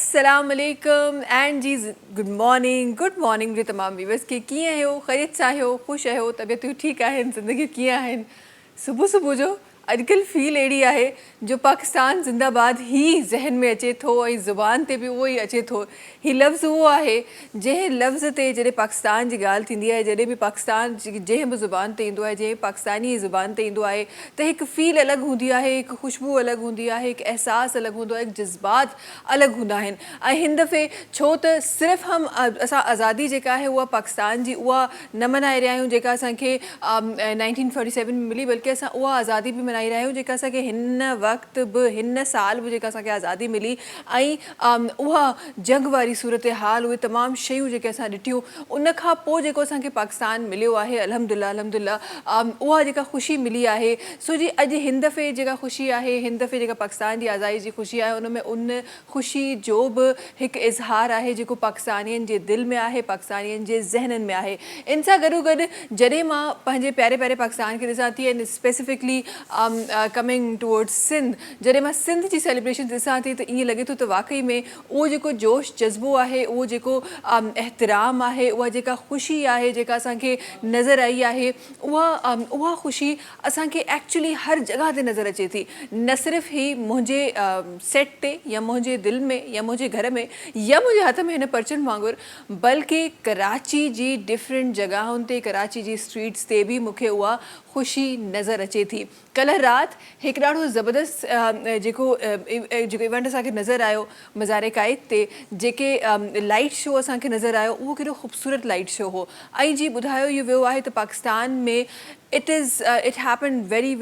अस्सलाम वालेकुम and ji good morning मुझे तमाम व्यूवर्स के कीअं आहियो ख़ैरियत सां आहियो ख़ुशि आहियो तबियतूं ठीकु आहिनि ज़िंदगी कीअं आहिनि सुबुह जो अॼुकल्ह फील अहिड़ी आहे जो पाकिस्तान ज़िंदाबाद ही ज़हन में अचे थो ऐं ज़ुबान ते बि उहो ई अचे थो ही लफ़्ज़ उहो आहे जंहिं लफ़्ज़ ते जॾहिं पाकिस्तान जी ॻाल्हि थींदी आहे जॾहिं बि पाकिस्तान जंहिं बि ज़ुबान ते ईंदो आहे जंहिं पाकिस्तानी ज़ुबान ते ईंदो आहे त हिकु फील अलॻि हूंदी आहे हिकु ख़ुशबू अलॻि हूंदी आहे हिकु अहसासु अलॻि हूंदो आहे हिकु जज़्बात अलॻि हूंदा आहिनि ऐं हिन दफ़े छो त सिर्फ़ु असां आज़ादी जेका आहे उहा पाकिस्तान जी उहा न मल्हाए रहिया आहियूं जेका असांखे 1947 में मिली बल्कि असां उहा आज़ादी बि मल्हाए रहिया आहियूं जेका असांखे हिन वक़्तु बि हिन साल बि जेका असांखे आज़ादी मिली ऐं उहा जंग वारी सूरत हाल उहे तमामु शयूं जेके असां ॾिठियूं उन खां पोइ जेको असांखे पाकिस्तान मिलियो आहे अल्हम्दुलिल्लाह उहा जेका ख़ुशी मिली आहे सो जी अॼु हिन दफ़े जेका ख़ुशी आहे हिन दफ़े जेका पाकिस्तान जी आज़ादी जी ख़ुशी आहे उन में उन ख़ुशी जो बि हिकु इज़हार आहे जेको पाकिस्तानियुनि जे दिलि में आहे पाकिस्तानियुनि जे ज़हननि में आहे इन सां गॾोगॾु जॾहिं मां पंहिंजे प्यारे प्यारे पाकिस्तान खे ॾिसां थी and specifically coming towards Sindh जॾहिं मां सिंध जी सेलिब्रेशन ॾिसां थी त ईअं लॻे थो त वाक़ई में उहो जेको जोश जज़्बो आहे उहो जेको एहतराम आहे उहा जेका ख़ुशी आहे जेका असांखे नज़र आई आहे उहा ख़ुशी असांखे एक्चुअली हर जॻह ते नज़र अचे थी न सिर्फ़ु ही मुंहिंजे सेट ते या मुंहिंजे दिलि में या मुंहिंजे घर में या मुंहिंजे हथ में हिन परचनि वांगुरु बल्कि कराची जी डिफरेंट जॻहुनि ते कराची जी स्ट्रीट्स ते बि मूंखे उहा ख़ुशी नज़र अचे थी कल्ह राति हिकु ॾाढो ज़बरदस्त जेको इवेंट असांखे नज़र आयो मज़ारे क़ाइद ते जेके लाइट शो असांखे नज़र आयो उहो केॾो ख़ूबसूरत लाइट शो हो ऐं जी ॿुधायो इहो वियो आहे त पाकिस्तान में it happen very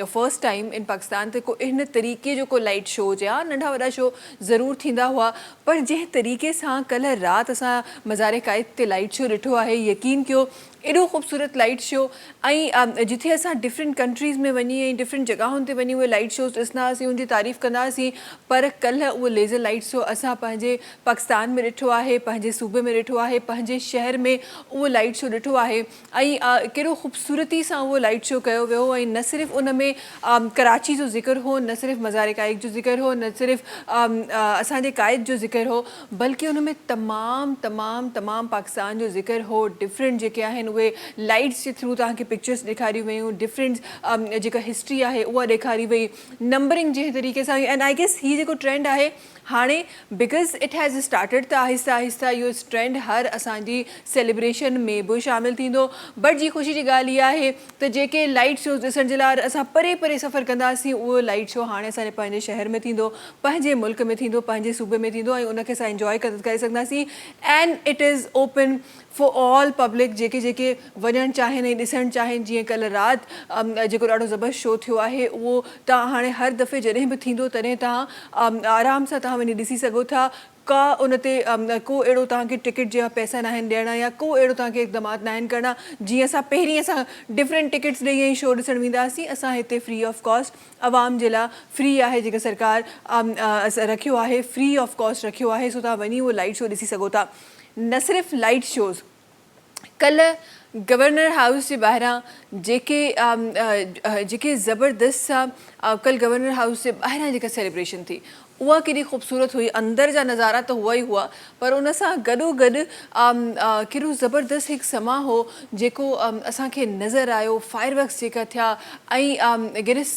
first time in Pakistan ते को इन तरीक़े जो को लाइट शो हुजे हा नंढा वॾा शो ज़रूरु थींदा हुआ पर जंहिं तरीक़े सां कल्ह राति असां मज़ारे क़ाइद ते लाइट शो ॾिठो आहे यकीन कयो एॾो ख़ूबसूरत लाइट शो ऐं जिथे असां डिफरेंट कंट्रीज़ में वञी ऐं डिफरेंट जॻहुनि ते वञी उहे लाइट शोज़ ॾिसंदासीं उनजी तारीफ़ कंदासीं पर कल्ह उहो लेज़र लाइट शो असां पंहिंजे पाकिस्तान में ॾिठो आहे पंहिंजे सूबे में ॾिठो आहे पंहिंजे शहर में उहो लाइट शो ॾिठो आहे ऐं केॾो ख़ूबसूरती सां उहो लाइट शो कयो वियो ऐं न सिर्फ़ु उन में कराची जो ज़िक्र हो न सिर्फ़ु मज़ारे क़ाइद जो ज़िक्र हो न सिर्फ़ु असांजे क़ाइद जो ज़िक्र हो बल्कि उन में तमामु पाकिस्तान जो ज़िक्र हो डिफरेंट जेके आहिनि उहे लाइट्स जे थ्रू तव्हांखे पिक्चर्स ॾेखारियूं वयूं डिफरेंट जेका हिस्ट्री आहे उहा ॾेखारी वई नंबरिंग जंहिं तरीक़े सां एंड आई गेस हीअ जेको ट्रेंड आहे हाणे बिकॉज़ इट हैज़ स्टार्टेड त आहिस्ता आहिस्ता इहो ट्रेंड हर असांजी सेलिब्रेशन में बि शामिलु थींदो बट जी ख़ुशी जी ॻाल्हि इहा आहे त जेके लाइट शोज़ ॾिसण जे लाइ असां परे परे सफ़र कंदासीं उहो लाइट शो हाणे असांजे पंहिंजे शहर में थींदो पंहिंजे मुल्क में थींदो पंहिंजे सूबे में थींदो ऐं उनखे असां इंजॉय करे सघंदासीं and it is open for all public जेके वञणु चाहिनि ऐं ॾिसणु चाहिनि जीअं कल्ह राति जेको ॾाढो ज़बरदस्त शो थियो आहे उहो तव्हां हाणे हर दफ़े जॾहिं बि थींदो तॾहिं तव्हां आराम सां तव्हां वञी ॾिसी सघो था का उन ते को अहिड़ो तव्हांखे टिकट जा पैसा न आहिनि ॾियणा या को अहिड़ो तव्हांखे इक़दामात न आहिनि करणा जीअं असां पहिरीं असां डिफरेंट टिकट्स ॾेई ऐं शो ॾिसणु वेंदा हुआसीं असां हिते फ्री ऑफ कॉस्ट आवाम जे लाइ फ्री आहे जेका सरकार रखियो आहे फ्री ऑफ कॉस्ट रखियो आहे सो तव्हां वञी उहो लाइट शो ॾिसी सघो था न सिर्फ़ु लाइट शोज़ कल्ह गवर्नर हाउस जे ॿाहिरां जेके ज़बरदस्त सां कल्ह गवर्नर हाउस जे ॿाहिरां जेका सेलिब्रेशन थी उहा केॾी ख़ूबसूरत हुई अंदरि जा नज़ारा त हुआ ई हुआ पर उन सां गॾोगॾु केॾो ज़बरदस्त हिकु समा हो जेको असांखे नज़र आयो फायर वर्क्स जेका थिया ऐं गिनिस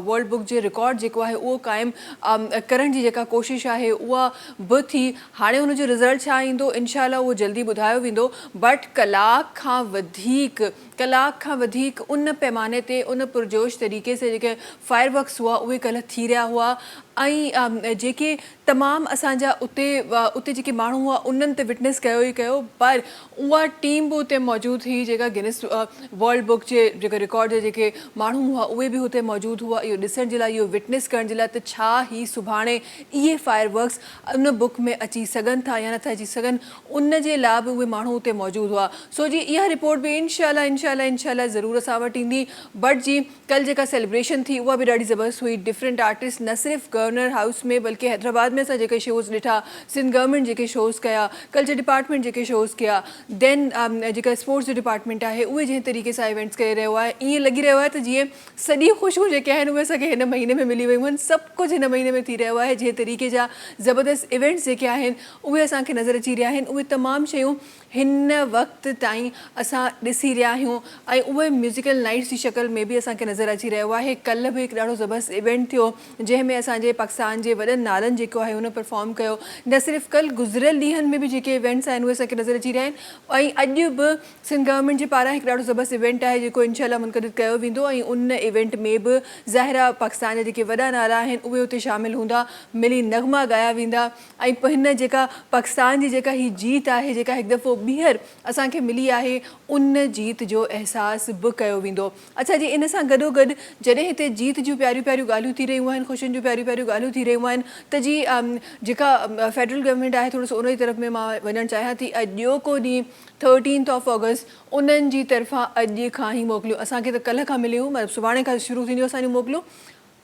वर्ल्ड बुक जे रिकॉर्ड जेको आहे उहो क़ाइमु करण जी जेका कोशिशि आहे उहा बि थी हाणे हुनजो रिज़ल्ट छा ईंदो इनशाला उहो जल्दी ॿुधायो वेंदो बट कलाक खां वधीक उन पैमाने ते उन पुरजोश तरीक़े से जेके फायर वर्क्स हुआ उहे कल्ह थी रहिया हुआ ऐं जेके तमामु असांजा उते जेके माण्हू हुआ उन्हनि ते विटनेस कयो ई कयो पर उहा टीम बि उते मौजूदु हुई जेका गिनिस वर्ल्ड बुक जे जेके रिकॉर्ड जा जेके माण्हू हुआ उहे बि हुते मौजूदु हुआ इहो ॾिसण जे लाइ इहो विटनेस करण जे लाइ त छा ई सुभाणे इहे फायर वर्क्स उन बुक में अची सघनि था या नथा अची सघनि उन जे लाइ बि उहे माण्हू उते मौजूदु हुआ सो जी इहा रिपोर्ट बि इनशाला ज़रूरु असां वटि ईंदी बट जी कल्ह जेका सेलिब्रेशन थी उहा बि ॾाढी ज़बरदस्त हुई डिफरेंट आर्टिस्ट न सिर्फ़ु बर्नर हाउस में, बल्कि हैदराबाद में असां जेके शोज़ ॾिठा, सिंध गवर्नमेंट जेके शोज़ कया, कल्चर डिपार्टमेंट जेके शोज़ कया, देन जेका स्पोर्ट्स जो डिपार्टमेंट आहे उहे जंहिं तरीक़े सां इवेंट्स करे रहियो आहे, ईअं लॻी रहियो आहे त जीअं सॼी ख़ुशियूं जेके आहिनि उहे असांखे हिन महीने में मिली वियूं आहिनि। सभु कुझु हिन महीने में थी रहियो आहे। जंहिं तरीक़े जा ज़बरदस्त इवेंट्स जेके आहिनि उहे असांखे नज़र अची रहिया आहिनि। उहे तमामु शयूं हिन वक़्त ताईं असां ॾिसी रहिया आहियूं ऐं उहे म्यूज़िकल नाइट्स जी शक्ल में बि असांखे नज़र अची रहियो आहे। कल्ह बि हिकु ॾाढो ज़बरदस्त इवेंट थियो जंहिंमें असांजे पाकिस्तान जे वॾनि नालनि जेको आहे हुन परफॉर्म कयो। न सिर्फ़ु कल्ह गुज़िरियल ॾींहंनि में बि जेके इवेंट्स आहिनि उहे असांखे नज़र अची रहिया आहिनि। ऐं अॼु बि सिंध गवर्नमेंट जे पारां हिकु ॾाढो ज़बरदस्त इवेंट आहे जेको इंशाअल्लाह मुनक़दिद कयो वेंदो ऐं उन इवेंट में बि ज़ाहिर आहे पाकिस्तान जा जेके वॾा नाला आहिनि उहे उते शामिलु हूंदा, मिली नग़मा ॻाया वेंदा ऐं हिन जेका पाकिस्तान जी जेका हीअ जीत आहे, जेका हिकु दफ़ो ॿीहर असांखे मिली आहे, उन जीत जो अहसासु बि कयो वेंदो। अच्छा जी, इन सां गॾोगॾु जॾहिं हिते जीत जूं प्यारियूं प्यारियूं ॻाल्हियूं थी रहियूं आहिनि, ख़ुशियुनि जूं प्यारियूं प्यारियूं ॻाल्हियूं थी रहियूं आहिनि, त जी जेका फेडरल गवर्नमेंट आहे थोरो सो उन जी तरफ़ में मां वञणु चाहियां थी। अॼोको ॾींहुं 13 ऑगस्ट उन्हनि जी तरफ़ां अॼु खां ई मोकिलियूं, असांखे त कल्ह खां मिलियूं, मतिलबु सुभाणे खां शुरू थींदियूं असांजूं मोकिलियूं।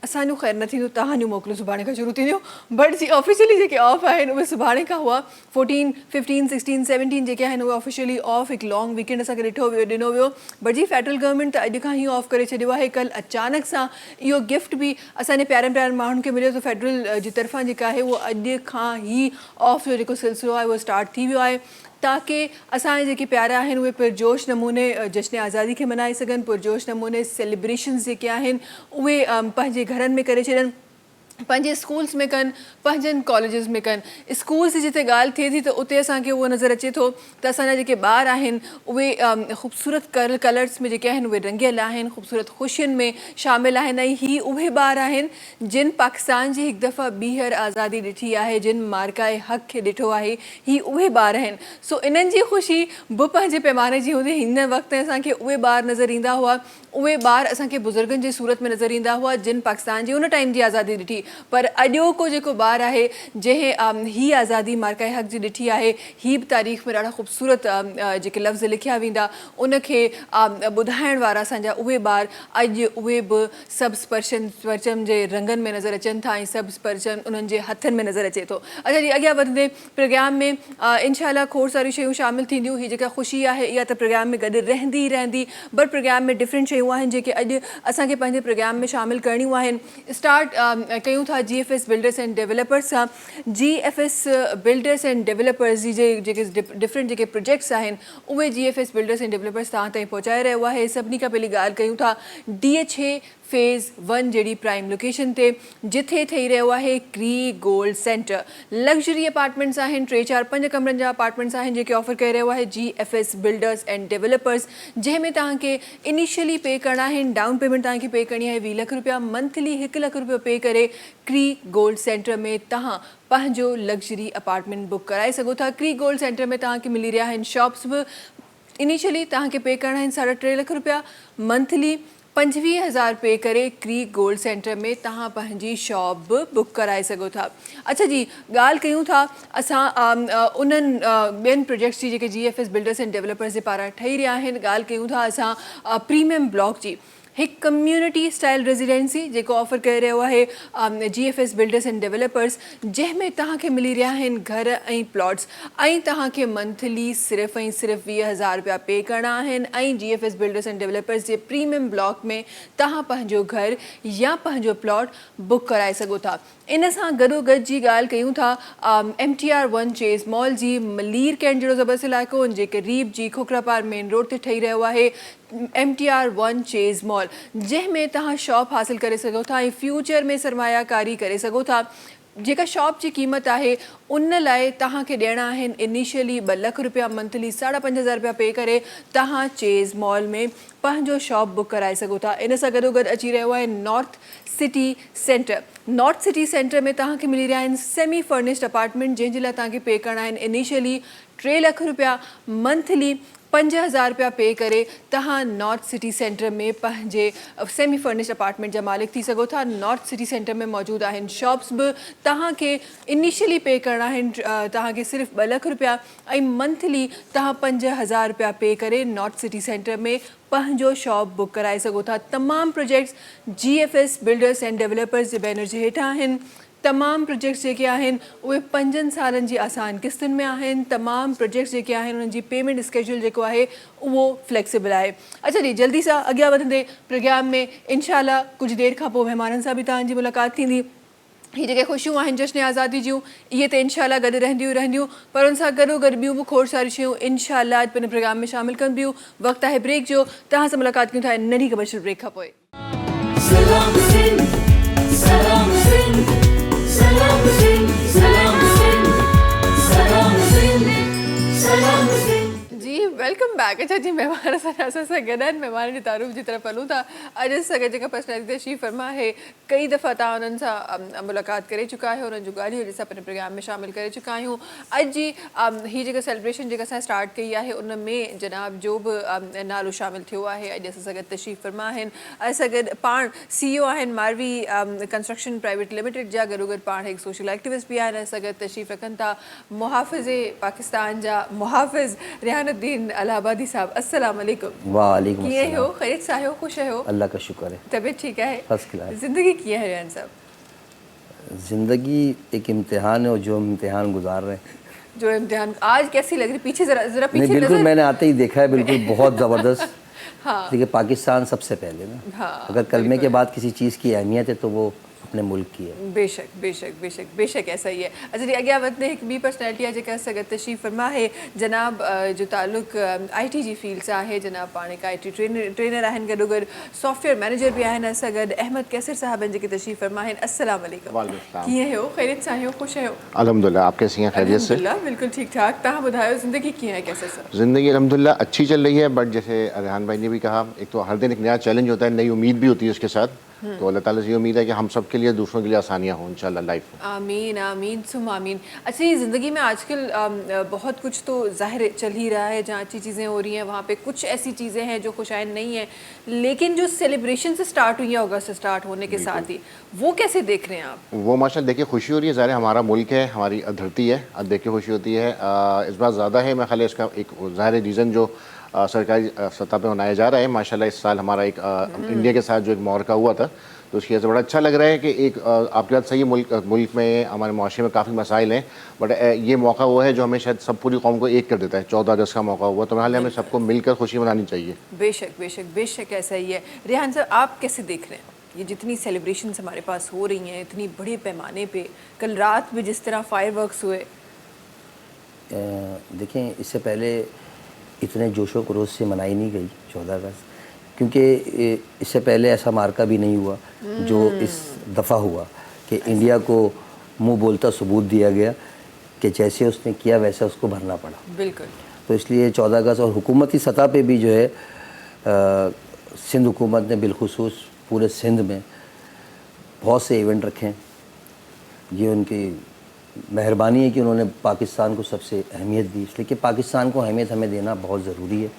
असांजो ख़ैर न थींदो, तव्हांजूं मोकिलियूं सुभाणे खां शुरू थींदियूं, बट जी ऑफिशियली जेके ऑफ आहिनि उहे सुभाणे खां हुआ। 14, 15, 16, 17 जेके आहिनि उहे ऑफिशियली ऑफ, हिकु लॉन्ग वीकेंड असांखे ॾिनो वियो। बट जी फेडरल गवर्नमेंट त अॼु खां ई ऑफ करे छॾियो आहे। कल्ह अचानक सां इहो गिफ्ट बि असांजे प्यारनि प्यारनि माण्हुनि खे मिलियो, त फेडरल जी तरफ़ां जेका आहे उहो अॼु खां ई ऑफ जो जेको सिलसिलो आहे उहो स्टार्ट थी वियो आहे, ताकी असांजे जेके प्यारा आहिनि उहे पुरजोश नमूने जश्न आज़ादी खे मल्हाए सघनि, पुरजोश नमूने सेलिब्रेशन्स जेके आहिनि उहे पंहिंजे घरनि में करे छॾनि, पंहिंजे स्कूल्स में कनि, पंहिंजनि कॉलेजिस में कनि। स्कूल्स जी जिते ॻाल्हि थिए थी त उते असांखे उहो नज़र अचे थो त असांजा जेके ॿार आहिनि उहे ख़ूबसूरत कलर्स में जेके आहिनि उहे रंगियल आहिनि, ख़ूबसूरत ख़ुशियुनि में शामिलु आहिनि। ऐं ही उहे ॿार आहिनि जिन पाकिस्तान जी हिकु दफ़ा ॿीहर आज़ादी ॾिठी आहे, जिन मार्काए हक़ खे ॾिठो आहे, ही उहे ॿार आहिनि। सो इन्हनि जी ख़ुशी बि पंहिंजे पैमाने जी हूंदी। हिन वक़्तु असांखे उहे ॿार नज़र ईंदा हुआ, उहे ॿार असांखे बुज़ुर्गनि जी सूरत में नज़र ईंदा हुआ जिन पाकिस्तान जी उन टाइम जी आज़ादी ॾिठी। पर अॼोको जेको ॿारु आहे जंहिं हीअ आज़ादी मार्काए हक़ जी ॾिठी आहे, हीअ बि तारीख़ में ॾाढा ख़ूबसूरत जेके लफ़्ज़ लिखिया वेंदा, उनखे ॿुधाइण वारा असांजा उहे ॿार अॼु उहे बि सब्ज़ परचम जे रंगनि में नज़र अचनि था ऐं सब्ज़ परचम उन्हनि जे हथनि में नज़र अचे थो। अच्छा जी, अॻियां वधंदे प्रोग्राम में इंशाअल्लाह खोड़ सारियूं शयूं शामिलु थींदियूं। हीअ जेका ख़ुशी आहे इहा त प्रोग्राम में गॾु रहंदी रहंदी, बट प्रोग्राम में डिफरेंट शयूं आहिनि जेके अॼु असांखे पंहिंजे प्रोग्राम में शामिलु करणियूं आहिनि। स्टार्ट कयूं था GFS बिल्डर्स एंड डेवलपर्स सां। GFS बिल्डर्स एंड डेवलपर्स जी जेके डिफरेंट जेके प्रोजेक्ट्स आहिनि उहे GFS बिल्डर्स एंड डेवलपर्स तव्हां ताईं पहुचाए रहियो आहे। सभिनी खां पहिरीं ॻाल्हि कयूं था DH फेज़ 1 जहिड़ी प्राइम लोकेशन ते, जिथे ठही रहियो आहे क्री गोल्ड सेंटर। लग्जरी अपार्टमेंट्स आहिनि, 3, 4, 5 कमरनि जा अपार्टमेंट्स आहिनि जेके ऑफर करे रहियो आहे GFS बिल्डर्स एंड डेवलपर्स, जंहिंमें तव्हांखे इनिशियली पे करणा आहिनि, डाउन पेमेंट तव्हांखे पे करणी आहे 20 लख रुपया, मंथली 1 लख रुपया पे करे क्री गोल्ड सेंटर में तव्हां पंहिंजो लग्जरी अपार्टमेंट बुक कराए सघो था। क्री गोल्ड सेंटर में तव्हांखे मिली रहिया आहिनि शॉप्स बि। इनिशियली तव्हांखे पे करणा आहिनि 3.5 लख रुपया, मंथली 25,000 पे करे क्री गोल्ड सेंटर में तव्हां पंहिंजी शॉप बि बुक कराए सघो था। अच्छा जी, ॻाल्हि कयूं था असां उन्हनि ॿियनि प्रोजेक्ट्स जी जेके GFS बिल्डर्स एंड डेवलपर्स जे पारां ठही रहिया आहिनि। ॻाल्हि कयूं था असां प्रीमियम ब्लॉक जी, हिकु कम्यूनिटी स्टाइल रेजिडेंसी जेको ऑफर करे रहियो आहे GFS बिल्डर्स एंड डेवलपर्स, जंहिंमें तव्हांखे मिली रहिया आहिनि घर ऐं प्लॉट्स, ऐं तव्हांखे मंथली सिर्फ़ु ऐं सिर्फ़ु 20,000 रुपया पे करणा आहिनि। ऐं GFS builders and developers J premium block में तव्हां पंहिंजो घर या पंहिंजो प्लॉट बुक कराए सघो था। इन सां गॾोगॾु जी ॻाल्हि कयूं था MTR 1 चेज़ मॉल जी, मलीर कैंट जहिड़ो ज़बरदस्त इलाइक़ो जेके रीप जी खोखरापार मेन रोड ते ठही रहियो आहे MTR 1 चेज़ मॉल, जंहिंमें तव्हां शॉप हासिलु करे सघो था ऐं फ्यूचर में सरमायाकारी करे सघो था। जेका शॉप जी क़ीमत आहे उन लाइ तव्हांखे ॾियणा आहिनि इनिशियली 2 लख रुपया, मंथली 5,500 रुपया पे करे तव्हां चेज़ मॉल में पंहिंजो शॉप बुक कराए सघो था। इन सां गॾोगॾु अची रहियो आहे north city centre. North city centre में तव्हांखे मिली रहिया आहिनि सेमी फर्निश्ड अपार्टमेंट, जंहिंजे लाइ तव्हांखे पे करणा आहिनि इनिशियली 3 लख रुपया, मंथली 5,000 रुपया पे करे तव्हां नॉर्थ सिटी सेंटर में पंहिंजे सेमी फर्निश्ड अपार्टमेंट जा मालिक थी सघो था। नॉर्थ सिटी सेंटर में मौजूदु आहिनि शॉप्स बि। तव्हांखे इनिशियली पे करणा आहिनि तव्हांखे सिर्फ़ु 2 लख रुपया ऐं मंथली तव्हां 5,000 रुपया पे करे नॉर्थ सिटी सेंटर में पंहिंजो शॉप बुक कराए सघो था। तमामु projects GFS builders and developers जे बैनर जे हेठां आहिनि। तमाम प्रोजेक्ट्स जेके आहिनि उहे 5 सालनि जी आसान किस्तुनि में आहिनि. तमाम प्रोजेक्ट्स जेके आहिनि उन्हनि जी पेमेंट स्केड्यूल जेको आहे उहो फ्लेक्सिबल आहे. अच्छा जी, जल्दी सां अॻियां वधंदे प्रोग्राम में इंशाल्लाह कुझु देरि खां पोइ महिमाननि सां बि तव्हांजी मुलाक़ात थींदी. ही जेके ख़ुशियूं आहिनि जश्न आज़ादी जूं इहे त इंशाल्लाह गॾु रहंदियूं पर उन सां गॾोगॾु ॿियूं बि खोड़ सारियूं शयूं इंशाल्लाह अॼु पंहिंजे प्रोग्राम में शामिलु कंदियूं. वक़्तु आहे ब्रेक जो. तव्हां सां मुलाक़ात कयूं था नंढी कमर्शियल ब्रेक खां पोइ. सलाम सिंध सलाम सिंध सलाम सिंध सलाम सिंध सलाम सिंध सलाम सिंध. जी वेलकम बैक. अच्छा जी, महिमान असां गॾु आहिनि. महिमान जी तारीफ़ जी तरफ़ हलूं था. अॼु असां गॾु जेका पर्सनैलिटी तशरीफ़ फरमा आहे कई दफ़ा तव्हां उन्हनि सां मुलाक़ात करे चुका आहियो, उन्हनि जूं ॻाल्हियूं अॼु असां पंहिंजे प्रोग्राम में शामिलु करे चुका आहियूं. अॼु जी हीअ जेका सेलिब्रेशन जेका असां स्टार्ट कई आहे उन में जनाब जो बि नालो शामिलु थियो आहे अॼु असां सां गॾु तशरीफ़ फरमा आहिनि. असां गॾु पाण CEO आहिनि मारवी कंस्ट्रक्शन प्राइवेट लिमिटेड जा. गॾोगॾु पाण हिकु सोशल एक्टिविस्ट बि आहिनि. असां गॾु तशरीफ़ रखनि था मुहाफ़िज़े पाकिस्तान जा मुहाफ़िज़ रिहानुद्दीन अलाहाबादी साहब. अस्सलाम वालेकुम. वालेकुम कीअं अस्सलाम. हो? ख़ैरियत सां आहियो? ख़ुशि आहियो? अल्लाह का शुक्र है. तबीयत ठीक है? First class. ज़िंदगी कीअं है रिहान साहब? ज़िंदगी एक इम्तिहान है और जो हम इम्तिहान गुजार रहे हैं. जो इम्तिहान आज कैसी लग रही? पीछे जरा नहीं पीछे बिल्कुल नजर. मैंने आते ही देखा है, बिल्कुल बहुत ज़बरदस्त. हाँ देखिए पाकिस्तान सबसे पहले ना, हाँ, अगर कलमे के बाद किसी चीज़ की अहमियत है तो वो अपने मुल्क की है. बेशक बेशक बेशक बेशक ऐसा ही है. अच्छा जी, अॻियां वधंदे हिकु ॿी पर्सनैलिटी आहे जेका असां गॾु तशरीफ़ फरमा आहे. जनाब जो ताल्लुक़ IT जी फील्ड सां आहे. जनाब पाण हिकु IT ट्रेनर आहिनि. गॾोगॾु सॉफ्टवेयर मैनेजर बि आहिनि. असां गॾु अहमद कैसर साहब आहिनि जेके तशरीफ़ फरमा आहिनि. अस्सलाम वालेकुम. कीअं हो? ख़ैरियत सां आहियो? ख़ुशि आहियो? अल्हम्दुलिल्लाह. आप कैसी हैं? खैरियत से? अल्हम्दुलिल्लाह बिल्कुल ठीक ठाक. तव्हां ॿुधायो ज़िंदगी कीअं है कैसर साहब? ज़िंदगी अल्हम्दुलिल्लाह अच्छी चल रही है, बट जैसे रेहान भाई ने भी कहा, एक तो हर दिन एक नया चैलेंज होता है, नई उम्मीद भी होती है उसके साथ. तो अल्लाह ताला से ये उम्मीद है कि हम सब के लिए, दूसरों के लिए आसानियाँ हों इंशाल्लाह लाइफ में. आमीन आमीन सुम आमीन. अच्छा, ये ज़िंदगी में आजकल बहुत कुछ तो ज़ाहिर चल ही रहा है. जहाँ अच्छी चीज़ें हो रही हैं वहाँ पे कुछ ऐसी चीज़ें हैं जो खुशाइन नहीं हैं, लेकिन जो सेलिब्रेशन से स्टार्ट हुई है अगस्त से स्टार्ट होने के साथ ही, वो कैसे देख रहे हैं आप? वो माशाल्लाह देखिए खुशी हो रही है. ज़ाहिर हमारा मुल्क है, हमारी धरती है, अब देख के खुशी होती है. इस बार ज़्यादा है, मैं ख्याल है इसका एक ज़ाहिर रीज़न जो सरकारी सतह पे मनाया जा रहा है. माशाल्लाह इस साल हमारा एक इंडिया के साथ जो एक मुआरका हुआ था तो उसकी वजह से बड़ा अच्छा लग रहा है कि एक आपके बात सही है, मुल्क में हमारे माशरे में काफ़ी मसाइल हैं, बट ये मौका वो है जो हमें शायद सब पूरी कौम को एक कर देता है. 14 अगस्त का मौका हुआ तो मेरे ख्याल हमें सबको मिलकर खुशी मनानी चाहिए. बेशक बेशक बेशक ऐसा ही है. रेहान साहब, आप कैसे देख रहे हैं ये जितनी सेलिब्रेशंस हमारे पास हो रही हैं इतनी बड़े पैमाने पे? कल रात में जिस तरह फायरवर्क्स हुए. देखें, इससे पहले इतने जोशो खरोश से मनाई नहीं गई 14 अगस्त, क्योंकि इससे पहले ऐसा मार्का भी नहीं हुआ जो इस दफ़ा हुआ कि इंडिया को मुंह बोलता सबूत दिया गया कि जैसे उसने किया वैसे उसको भरना पड़ा. बिल्कुल. तो इसलिए 14 अगस्त और हुकूमती सतह पे भी जो है सिंध हुकूमत ने बिलखुसूस पूरे सिंध में बहुत से इवेंट रखे हैं. ये उनकी मेहरबानी है कि उन्होंने पाकिस्तान को सबसे अहमियत दी, इसलिए कि पाकिस्तान को अहमियत हमें देना बहुत ज़रूरी है.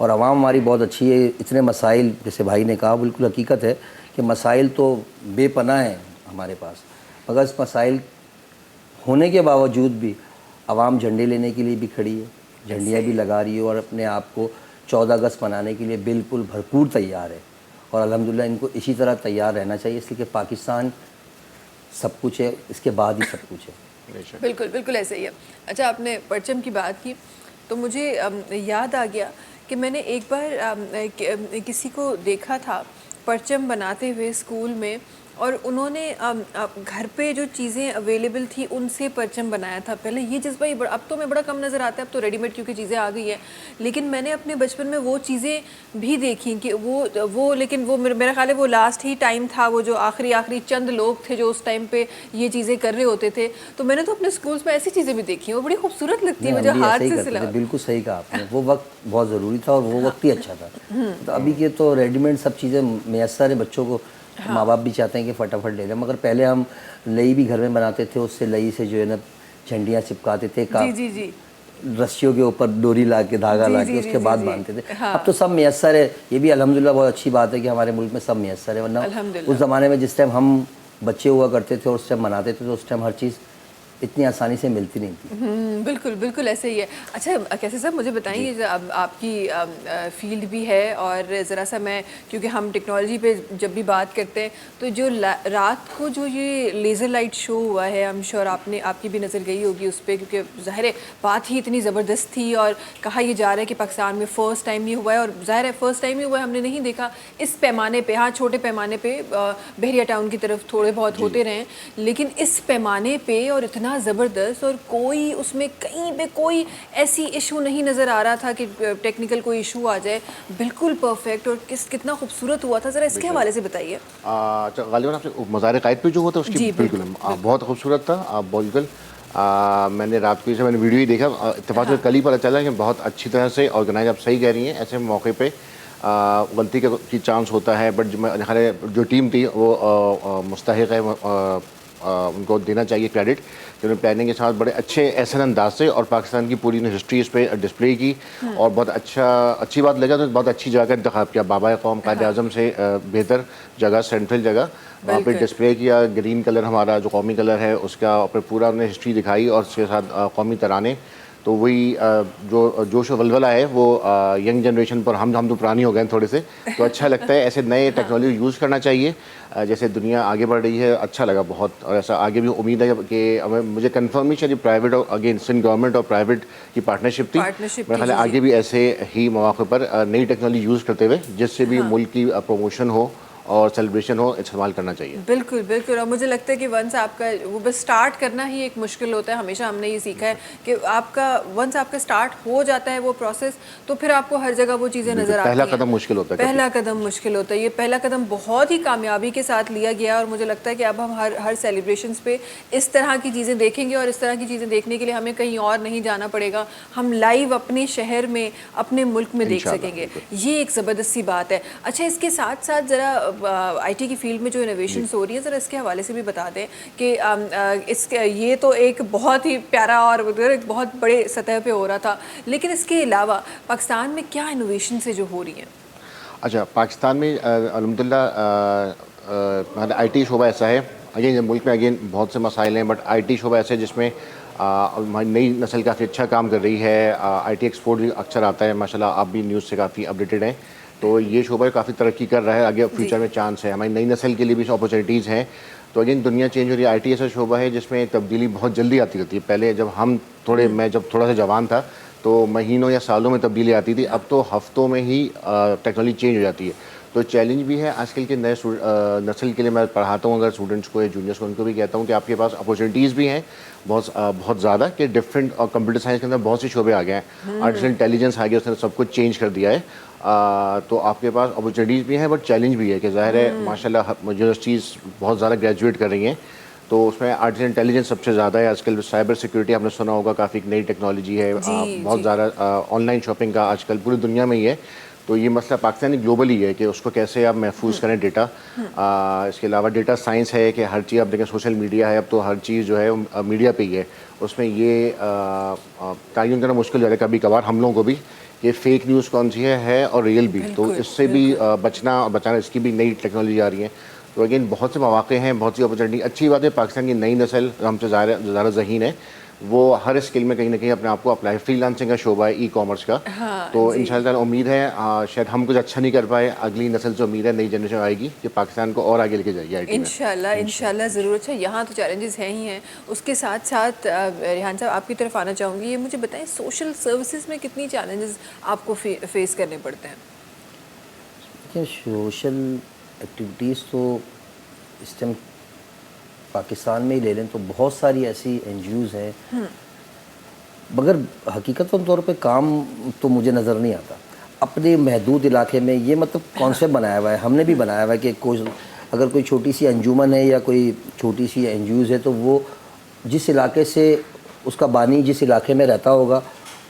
और आवाम हमारी बहुत अच्छी है. इतने मसाइल, जैसे भाई ने कहा, बिल्कुल हकीकत है कि मसाइल तो बेपनाह हैं हमारे पास, मगर इस मसाइल होने के बावजूद भी आवाम झंडे लेने के लिए भी खड़ी है, झंडियाँ भी लगा रही है और अपने आप को 14 अगस्त मनाने के लिए बिल्कुल भरपूर तैयार है. और अल्हम्दुलिल्लाह इनको इसी तरह तैयार रहना चाहिए, इसलिए कि पाकिस्तान सब कुछ है, इसके बाद ही सब कुछ है. बिल्कुल बिल्कुल ऐसे ही है. अच्छा, आपने परचम की बात की तो मुझे याद आ गया कि मैंने एक बार किसी को देखा था परचम बनाते हुए स्कूल में, और उन्होंने घर पे जो चीज़ें अवेलेबल थी उनसे परचम बनाया था. पहले ये जज्बा ही अब तो मैं बड़ा कम नज़र आता है, अब तो रेडीमेड क्योंकि चीज़ें आ गई हैं, लेकिन मैंने अपने बचपन में वो चीज़ें भी देखी कि वो लेकिन वो मेरा ख्याल है वो लास्ट ही टाइम था, वो जो आखिरी चंद लोग थे जो उस टाइम पे ये चीज़ें कर रहे होते थे. तो मैंने तो अपने स्कूल्स में ऐसी चीज़ें भी देखी हैं, वो बड़ी खूबसूरत लगती है, मुझे हाथ से सिला. बिल्कुल सही कहा आपने. वो वक्त बहुत ज़रूरी था और वो वक्त ही अच्छा था. तो अभी के तो रेडीमेड सब चीज़ें मैसर है बच्चों को. हाँ. माँ बाप भी चाहते हैं कि फटाफट ले लें, मगर पहले हम लई भी घर में बनाते थे, उससे लई से जो है ना झंडियाँ चिपकाते थे. जी. रस्सियों के ऊपर डोरी ला के, धागा ला के उसके बाद बांधते थे. हाँ. अब तो सब मैसर है. ये भी अल्हम्दुलिल्लाह बहुत अच्छी बात है कि हमारे मुल्क में सब मैसर है, वरना उस ज़माने में जिस टाइम हम बच्चे हुआ करते थे और उस टाइम मनाते थे तो उस टाइम हर चीज़ इतनी आसानी से मिलती नहीं थी। बिल्कुल बिल्कुल ऐसे ही है। अच्छा कैसे साहब मुझे बताइए, अब आपकी फील्ड भी है और ज़रा सा मैं, क्योंकि हम टेक्नोलॉजी पे जब भी बात करते हैं तो जो रात को जो ये लेज़र लाइट शो हुआ है, आई एम श्योर आपकी भी नज़र गई होगी उस पर, क्योंकि ज़ाहिर है बात ही इतनी ज़बरदस्त थी और कहा ये जा रहा है कि पाकिस्तान में फ़र्स्ट टाइम ये हुआ है, और ज़ाहिर है फ़र्स्ट टाइम ही हुआ है, हमने नहीं देखा इस पैमाने पे। हाँ, छोटे पैमाने पे बहरिया टाउन की तरफ थोड़े बहुत होते रहे, लेकिन इस पैमाने पे और इतना ज़बरदस्त, और कोई उसमें कहीं पे कोई ऐसी इशू नहीं नज़र आ रहा था कि टेक्निकल कोई इशू आ जाए, बिल्कुल परफेक्ट, और कितना खूबसूरत हुआ था, ज़रा इसके हवाले से बताइए। गालिबन आपसे मज़ार क़ायद पे जो हुआ था उसकी बिल्कुल बहुत खूबसूरत था। आप बिल्कुल मैंने रात को मैंने वीडियो ही देखा, इत्तेफाक से कल ही पता चला कि बहुत अच्छी तरह से ऑर्गेनाइज, आप सही कह रही हैं, ऐसे मौके पे गलती की चांस होता है, बट हमारे जो टीम थी वो मुस्तहिक है, उनको देना चाहिए क्रेडिट, जिन्होंने प्लानिंग के साथ बड़े अच्छे एहसन अंदाज से और पाकिस्तान की पूरी हिस्ट्री इस पर डिस्प्ले की, और बहुत अच्छी बात लगा तो बहुत अच्छी जगह का इंतखाब किया, बाबा कौम कायद आज़म से बेहतर जगह, सेंट्रल जगह वहाँ पे डिस्प्ले किया। ग्रीन कलर हमारा जो कौमी कलर है उसका, और पूरा उन्होंने हिस्ट्री दिखाई, और उसके साथ कौमी तराने, तो वही जो जोश और वलवला है वो यंग जनरेशन पर, हम तो पुरानी हो गए हैं थोड़े से, तो अच्छा लगता है। ऐसे नए टेक्नोलॉजी यूज़ करना चाहिए, जैसे दुनिया आगे बढ़ रही है, अच्छा लगा बहुत, और ऐसा आगे भी उम्मीद है कि मुझे कंफर्म नहीं चाहिए प्राइवेट और अगेन सिंध गवर्नमेंट और प्राइवेट की पार्टनरशिप थी, मेरे ख्याल आगे भी ऐसे ही मौके पर नई टेक्नोलॉजी यूज़ करते हुए जिससे भी मुल्क की प्रमोशन हो और सेलिब्रेशन हो, इस्तेमाल करना चाहिए। बिल्कुल बिल्कुल, और मुझे लगता है कि वंस आपका वो बस स्टार्ट करना ही एक मुश्किल होता है, हमेशा हमने ये सीखा है कि वंस आपका स्टार्ट हो जाता है वो प्रोसेस, तो फिर आपको हर जगह वो चीज़ें नज़र आती हैं। पहला कदम मुश्किल होता है, पहला कदम मुश्किल होता है, ये पहला कदम बहुत ही कामयाबी के साथ लिया गया, और मुझे लगता है कि अब हम हर सेलिब्रेशंस पे इस तरह की चीज़ें देखेंगे, और इस तरह की चीज़ें देखने के लिए हमें कहीं और नहीं जाना पड़ेगा, हम लाइव अपने शहर में, अपने मुल्क में देख सकेंगे। ये एक ज़बरदस्त सी बात है। अच्छा, इसके साथ साथ ज़रा आईटी की फील्ड में जो इनोवेशंस हो रही हैं, ज़रा इसके हवाले से भी बता दें कि इसके, ये तो एक बहुत ही प्यारा और एक बहुत बड़े सतह पे हो रहा था, लेकिन इसके अलावा पाकिस्तान में क्या इनोवेशंस है जो हो रही हैं? अच्छा, पाकिस्तान में अल्हम्दुलिल्लाह आईटी शोबा ऐसा है, अगेन मुल्क में अगेन बहुत से मसाइल हैं, बट आईटी शोबा ऐसा है जिसमें नई नस्ल काफ़ी अच्छा काम कर रही है, आईटी एक्सपोर्ट भी अक्सर आता है, माशाल्लाह आप भी न्यूज़ से काफ़ी अपडेटेड हैं, तो ये शोबा काफ़ी तरक्की कर रहा है, आगे फ्यूचर में चांस है, हमारी नई नस्ल के लिए भी अपॉर्चुनिटीज़ हैं। तो अगेन दुनिया चेंज हो रही है, आईटी ऐसा शोबा है जिसमें तब्दीली बहुत जल्दी आती रहती है। पहले जब मैं जब थोड़ा सा जवान था तो महीनों या सालों में तब्दीली आती थी, अब तो हफ्तों में ही टेक्नोलॉजी चेंज हो जाती है, तो चैलेंज भी है आजकल के नए नस्ल के लिए। मैं पढ़ाता हूँ अगर स्टूडेंट्स को या जूनियर्स को, उनको भी कहता हूँ कि आपके पास अपॉर्चुनिटीज़ भी हैं बहुत ज़्यादा, कि डिफरेंट, और कंप्यूटर साइंस के अंदर बहुत से शोबे आ गए हैं, आर्टिफिशियल इंटेलिजेंस आ गया, उसने सब कुछ चेंज कर दिया है, तो आपके पास अपॉर्चुनिटीज़ भी हैं, बट चैलेंज भी है कि ज़ाहिर है माशाल्लाह यूनिवर्सिटीज़ बहुत ज़्यादा ग्रेजुएट कर रही हैं, तो उसमें आर्टिफिशियल इंटेलिजेंस सबसे ज़्यादा है आजकल। साइबर सिक्योरिटी आपने सुना होगा, काफ़ी नई टेक्नोलॉजी है, बहुत ज़्यादा ऑनलाइन शॉपिंग का आजकल पूरी दुनिया में ही है, तो ये मसला पाकिस्तानी ग्लोबल ही है कि उसको कैसे आप महफूज करें डेटा। इसके अलावा डेटा साइंस है कि हर चीज़, आप देखें सोशल मीडिया है, अब तो हर चीज़ जो है मीडिया पे ही है, उसमें ये तयन करना मुश्किल हो जाता है कभी कभार हम लोगों को भी, कि फ़ेक न्यूज़ कौन सी है और रियल भी, तो इससे भी बचाना, इसकी भी नई टेक्नोलॉजी आ रही है। तो अगेन बहुत से मौक़े हैं, बहुत सी अपॉर्चुनिटी। अच्छी बात है पाकिस्तान की नई नस्ल हमसे ज़्यादा ज़हीन है, वो हर स्किल में कहीं ना कहीं अपने आप को अप्लाई, फ्रीलांसिंग का शोबा है, ई कॉमर्स का, तो इंशाल्लाह उम्मीद है शायद हम कुछ अच्छा नहीं कर पाए, अगली नस्ल से उम्मीद है नई जनरेशन आएगी कि पाकिस्तान को और आगे लेके जाएगी आईटी में। इंशाल्लाह ज़रूर। अच्छा, यहाँ तो चैलेंजेस हैं ही हैं, उसके साथ साथ रेहान साहब आपकी तरफ आना चाहूँगी, ये मुझे बताएं सोशल सर्विसेज में कितनी चैलेंजेस आपको फेस करने पड़ते हैं? देखिए, सोशल एक्टिविटीज़ तो इस टाइम पाकिस्तान में ही ले लें तो बहुत सारी ऐसी NGOs हैं, मगर हकीकतन तौर पे काम तो मुझे नज़र नहीं आता। अपने महदूद इलाके में ये मतलब कॉन्सेप्ट बनाया हुआ है, हमने भी बनाया हुआ है कि अगर कोई छोटी सी अंजुमन है या कोई छोटी सी NGOs है, तो वो जिस इलाके से उसका बानी जिस इलाके में रहता होगा,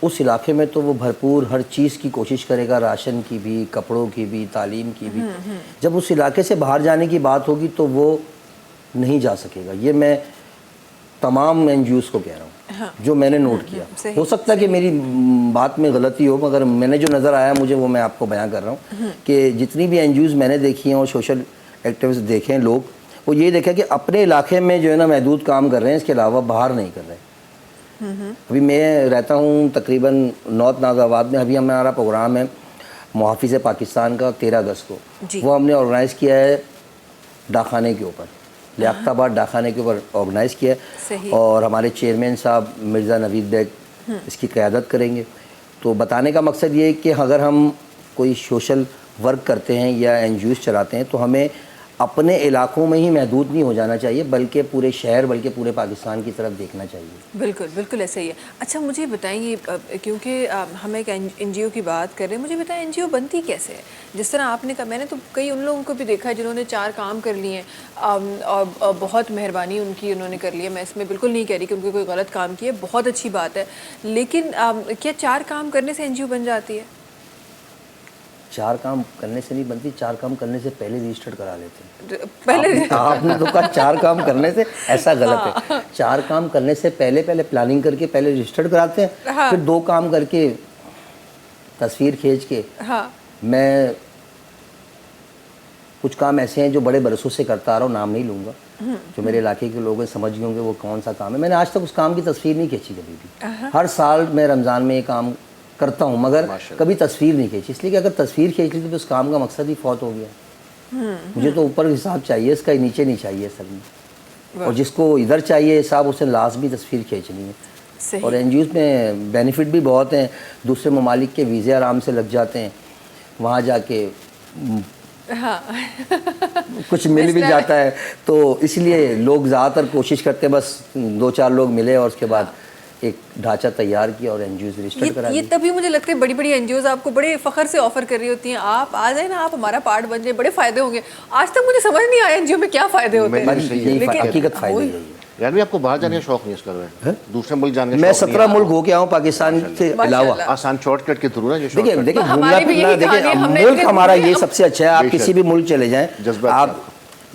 उस इलाके में तो वो भरपूर हर चीज़ की कोशिश करेगा, राशन की भी, कपड़ों की भी, तालीम की भी। जब उस इलाके से बाहर जाने की बात होगी तो वो नहीं जा सकेगा। ये मैं तमाम NGOs को कह रहा हूँ, जो मैंने नोट किया। हो सकता है कि मेरी बात में गलती हो, मगर मैंने जो नज़र आया मुझे वो मैं आपको बयां कर रहा हूँ कि जितनी भी NGOs मैंने देखी हैं और सोशल एक्टिविस्ट देखे हैं लोग, وہ یہ دیکھا کہ اپنے علاقے میں جو ہے نا محدود کام کر رہے ہیں، اس کے علاوہ باہر نہیں کر رہے. ابھی میں رہتا ہوں تقریباً نارتھ ناز آباد میں. ابھی ہمارا پروگرام ہے محافظ پاکستان کا 13 اگست کو. وہ ہم نے آرگنائز کیا ہے ڈاکخانے کے اوپر، لیاقت آباد ڈاکخانے کے اوپر آرگنائز کیا ہے، اور ہمارے چیئرمین صاحب مرزا نوید بیگ اس کی قیادت کریں گے. تو بتانے کا مقصد یہ ہے کہ اگر ہم کوئی سوشل ورک کرتے ہیں یا این جی اوز چلاتے ہیں تو ہمیں اپنے علاقوں میں ہی محدود نہیں ہو جانا چاہیے، بلکہ پورے شہر بلکہ پورے پاکستان کی طرف دیکھنا چاہیے. بالکل بالکل ایسا ہی ہے. اچھا مجھے بتائیں، کیونکہ ہم ایک این جی او کی بات کر رہے ہیں، مجھے بتائیں این جی او بنتی کیسے ہے؟ جس طرح آپ نے کہا، میں نے تو کئی ان لوگوں کو بھی دیکھا ہے جنہوں نے 4 کام کر لیے ہیں، اور بہت مہربانی ان کی، انہوں نے کر لیا. میں اس میں بالکل نہیں کہہ رہی کہ ان کو کوئی غلط کام کیا ہے، بہت اچھی بات ہے، لیکن کیا 4 کام کرنے سے این جی او بن جاتی ہے؟ 4 کام کرنے سے نہیں بنتی، 4 کام کرنے سے پہلے رجسٹر کرا لیتے ہیں. پہلے آپ نے تو کہا 4 کام کرنے سے، ایسا غلط ہے. 4 کام کرنے سے پہلے پلاننگ کر کے پہلے رجسٹر کراتے ہیں، پھر 2 کام کر کے تصویر کھینچ کے. میں کچھ کام ایسے ہیں جو بڑے برسوں سے کرتا آ رہا ہوں، نام نہیں لوں گا، جو میرے علاقے کے لوگ سمجھ گئے ہوں گے وہ کون سا کام ہے. میں نے آج تک اس کام کی تصویر نہیں کھینچی کبھی بھی. ہر سال میں رمضان میں یہ کام کرتا ہوں، مگر کبھی تصویر نہیں کھینچی، اس لیے کہ اگر تصویر کھینچ لی تو اس کام کا مقصد ہی فوت ہو گیا. مجھے تو اوپر حساب چاہیے اس کا، نیچے نہیں چاہیے اصل میں. اور جس کو ادھر چاہیے حساب، اسے لازمی تصویر کھینچنی ہے. اور این جی اوز میں بینیفٹ بھی بہت ہیں. دوسرے ممالک کے ویزے آرام سے لگ جاتے ہیں، وہاں جا کے کچھ مل بھی جاتا ہے. تو اس لیے لوگ زیادہ تر کوشش کرتے ہیں بس 2-4 لوگ ملے اور اس کے بعد ایک ڈھانچہ تیار کیا اور این جی اوز رجسٹر کرا دیا. یہ تبھی مجھے لگتا ہے بڑی بڑی این جی اوز آپ کو بڑے فخر سے آفر کر رہی ہوتی ہیں، آپ آ جائیں نا، آپ ہمارا پارٹ بن جائیں، بڑے فائدے ہوں گے. آج تک مجھے سمجھ نہیں آیا این جی او میں کیا فائدے ہوتے ہیں. حقیقت فائدے یہی ہے. یعنی آپ کو باہر جانے کا شوق نہیں اس کا ہے، دوسرے ملک جانے کا میں 17 ملک ہو کے آؤں پاکستان سے علاوہ. آسان شارٹ کٹ کے تھرو نا. دیکھیں گھومنا پھرنا، دیکھیں ملک ہمارا یہ سب سے اچھا ہے. آپ کسی بھی ملک چلے جائیں، آپ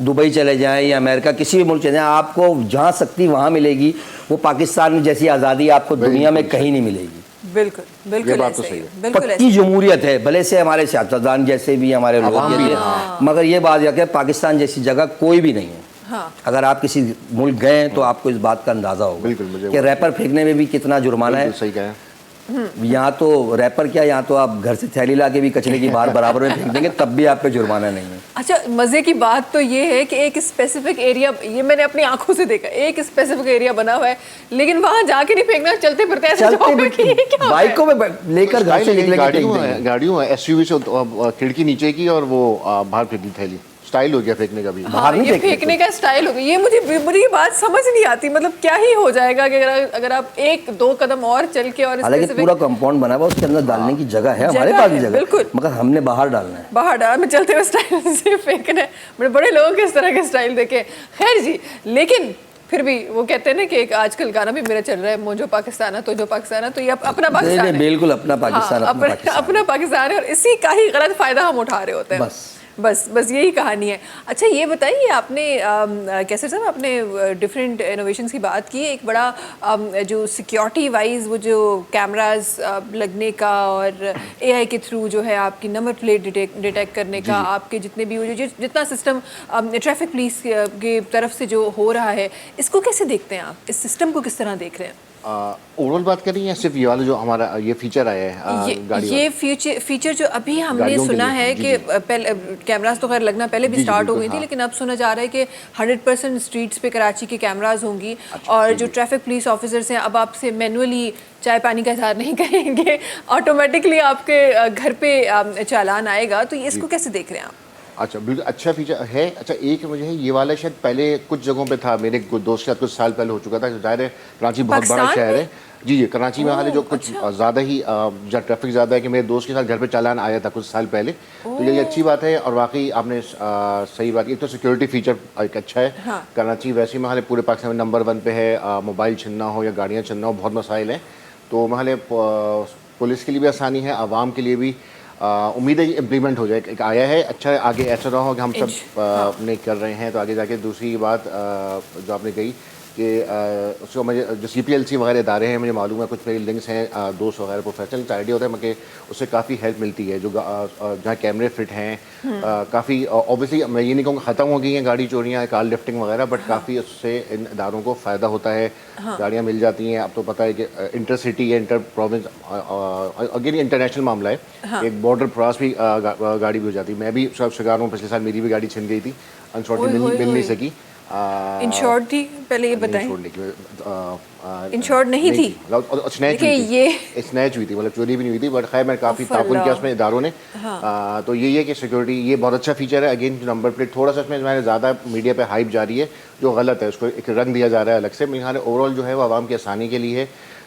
دبئی چلے جائیں یا امریکہ، کسی بھی ملک چلے جائیں، آپ کو جہاں سکتی وہاں ملے گی. وہ پاکستان جیسی آزادی آپ کو دنیا میں کہیں نہیں ملے گی. بالکل بالکل ایسے ہی، بالکل پکی جمہوریت ہے. بھلے سے ہمارے سیاستدان جیسے بھی ہمارے لوگ، مگر یہ بات یہ کہ پاکستان جیسی جگہ کوئی بھی نہیں ہے. اگر آپ کسی ملک گئے ہیں تو آپ کو اس بات کا اندازہ ہوگا کہ ریپر پھینکنے میں بھی کتنا جرمانہ ہے. صحیح کہا. یہاں تو ریپر کیا، یہاں تو آپ گھر سے تھیلی لا کے بھی کچرے کی بار برابر میں پھینک دیں گے تب بھی آپ پہ جرمانہ نہیں ہے. اچھا مزے کی بات تو یہ ہے کہ ایک اسپیسیفک ایریا، یہ میں نے اپنی آنکھوں سے دیکھا، ایک اسپیسیفک ایریا بنا ہوا ہے، لیکن وہاں جا کے نہیں پھینکنا، چلتے پھرتے ایسے بائکوں میں لے کر گھر سے نکلے گا. گاڑیوں ایس یو وی سے کھڑکی نیچے کی اور وہ باہر پھینکی تھیلی. اسٹائل ہو گیا پھینکنے کا بھی. یہ پھینکنے کا اسٹائل ہو گیا. یہ مجھے یہ بات سمجھ نہیں آتی، مطلب کیا ہی ہو جائے گا کہ اگر آپ 1-2 قدم اور چل کے. اور حالانکہ پورا کمپاؤنڈ بنا ہوا، اس کے اندر ڈالنے کی جگہ ہے، ہمارے پاس بھی جگہ ہے، مگر ہم نے باہر ڈالنا ہے. باہر ڈال میں چلتے ہوئے اسٹائل سے پھینکنا ہے. بڑے لوگوں کے اس طرح کے اسٹائل دیکھے. خیر جی، لیکن پھر بھی وہ کہتے ہیں نا کہ ایک آج کل گانا بھی میرا چل رہا ہے، موجو پاکستان ہے تو جو پاکستان ہے، تو یہ اپنا پاکستان ہے. بالکل اپنا پاکستان، اپنا پاکستان ہے، اور اسی کا ہی غلط فائدہ ہم اٹھا رہے ہوتے ہیں. بس یہی کہانی ہے. اچھا یہ بتائیے، آپ نے کیسر صاحب، آپ نے ڈفرینٹ انوویشنز کی بات کی. ایک بڑا جو سیکیورٹی وائز وہ جو کیمراز لگنے کا اور اے آئی کے تھرو جو ہے آپ کی نمبر پلیٹ ڈیٹیکٹ کرنے کا، آپ کے جتنے بھی جتنا سسٹم ٹریفک پولیس کی طرف سے جو ہو رہا ہے، اس کو کیسے دیکھتے ہیں آپ؟ اس سسٹم کو کس طرح دیکھ رہے ہیں؟ اوورال بات کر رہی ہیں صرف یہ والا جو ہمارا یہ فیچر آیا ہے گاڑی، یہ فیچر جو ابھی ہم نے سنا ہے کہ کیمراز تو خیر لگنا پہلے بھی سٹارٹ ہو گئی تھی، لیکن اب سنا جا رہا ہے کہ 100% اسٹریٹس پہ کراچی کے کیمراز ہوں گی، اور جو ٹریفک پولیس آفیسرس ہیں اب آپ سے مینولی چائے پانی کا اظہار نہیں کریں گے، آٹومیٹکلی آپ کے گھر پہ چالان آئے گا. تو اس کو کیسے دیکھ رہے ہیں آپ؟ اچھا بالکل اچھا فیچر ہے. اچھا ایک مجھے ہے یہ والا شاید پہلے کچھ جگہوں پہ تھا، میرے دوست کے ساتھ کچھ سال پہلے ہو چکا تھا. ظاہر ہے کراچی بہت بڑا شہر ہے. جی کراچی میں حالے جو کچھ زیادہ ہی جہاں ٹریفک زیادہ ہے کہ میرے دوست کے ساتھ گھر پہ چالان آیا تھا کچھ سال پہلے. تو یہ اچھی بات ہے، اور واقعی آپ نے صحیح بات کی. تو سیکورٹی فیچر ایک اچھا ہے. کراچی ویسے میں حالے پورے پاکستان میں نمبر 1 پہ ہے. موبائل چھننا ہو یا گاڑیاں چھننا ہو، بہت مسائل ہیں. تو محلے پولیس کے لیے بھی آسانی ہے، عوام کے لیے بھی. امید ہے یہ امپلیمنٹ ہو جائے. ایک آیا ہے اچھا ہے، آگے ایسا نہ ہو کہ ہم سب نہیں کر رہے ہیں. تو آگے جا کے دوسری بات جو آپ نے کہی کہ اس کو مجھے جو CPLC وغیرہ ادارے ہیں مجھے معلوم ہے, کچھ میری لنکس ہیں دوست وغیرہ پروفیشنل آئیڈیا ہوتا ہے مجھے اس سے کافی ہیلپ ملتی ہے, جو جہاں کیمرے فٹ ہیں کافی اوبیسلی میں یہ نہیں کہوں کہ ختم ہو گئی ہیں گاڑی چوریاں کار لفٹنگ وغیرہ, بٹ کافی اس سے ان اداروں کو فائدہ ہوتا ہے, گاڑیاں مل جاتی ہیں. اب تو پتہ ہے کہ انٹر سٹی ہے, انٹر پروونس, اگین انٹرنیشنل معاملہ ہے, ایک بارڈر کراس بھی گاڑی بھی ہو جاتی ہے. میں بھی سب شکار ہوں, پچھلے سال میری بھی گاڑی چھن گئی تھی, انفارچونیٹلی مل نہیں سکی. انشورڈ تھی پہلے یہ بتائیں, انشورڈ نہیں تھی, اسنیچ ہوئی تھی, مطلب چوری بھی نہیں ہوئی تھی, بٹ خیر میں کافی تعاون کیا اس میں اداروں نے. تو یہی ہے کہ سیکورٹی یہ بہت اچھا فیچر ہے. اگین جو نمبر پلیٹ تھوڑا سا اس میں زیادہ میڈیا پہ ہائپ جاری ہے جو غلط ہے, اس کو ایک رنگ دیا جا رہا ہے الگ سے. میرے خیال ہے اوور آل جو ہے وہ عوام کی آسانی کے لیے ہے,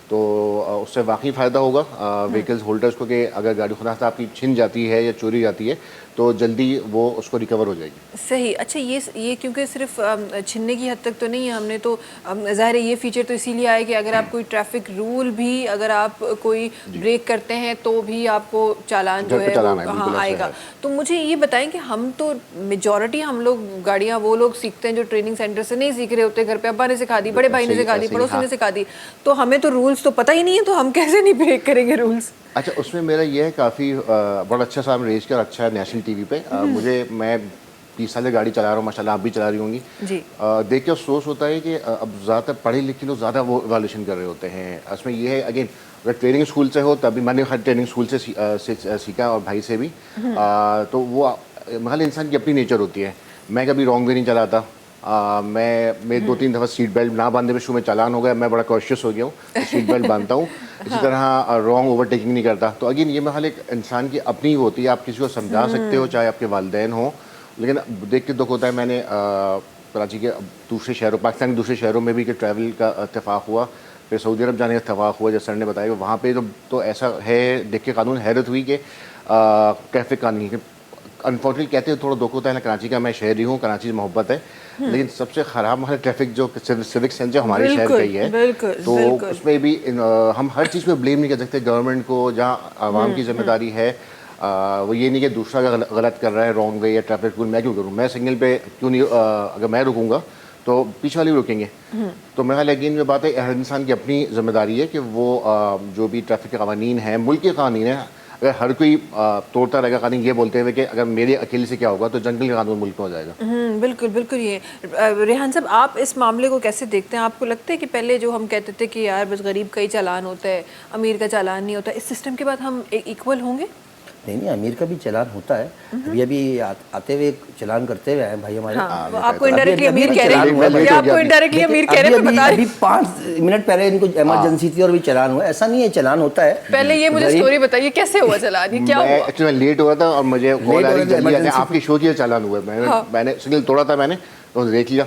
تو اس سے واقعی فائدہ ہوگا وہیکلز ہولڈرس کو کہ اگر گاڑی خدا نخواستہ آپ کی چھن جاتی ہے یا چوری جاتی ہے تو جلدی وہ اس کو ریکور ہو جائے گی. صحیح. اچھا یہ کیونکہ صرف چھننے کی حد تک تو نہیں ہے, ہم نے تو ظاہر ہے یہ فیچر تو اسی لیے آئے کہ اگر آپ کوئی ٹریفک رول بھی اگر آپ کوئی بریک کرتے ہیں تو بھی آپ کو چالان جو ہے کہاں آئے گا. تو مجھے یہ بتائیں کہ ہم تو میجورٹی ہم لوگ گاڑیاں وہ لوگ سیکھتے ہیں جو ٹریننگ سینٹر سے نہیں سیکھ رہے ہوتے, گھر پہ ابا نے سکھا دی, بڑے بھائی نے سکھا دی, پڑوسی نے سکھا دی, تو ہمیں تو رولس تو پتہ ہی نہیں ہے, تو ہم کیسے نہیں بریک کریں گے رولس. اچھا اس میں میرا یہ ہے کافی بڑا اچھا سا ریس کیا اچھا ہے نیشنل ٹی وی پہ. میں 20 سال سے گاڑی چلا رہا ہوں, ماشاء اللہ آپ بھی چلا رہی ہوں گی, دیکھ کے افسوس ہوتا ہے کہ اب زیادہ تر پڑھے لکھے لوگ زیادہ وہ ایوالویشن کر رہے ہوتے ہیں. اس میں یہ ہے اگین اگر ٹریننگ اسکول سے ہو تبھی, میں نے ہر ٹریننگ اسکول سے سیکھا اور بھائی سے بھی, تو وہ مگر انسان کی اپنی نیچر ہوتی ہے. میں کبھی رانگ وے نہیں چلاتا, میں 2-3 دفعہ سیٹ بیلٹ نہ باندھنے میں شروع میں چالان ہو گیا, میں بڑا کاشیس ہو گیا ہوں, سیٹ بیلٹ باندھتا ہوں. اسی طرح رانگ اوور ٹیکنگ نہیں کرتا. تو اگین یہ محل ایک انسان کی اپنی ہوتی ہے, آپ کسی کو سمجھا سکتے ہو چاہے آپ کے والدین ہوں, لیکن دیکھ کے دکھ ہوتا ہے. میں نے کراچی کے دوسرے شہروں, پاکستان کے دوسرے شہروں میں بھی کہ ٹریول کا اتفاق ہوا, پھر سعودی عرب جانے کا اتفاق ہوا, جیسے سر نے بتایا وہاں پہ تو ایسا ہے دیکھ کے قانون حیرت ہوئی کہ ٹریفک قانون انفارچونیٹلی کہتے ہیں تھوڑا دکھ ہوتا ہے. کراچی کا میں شہری ہوں, کراچی سے محبت ہے, لیکن سب سے خراب ہمارا ٹریفک جو سیوک سینس جو ہمارے شہر کا ہی ہے, تو اس میں بھی ہم ہر چیز پہ بلیم نہیں کر سکتے گورنمنٹ کو. جہاں عوام کی ذمہ داری ہے وہ یہ نہیں کہ دوسرا غلط کر رہا ہے رانگ وے یا ٹریفک رول میں کیوں کروں, میں سگنل پہ کیوں نہیں, اگر میں رکوں گا تو پیچھے والے رکیں گے. تو میرا لیکن یہ بات ہے ہر انسان کی اپنی ذمہ داری ہے کہ وہ جو بھی ٹریفک کے قوانین ہیں, ملک کے قوانین ہیں, اگر ہر کوئی توڑتا رہے گا قانون یہ بولتے ہوئے کہ اگر میرے اکیلے سے کیا ہوگا تو جنگل کا قانون ملک میں ہو جائے گا. بالکل بالکل. یہ ریحان صاحب آپ اس معاملے کو کیسے دیکھتے ہیں؟ آپ کو لگتا ہے کہ پہلے جو ہم کہتے تھے کہ یار بس غریب کا ہی چالان ہوتا ہے, امیر کا چالان نہیں ہوتا, اس سسٹم کے بعد ہم ایکول ہوں گے؟ نہیں, امیر کا بھی چلان ہوتا ہے. ابھی آتے ہوئے چلان کرتے ہوئے آئے بھائی ہمارے. آپ کو انڈائریکٹلی امیر کہہ رہے ہیں, آپ کو انڈائریکٹلی امیر کہہ رہے ہیں, بتا رہے ہیں. ابھی 5 منٹ پہلے ان کو ایمرجنسی تھی اور بھی چلان ہوا. ایسا نہیں ہے, چلان ہوتا ہے. پہلے یہ مجھے سٹوری بتائیے کیسے ہوا چلان, یہ کیا ہوا؟ ایکچولی میں لیٹ ہوا تھا اور مجھے کال آ رہی آپ کی شو کی چالان ہوا ہے. میں نے سگنل توڑا تھا, میں نے تو دیکھ لیا,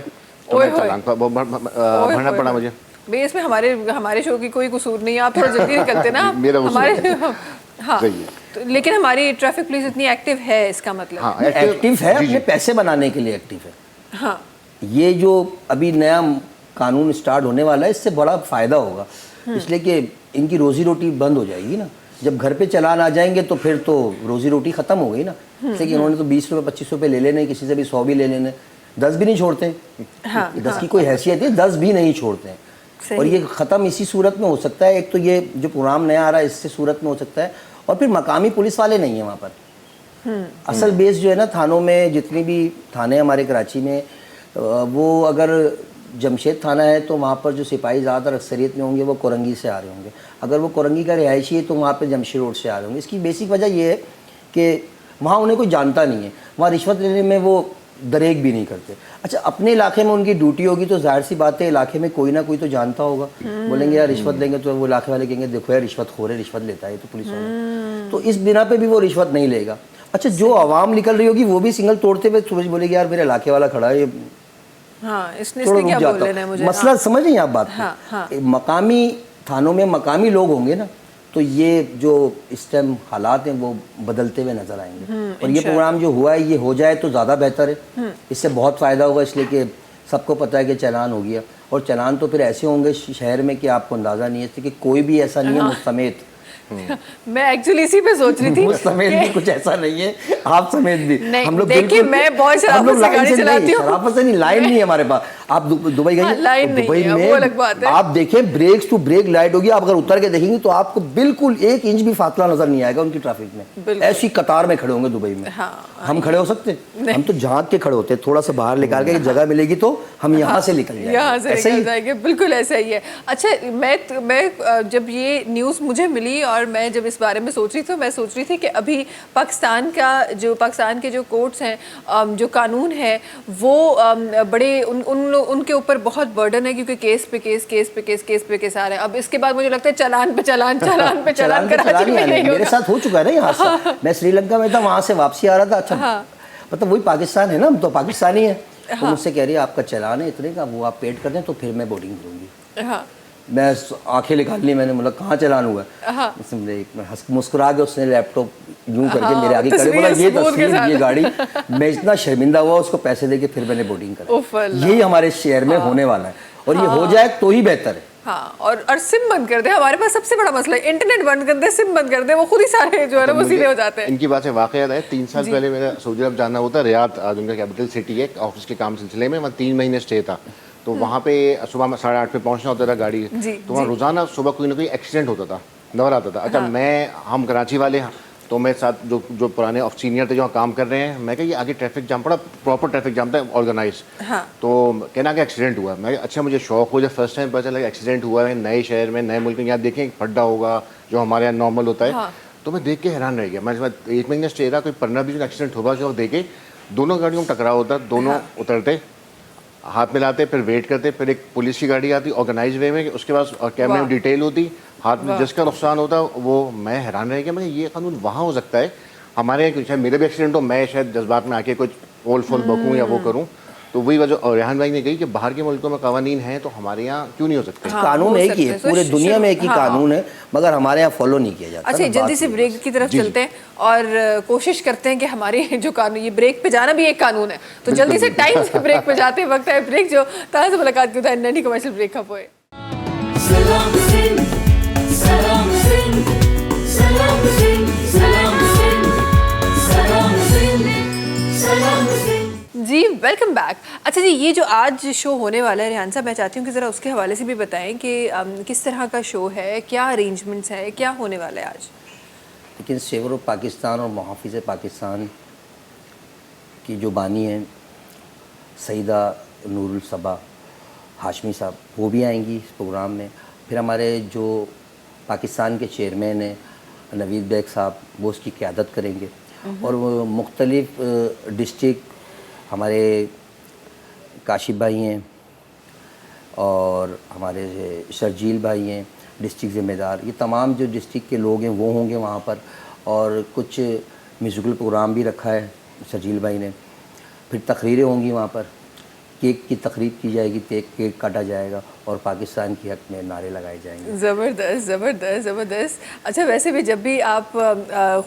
تو چالان بھرنا پڑا مجھے. بھائی اس میں ہمارے شو کی کوئی قصور نہیں ہے, آپ تھوڑا جلدی نکلتے نا ہمارے. ہاں, لیکن ہماری ٹریفک پولیس اتنی ایکٹیو ہے, اس کا مطلب ایکٹیو ہے, اپنے پیسے بنانے کے لیے ایکٹیو ہے. ہاں, یہ جو ابھی نیا قانون اسٹارٹ ہونے والا ہے اس سے بڑا فائدہ ہوگا, اس لیے کہ ان کی روزی روٹی بند ہو جائے گی نا. جب گھر پہ چلان آ جائیں گے تو پھر تو روزی روٹی ختم ہو گئی نا. اس لیے کہ انہوں نے تو 20 روپے 25 روپے لے لینے, کسی سے بھی 100 بھی لے لینے, 10 بھی نہیں چھوڑتے. 10 کی کوئی حیثیت ہے, 10 بھی نہیں چھوڑتے ہیں. اور یہ ختم اسی صورت میں ہو سکتا ہے, ایک تو یہ جو پروگرام نیا آ رہا ہے اس سے صورت میں ہو سکتا ہے, اور پھر مقامی پولیس والے نہیں ہیں وہاں پر. اصل بیس جو ہے نا تھانوں میں, جتنی بھی تھانے ہمارے کراچی میں, وہ اگر جمشید تھانہ ہے تو وہاں پر جو سپاہی زیادہ تر اکثریت میں ہوں گے وہ کورنگی سے آ رہے ہوں گے. اگر وہ کورنگی کا رہائشی ہے تو وہاں پہ جمشید روڈ سے آ رہے ہوں گے. اس کی بیسک وجہ یہ ہے کہ وہاں انہیں کوئی جانتا نہیں ہے, وہاں رشوت لینے میں وہ دریغ بھی نہیں کرتے. اچھا اپنے علاقے میں ان کی ڈیوٹی ہوگی تو ظاہر سی بات ہے علاقے میں کوئی نہ کوئی تو جانتا ہوگا, بولیں گے یار رشوت لیں گے, تو وہ علاقے والے کہیں گے دیکھو یار رشوت خور ہے, رشوت لیتا ہے تو پولیس والے, تو اس بنا پہ بھی وہ رشوت نہیں لے گا. اچھا جو عوام نکل رہی ہوگی وہ بھی سگنل توڑتے ہوئے سورج بولے گی یار میرے علاقے والا کھڑا ہے, تھوڑا رک جاتا ہوں. مسئلہ سمجھ رہی ہیں آپ بات کو؟ مقامی تھانوں میں مقامی لوگ ہوں گے نا, تو یہ جو اس ٹائم حالات ہیں وہ بدلتے ہوئے نظر آئیں گے. اور یہ پروگرام جو ہوا ہے یہ ہو جائے تو زیادہ بہتر ہے, اس سے بہت فائدہ ہوگا. اس لیے کہ سب کو پتہ ہے کہ چلان ہو گیا, اور چلان تو پھر ایسے ہوں گے شہر میں کہ آپ کو اندازہ نہیں ہے, کہ کوئی بھی ایسا نہیں ہے مستمیت میں ایکچولی اسی پہ سوچ رہی تھی مجھ سمیت بھی کچھ ایسا نہیں ہے, آپ سمیت بھی. نہیں, ہم لوگ دیکھیے میں بہت شرافت سے گاڑی چلاتی ہوں. شرافت سے نہیں, لائن نہیں ہے ہمارے پاس. آپ دبئی گئی, لائن نہیں ہے, وہ الگ بات ہے. آپ دیکھیں بریکس ٹو بریک لائٹ ہوگی, آپ اگر اتر کے دیکھیں گی تو آپ کو بالکل 1 انچ بھی فاصلہ نظر نہیں آئے گا ان کی ٹریفک میں. ایسی قطار میں کھڑے ہوں گے دبئی میں. ہم کھڑے ہو سکتے ہیں؟ ہم تو جھانک کے کھڑے ہوتے ہیں, تھوڑا سا باہر نکال کے جگہ ملے گی تو ہم یہاں سے نکل جائیں گے, یہاں سے نکل جائیں گے. بالکل ایسا ہی ہے. اچھا میں جب یہ نیوز مجھے ملی اور میں جب اس بارے میں سوچ رہی تھی, میں سوچ رہی تھی کہ ابھی پاکستان کے جو کورٹس ہیں, جو قانون ہے وہ بڑے ان کے اوپر بہت برڈن ہے, کیونکہ کیس پہ کیس کیس پہ کیس کیس پہ کیس آ رہے ہیں. اب اس کے بعد مجھے لگتا ہے چلان پہ چلان چلان پہ چلان کراچی میں نہیں ہوگا. میرے ساتھ ہو چکا ہے نا یہ حادثہ. میں سری لنکا میں تھا, وہاں سے واپسی آ رہا تھا. اچھا مطلب وہی پاکستان ہے نا, ہم تو پاکستانی ہیں. تو مجھ سے کہہ رہی ہے آپ کا چلان ہے اتنے کا, وہ آپ پیڈ کر دیں تو پھر میں بورڈنگ کروں گی. میں آنکھیں نکال لی, میں نے بولا کہاں چلان ہوا ہے. مسکرا کے اس نے لیپ ٹاپ یوں کر کے میرے آگے کرے, بولا یہ تصویر, یہ گاڑی. میں اتنا شرمندہ ہوا, اس کو پیسے دے کے پھر میں نے بورڈنگ کرا. یہی ہمارے شہر میں ہونے والا ہے, اور یہ ہو جائے تو ہی بہتر ہے. ہاں, اور سم بند کر دیں. ہمارے پاس سب سے بڑا مسئلہ ہے انٹرنیٹ بند کر دیں, سم بند کر دیں, وہ خود ہی سارے جو ہے نا وہ سیدھے ہو جاتے ہیں. ان کی بات سے واقعات ہے. 3 سال پہلے میرا سعودی عرب جانا ہوتا, ریاض ان کا کیپٹل سٹی ہے, آفس کے کام سلسلے میں. وہاں 3 مہینے اسٹے تھا, تو وہاں پہ صبح میں 8:30 پہ پہنچنا ہوتا تھا گاڑی, تو وہاں روزانہ صبح کوئی نہ کوئی ایکسیڈنٹ ہوتا تھا, دور آتا تھا. اچھا ہم کراچی والے ہیں, تو میرے ساتھ جو پرانے سینئر تھے جو کام کر رہے ہیں, میں کہ یہ آگے ٹریفک جام پڑا, پراپر ٹریفک جام تھا آرگنائز. تو کہنا کہ ایکسیڈنٹ ہوا. میں اچھا مجھے شوق ہو, جب فرسٹ ٹائم پتہ چلا کہ ایکسیڈنٹ ہوا ہے نئے شہر میں, نئے ملک میں. یہاں دیکھیں پھڈا ہوگا جو ہمارے یہاں نارمل ہوتا ہے, تو میں دیکھ کے حیران رہ گیا. میں 1 مہینے اسٹے رہا, کوئی 15-20 ایکسیڈنٹ ہوا جو دیکھے. دونوں گاڑیوں میں ٹکراؤ ہوتا, دونوں اترتے, ہاتھ ملاتے, پھر ویٹ کرتے, پھر ایک پولیس کی گاڑی آتی آرگنائز وے میں, اس کے بعد کیمرے میں ڈیٹیل ہوتی, ہاتھ میں جس کا نقصان ہوتا وہ. میں حیران رہ گیا, میں یہ قانون وہاں ہو سکتا ہے, ہمارے شاید میرے بھی ایکسیڈنٹ ہو, میں شاید جذبات میں آ کے کچھ اول فول بکوں یا وہ کروں. تو وہی وجہ, اور ریحان بھائی نے کہی کہ باہر کے ملکوں میں قوانین ہیں تو ہمارے یہاں کیوں نہیں ہو سکتے. قانون ایک ہی ہے, پورے دنیا میں ایک ہی قانون ہے, مگر ہمارے یہاں فالو نہیں کیا جاتا. اچھا جلدی سے بریک کی طرف چلتے ہیں اور کوشش کرتے ہیں کہ ہمارے جو قانون, یہ بریک پہ جانا بھی ایک قانون ہے, تو جلدی سے ٹائم سے بریک پہ جاتے ہیں. وقت ہے بریک, جو تازہ سے ملاقات کی ہوتا ہے ننی کمرشل بریک کا پوئے. سلام سندھ سلام سندھ سلام سندھ سلام سندھ سلام سندھ سلام سندھ. جی ویلکم بیک. اچھا جی, یہ جو آج شو ہونے والا ہے ریحان صاحب, میں چاہتی ہوں کہ ذرا اس کے حوالے سے بھی بتائیں کہ کس طرح کا شو ہے, کیا ارینجمنٹس ہے, کیا ہونے والا ہے آج. لیکن سیور آف پاکستان اور محافظ پاکستان کی جو بانی ہیں سیدہ نور الصبا ہاشمی صاحب, وہ بھی آئیں گی اس پروگرام میں. پھر ہمارے جو پاکستان کے چیئرمین ہیں نوید بیگ صاحب, وہ اس کی قیادت کریں گے. اور وہ مختلف ڈسٹرکٹ, ہمارے کاشف بھائی ہیں اور ہمارے شرجیل بھائی ہیں ڈسٹرکٹ ذمہ دار, یہ تمام جو ڈسٹرکٹ کے لوگ ہیں وہ ہوں گے وہاں پر. اور کچھ میوزیکل پروگرام بھی رکھا ہے شرجیل بھائی نے. پھر تقریریں ہوں گی وہاں پر, کیک کی تقریب کی جائے گی, کیک کاٹا جائے گا اور پاکستان کی حق میں نعرے لگائے جائیں گے. زبردست زبردست زبردست. اچھا ویسے بھی جب بھی آپ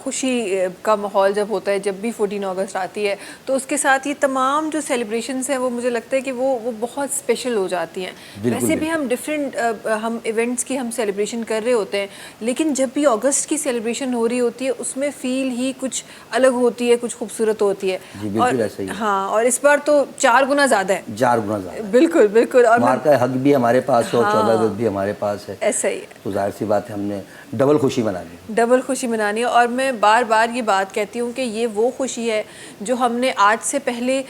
خوشی کا ماحول جب ہوتا ہے, جب بھی 14 اگست آتی ہے, تو اس کے ساتھ یہ تمام جو سیلیبریشنس ہیں وہ مجھے لگتا ہے کہ وہ بہت اسپیشل ہو جاتی ہیں. ویسے بھی ہم ڈفرینٹ ہم ایونٹس کی ہم سیلیبریشن کر رہے ہوتے ہیں, لیکن جب بھی اگست کی سیلیبریشن ہو رہی ہوتی ہے اس میں فیل ہی کچھ الگ ہوتی ہے, کچھ خوبصورت ہوتی ہے. جی بالکل ایسا ہی. ہاں, اور اس بار تو 4 گنا زیادہ ہے, 4 گنا زیادہ. بالکل بالکل. اور مارکا حق بھی ہمارے پاس ہے اور 14 اگست بھی ہمارے پاس ہے, ایسا ہی ہے. تو ظاہر سی بات ہے ہم نے ڈبل خوشی منانی ہے. ڈبل خوشی منانی ہے. اور میں بار بار یہ بات کہتی ہوں کہ یہ وہ خوشی ہے جو ہم نے آج سے پہلے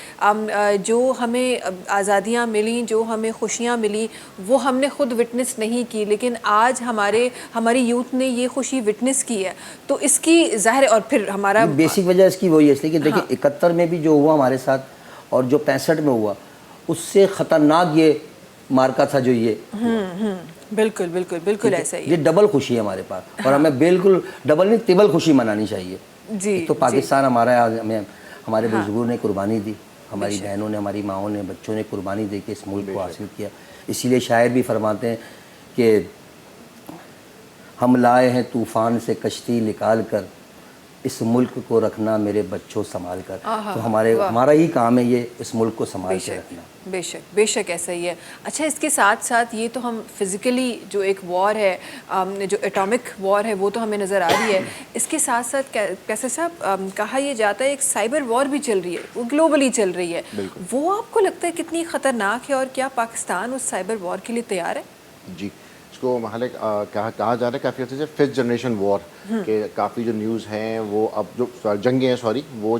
جو ہمیں آزادیاں ملیں, جو ہمیں خوشیاں ملیں, وہ ہم نے خود وٹنس نہیں کی, لیکن آج ہماری یوتھ نے یہ خوشی وٹنس کی ہے. تو اس کی ظاہر, اور پھر ہمارا بیسک وجہ اس کی وہی ہے, اس لیے کہ دیکھیں 71 میں بھی جو ہوا ہمارے ساتھ اور جو 65 میں ہوا, اس سے خطرناک یہ مارکا تھا جو یہ. بالکل بالکل بالکل ایسا ہی. یہ ڈبل خوشی ہے ہمارے پاس, اور ہمیں بالکل ڈبل نہیں ٹربل خوشی منانی چاہیے. جی تو پاکستان ہمارا, ہمیں ہمارے بزرگوں نے قربانی دی, ہماری بہنوں نے, ہماری ماؤں نے, بچوں نے قربانی دے کے اس ملک کو حاصل کیا. اسی لیے شاعر بھی فرماتے ہیں کہ ہم لائے ہیں طوفان سے کشتی نکال کر, اس ملک کو رکھنا میرے بچوں سنبھال کر. تو ہمارا ہی کام ہے یہ اس ملک کو سنبھال کے رکھنا. بے شک ایسا ہی ہے. اچھا اس کے ساتھ ساتھ یہ تو ہم فزیکلی جو ایک وار ہے جو ایٹامک وار ہے وہ تو ہمیں نظر آ رہی ہے. اس کے ساتھ ساتھ کیسے صاحب کہا یہ جاتا ہے ایک سائبر وار بھی چل رہی ہے, وہ گلوبلی چل رہی ہے. وہ آپ کو لگتا ہے کتنی خطرناک ہے اور کیا پاکستان اس سائبر وار کے لیے تیار ہے؟ جی اس کو محل کہا جا رہا ہے کافی عرصے سے 5th جنریشن وار, کہ کافی جو نیوز ہیں وہ اب جو جنگیں ہیں وہ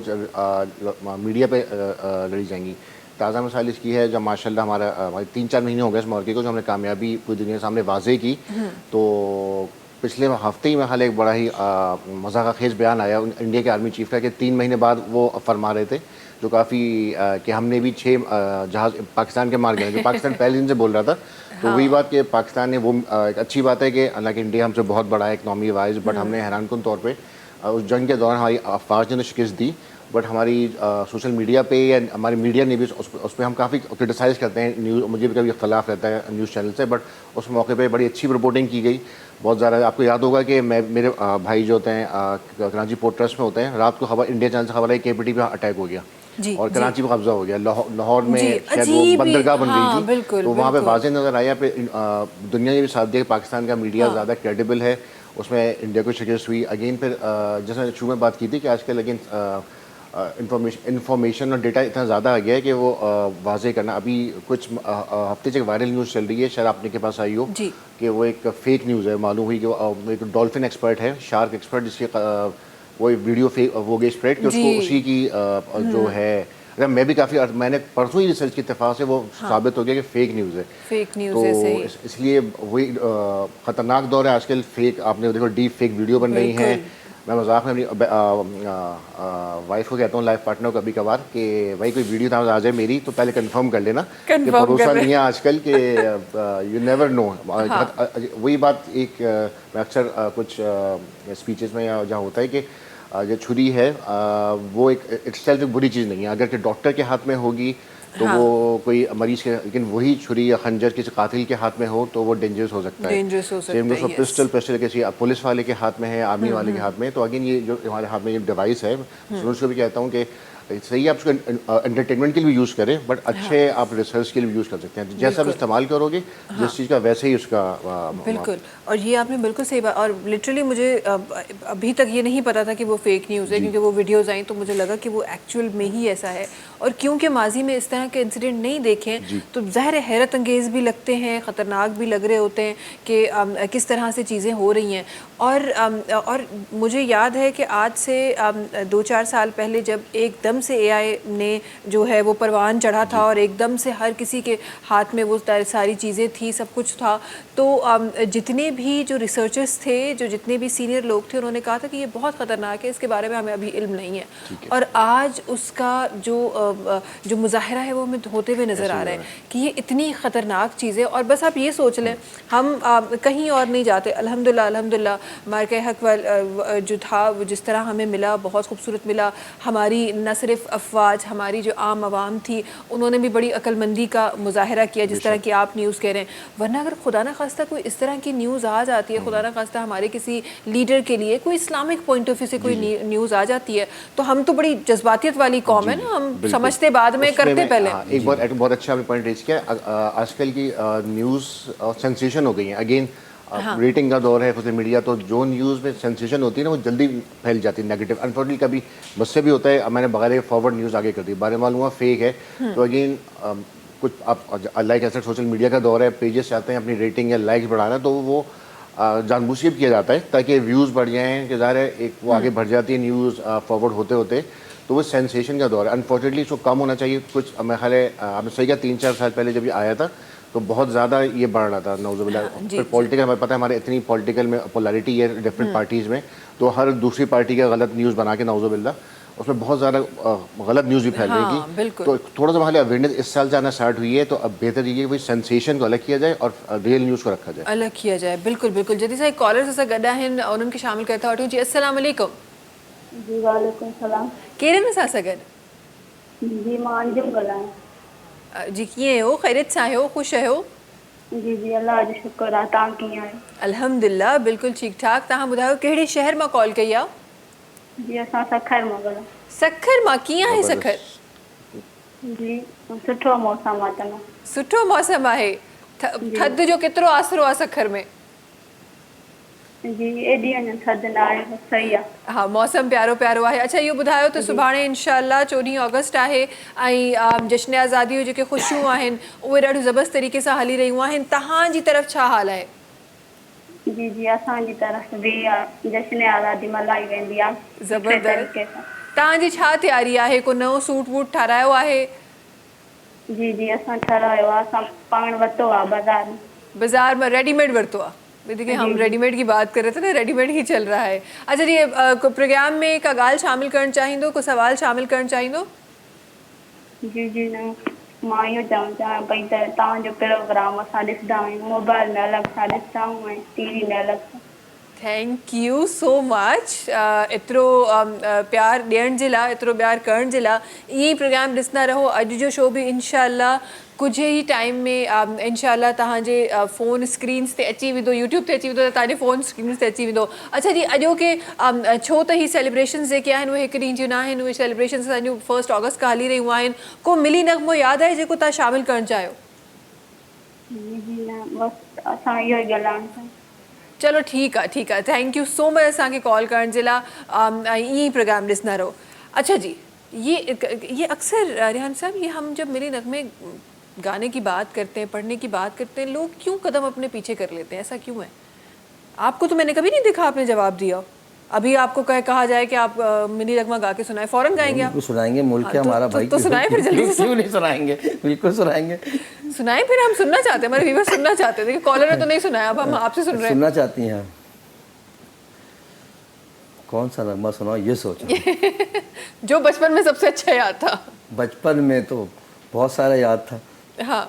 میڈیا پہ لڑی جائیں گی. تازہ مثال اس کی ہے جب ماشاء اللہ ہمارے 3-4 مہینے ہو گئے اس موقع کو جو ہم نے کامیابی پوری دنیا کے سامنے واضح کی. تو پچھلے ہفتے ہی میں ایک بڑا ہی مذاق خیز بیان آیا انڈیا کے آرمی چیف کا کہ 3 مہینے بعد وہ فرما رہے تھے جو کافی کہ ہم نے بھی 6 جہاز پاکستان کے مار گئے, جو پاکستان پہلے دن سے بول رہا تھا. تو وہی بات کہ پاکستان نے وہ ایک اچھی بات ہے کہ حالانکہ انڈیا ہم سے بہت بڑا ہے اکنامی وائز, بٹ ہم نے حیران کن طور پہ اس جنگ کے دوران ہماری افواج نے شکست دی. بٹ ہماری سوشل میڈیا پہ یا ہماری میڈیا نے بھی اس پہ ہم کافی کرٹیسائز کرتے ہیں نیوز, مجھے بھی کبھی اختلاف رہتا ہے نیوز چینل سے, بٹ اس موقع پہ بڑی اچھی رپورٹنگ کی گئی بہت زیادہ. آپ کو یاد ہوگا کہ میرے بھائی جو ہوتے ہیں کراچی پورٹ ٹرسٹ میں ہوتے ہیں, رات کو خبر انڈیا چینل سے خبر ہے KPT پہ اٹیک ہو گیا اور کراچی پہ قبضہ ہو گیا. لاہور میں شاید وہ بندرگاہ بن گئی تھی, تو وہاں پہ واضح نظر آیا. پہ دنیا نے بھی ساتھ دیا کہ پاکستان کا میڈیا زیادہ کریڈیبل ہے, اس میں انڈیا کو شکست ہوئی. اگین پھر جیسے شروع میں بات کی تھی کہ آج کل اگین انفارمیشن اور ڈیٹا اتنا زیادہ آ گیا ہے کہ وہ واضح کرنا. ابھی کچھ ہفتے سے ایک وائرل نیوز چل رہی ہے, شاید آپ کے پاس آئی ہو, کہ وہ ایک فیک نیوز ہے. معلوم ہوئی کہ وہ ایک ڈولفن ایکسپرٹ ہے, شارک ایکسپرٹ, جس کے وہ ویڈیو ہو گئی اسپریڈ کہ اس کو اسی کی جو ہے میں بھی کافی میں نے پرسوں ہی ریسرچ کے اتفاق سے وہ ثابت ہو گیا کہ فیک نیوز ہے. تو اس لیے وہی خطرناک دور ہے آج کل. فیک آپ نے دیکھو ڈیپ فیک ویڈیو بن رہی ہیں. میں مذاق میں اپنی وائف کو کہتا ہوں, لائف پارٹنر کو کبھی کبھار, کہ بھائی کوئی ویڈیو تھا آ جائے میری تو پہلے کنفرم کر لینا, کہ بھروسہ نہیں ہے آج کل کہ یو نیور نو. وہی بات ایک میں اکثر کچھ اسپیچز میں جہاں ہوتا ہے کہ جو چھری ہے وہ ایک اٹ سیلف ایک بری چیز نہیں ہے. اگر کہ ڈاکٹر کے ہاتھ میں ہوگی تو وہ کوئی مریض کے, لیکن وہی چھری یا خنجر کسی قاتل کے ہاتھ میں ہو تو وہ ڈینجرس ہو سکتا ہے. پسٹل کسی پولیس والے کے ہاتھ میں ہے, آرمی والے کے ہاتھ میں. تو اگین یہ جو ہمارے ہاتھ میں یہ ڈیوائس ہے, اس کو بھی کہتا ہوں کہ صحیح آپ اس کو انٹرٹینمنٹ کے لیے بھی یوز کریں, بٹ اچھے آپ ریسرچ کے لیے بھی یوز کر سکتے ہیں. جیسا آپ استعمال کرو گے جس چیز کا ویسے ہی اس کا. بالکل, اور یہ آپ نے بالکل صحیح بات. اور لٹرلی مجھے ابھی تک یہ نہیں پتا تھا کہ وہ فیک نیوز ہے, کیونکہ وہ ویڈیوز آئیں تو مجھے لگا کہ وہ ایکچوئل میں ہی ایسا ہے. اور کیونکہ ماضی میں اس طرح کے انسیڈنٹ نہیں دیکھیں تو ظاہر حیرت انگیز بھی لگتے ہیں, خطرناک بھی لگ رہے ہوتے ہیں کہ کس طرح سے چیزیں ہو رہی ہیں. اور مجھے یاد ہے کہ آج سے 2-4 سال پہلے جب ایک دم سے AI نے جو ہے وہ پروان چڑھا تھا اور ایک دم سے ہر کسی کے ہاتھ میں وہ ساری چیزیں تھی, سب کچھ تھا, تو جتنے بھی جو ریسرچرز تھے, جو جتنے بھی سینئر لوگ تھے, انہوں نے کہا تھا کہ یہ بہت خطرناک ہے, اس کے بارے میں ہمیں ابھی علم نہیں ہے. اور آج اس کا جو مظاہرہ ہے وہ ہمیں ہوتے ہوئے نظر آ رہا ہے کہ یہ اتنی خطرناک چیز ہے. اور بس آپ یہ سوچ لیں, ہم کہیں اور نہیں جاتے, الحمدللہ مارکہ حق جو تھا وہ جس طرح ہمیں ملا بہت خوبصورت ملا. ہماری نہ صرف افواج, ہماری جو عام عوام تھی, انہوں نے بھی بڑی عقل مندی کا مظاہرہ کیا, جس طرح کی آپ نیوز کہہ رہے ہیں. ورنہ اگر خدا نہ خواستہ کوئی اس طرح کی نیوز آ جاتی ہے, خدا نہ خواستہ ہمارے کسی لیڈر کے لیے کوئی اسلامک پوائنٹ آف ویو سے کوئی نیوز آ جاتی ہے, تو ہم تو بڑی جذباتیت والی قوم ہے نا, ہم سمجھتے بعد میں کرتے پہلے. ایک بہت اچھا آپ نے پوائنٹ ریز کیا. آج کل کی نیوز سینسیشن ہو گئی ہیں. اگین ریٹنگ کا دور ہے سوشل میڈیا, تو جو نیوز میں سینسیشن ہوتی ہے نا وہ جلدی پھیل جاتی ہے نیگیٹو. انفارچونیٹلی کبھی مجھ سے بھی ہوتا ہے, میں نے بغیر فارورڈ نیوز آگے کر دی, بارے معلوم ہوا فیک ہے. تو اگین کچھ آپ لائک ایسا سوشل میڈیا کا دور ہے, پیجز چاہتے ہیں اپنی ریٹنگ یا لائکس بڑھانا, تو وہ جان بوجھ کے کیا جاتا ہے تاکہ ویوز بڑھ جائیں, کہ ظاہر ہے ایک وہ آگے بڑھ جاتی ہے نیوز فارورڈ ہوتے ہوتے. تو وہ سینسیشن کا دور ہے. انفارچونیٹلی اس کو کم ہونا چاہیے. کچھ میں خیال ہے آپ نے صحیح کہا 3-4 سال پہلے جب یہ آیا تھا تو بہت زیادہ یہ بڑھ رہا تھا, نعوذ باللہ. پھر پولیٹیکل, ہمیں پتہ ہے ہمارے اتنی پولیٹیکل میں پولیرٹی ہے ڈفرینٹ پارٹیز میں, تو ہر دوسری پارٹی کا غلط نیوز بنا کے, نعوذ باللہ, اس میں بہت زیادہ غلط نیوز بھی پھیل رہی تھی. تو تھوڑا سا ہمارے اویئرنیس اس سال سے آنا اسٹارٹ ہوئی ہے, تو اب بہتر یہ ہے کہ سینسیشن کو الگ کیا جائے اور ریئل نیوز کو رکھا جائے, الگ کیا جائے. بالکل بالکل. جدی صاحب کالر سے گڈا ہیں انہوں کے شامل کرتا ہوں. جی السلام علیکم. جی وعلیکم السلام. کیرے میں سا سگن جی مان جم گلائیں. جی کیے ہو, خیریت سے ہو, خوش ہو؟ جی اللہ جو شکر ہے. تاں کیے ہیں؟ الحمدللہ بالکل ٹھیک ٹھاک. تاں ٻدھاؤ کہڑے شہر میں کال کئی آ؟ जी असां सखर मां ॻाल्हायूं। सखर मां कीअं आहे सखर? जी सुठो मौसम आहे तमामु। सुठो मौसम आहे। थधि जो केतिरो आसरो आहे सखर में? जी एॾी अञा थधि न आहे, बसि सही आहे। हाँ, मौसम प्यारो प्यारो आहे। अच्छा इहो ॿुधायो त सुभाणे इंशाअल्लाह 14 अगस्त आहे ऐं जश्न आज़ादी जो जेके ख़ुशियूं आहिनि उहे ॾाढी ज़बरदस्त तरीक़े सां हली रहियूं आहिनि। तव्हांजी तरफ़ छा हाल आहे? जी जी असांजी तरफ़ बि जश्न आज़ादी मल्हाई वेंदी आहे सुठे तरीक़े सां। तव्हांजी छा तयारी आहे? को नओं सूट वूट ठारायो आहे? जी जी असां ठारायो आहे, असां पाण वरितो आहे बाजार में रेडीमेड वरतो आहे। देखिए हम रेडीमेड की बात कर रहे थे ना, रेडीमेड ही चल रहा है। अच्छा जी को प्रोग्राम में का ॻाल्हि शामिल करणु चाहींदो, को सवाल शामिल करणु चाहींदो? जी जी न मां इहो चवणु चाहियां पई त तव्हांजो प्रोग्राम असां ॾिसंदा आहियूं, मोबाइल में अलॻि सां ॾिसंदा आहियूं ऐं टीवी में अलॻि सां। थैंक यू सो मच एतिरो प्यार ॾियण जे लाइ, एतिरो प्यार करण जे लाइ। ईअं ई प्रोग्राम ॾिसंदा रहो। अॼु जो शो बि इंशाअल्लाह कुझु ई टाइम में इंशाअल्लाह तव्हांजे फ़ोन स्क्रीन्स ते अची वेंदो, यूट्यूब ते अची वेंदो, त तव्हांजे फ़ोन स्क्रीन्स ते अची वेंदो। अच्छा जी अॼोके छो त ही सेलिब्रेशन्स जेके आहिनि उहे हिकु ॾींहं जूं न आहिनि, उहे सेलिब्रेशन्स असांजूं 1 अगस्त खां हली रहियूं आहिनि। को मिली नगमो यादि आहे जेको तव्हां शामिलु करणु चाहियो? जी जी न बसि असां इहो ई ॻाल्हाइणु चाहियूं। चलो ठीक है। थैंक यू सो मच असांखे कॉल करण जे लाइ ऐं ईअं ई प्रोग्राम ॾिसंदा रहो। अच्छा जी ये अक्सर रेहान साहब ये हम जब मेरे नगमे गाने की बात करते हैं, पढ़ने की बात करते हैं, लोग क्यों कदम अपने पीछे कर लेते हैं? ऐसा क्यों है? आपको तो मैंने कभी नहीं देखा आपने जवाब दिया। अभी आपको कहा जाए कि आप मिनी नगमा गा के सुनाए, फौरन गाएंगे आप? सुनाएंगे, मुल्क है हमारा भाई। तो सुनाए फिर जल्दी से। क्यों नहीं सुनाएंगे, बिल्कुल सुनाएंगे। सुनाए फिर, हम सुनना चाहते हैं, हमारे व्यूअर्स सुनना चाहते हैं। देखिए कॉलर ने तो नहीं सुनाया, अब हम आपसे सुन रहे हैं। सुनना चाहती हैं? कौन सा नगमा सुनाओ ये सोचो। जो बचपन में सबसे अच्छा याद था। बचपन में तो बहुत सारा याद था। हाँ।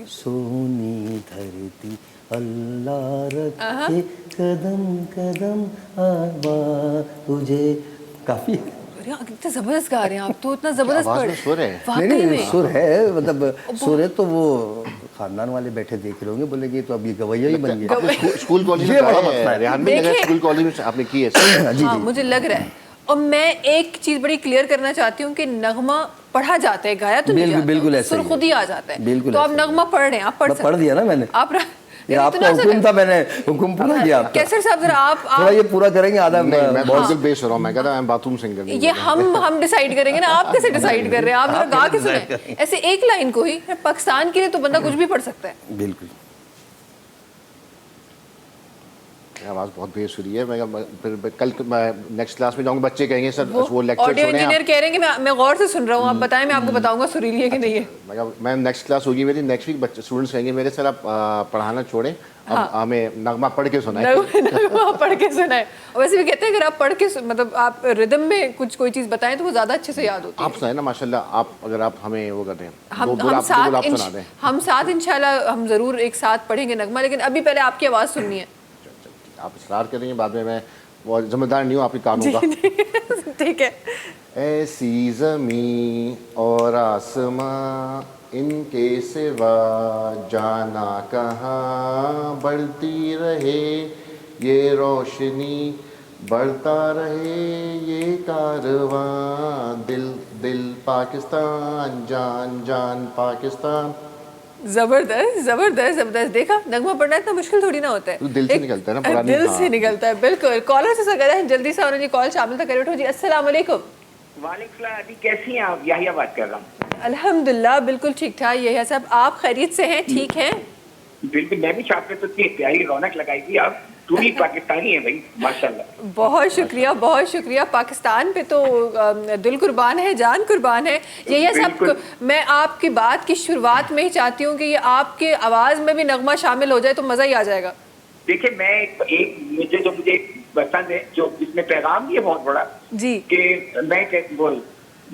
सोनी धरती अल्लाह रखे कदम कदम आवाज़ तुझे। काफी कितना जबरदस्त गा रहे हैं आप तो, इतना जबरदस्त आवाज पढ़ में सुर है। नहीं सुर है, मतलब सुर है तो वो खानदान वाले बैठे देख रहे होंगे, बोलेंगे तो अब ये गवैया ही बन गया। स्कूल कॉलेज में गाया है, रेहान भी लगा स्कूल कॉलेज में आपने की है। हाँ मुझे लग रहा है। और मैं एक चीज बड़ी क्लियर करना चाहती हूँ कि नगमा पढ़ा जाता है, गाया तो नहीं जाता, बिल्कुल ऐसा सुर खुद ही आ जाता है। बिल्कुल तो आप नगमा पढ़ रहे हैं, आप पढ़ दिया ना मैंने। आप ये आपका हुक्म था, मैंने हुक्म पूरा किया आपका। कैसर साहब जरा आप थोड़ा ये पूरा करेंगे आधा। मैं बिल्कुल बेस हो रहा हूँ, मैं कहता हूँ बाथरूम सिंगर। ये हम डिसाइड करेंगे ना, आप कैसे डिसाइड कर रहे हैं? आप जरा गा के सुनाएं ऐसे एक लाइन को ही। पाकिस्तान के लिए तो बंदा कुछ भी पढ़ सकता है। बिल्कुल। आवाज़ बहुत बेसुरी है। मैं फिर कल नेक्स्ट क्लास में जाऊंगा, बच्चे कहेंगे सर वो लेक्चर ऑडियो सुने इंजीनियर कह रहे हैं कि मैं गौर से सुन रहा हूँ, आप बताएं, मैं आपको बताऊंगा सुरीली है कि नहीं है। मैं नेक्स्ट क्लास होगी मेरी, नेक्स्ट वीक बच्चे स्टूडेंट्स कहेंगे मेरे सर आप पढ़ाना छोड़ें, अब हमें नगमा पढ़ के सुनाएं। नगमा पढ़ के सुनाएं। और वैसे भी कहते हैं अगर आप पढ़ के मतलब आप रिदम में कोई चीज़ बताएं तो वो ज़्यादा अच्छे से याद होती है। आप सुनाए ना माशाल्लाह, आप अगर आप हमें वो कर दें, हम साथ इंशाल्लाह हम ज़रूर एक साथ पढ़ेंगे नगमा, लेकिन अभी पहले आपकी आवाज़ सुननी है। आप इसरार करेंगे, बाद में मैं वो जिम्मेदार नहीं हूँ आपके कानों का। ठीक है। ऐसी ज़मीं और आसमां इनके सिवा जाना कहाँ, बढ़ती रहे ये रोशनी, बढ़ता रहे ये कारवां, दिल दिल पाकिस्तान, जान जान पाकिस्तान। जबरदस्त जबरदस्त जबरदस्त। देखा नगमा पढ़ना इतना मुश्किल थोड़ी ना होता है, दिल से निकलता है ना, पुरानी दिल से निकलता है। बिल्कुल। कॉलर से सगर है, जल्दी से उन्होंने कॉल शामिल था, कर बैठो जी। अस्सलाम वालेकुम। वालेकुम सलाम। अभी कैसी हैं आप? याहिया बात कर रहा हूँ। अल्हम्दुलिल्लाह बिल्कुल ठीक ठाक। यही साहब आप खैरियत से हैं? ठीक हैं? बिल्कुल। मैं भी छाप पे तो इतनी प्यारी रौनक लगाई थी, आप पूरी पाकिस्तानी है भाई माशाल्लाह। बहुत शुक्रिया बहुत शुक्रिया। पाकिस्तान पे तो दिल कुर्बान है, जान कुर्बान है। यही सब मैं आपकी बात की शुरुआत में ही चाहती हूँ कि ये आपके आवाज़ में भी नगमा शामिल हो जाए तो मज़ा ही आ जाएगा। देखिए मैं एक मुझे पसंद है जो इसमें पैगाम भी है बहुत बड़ा जी, कि मैं बोल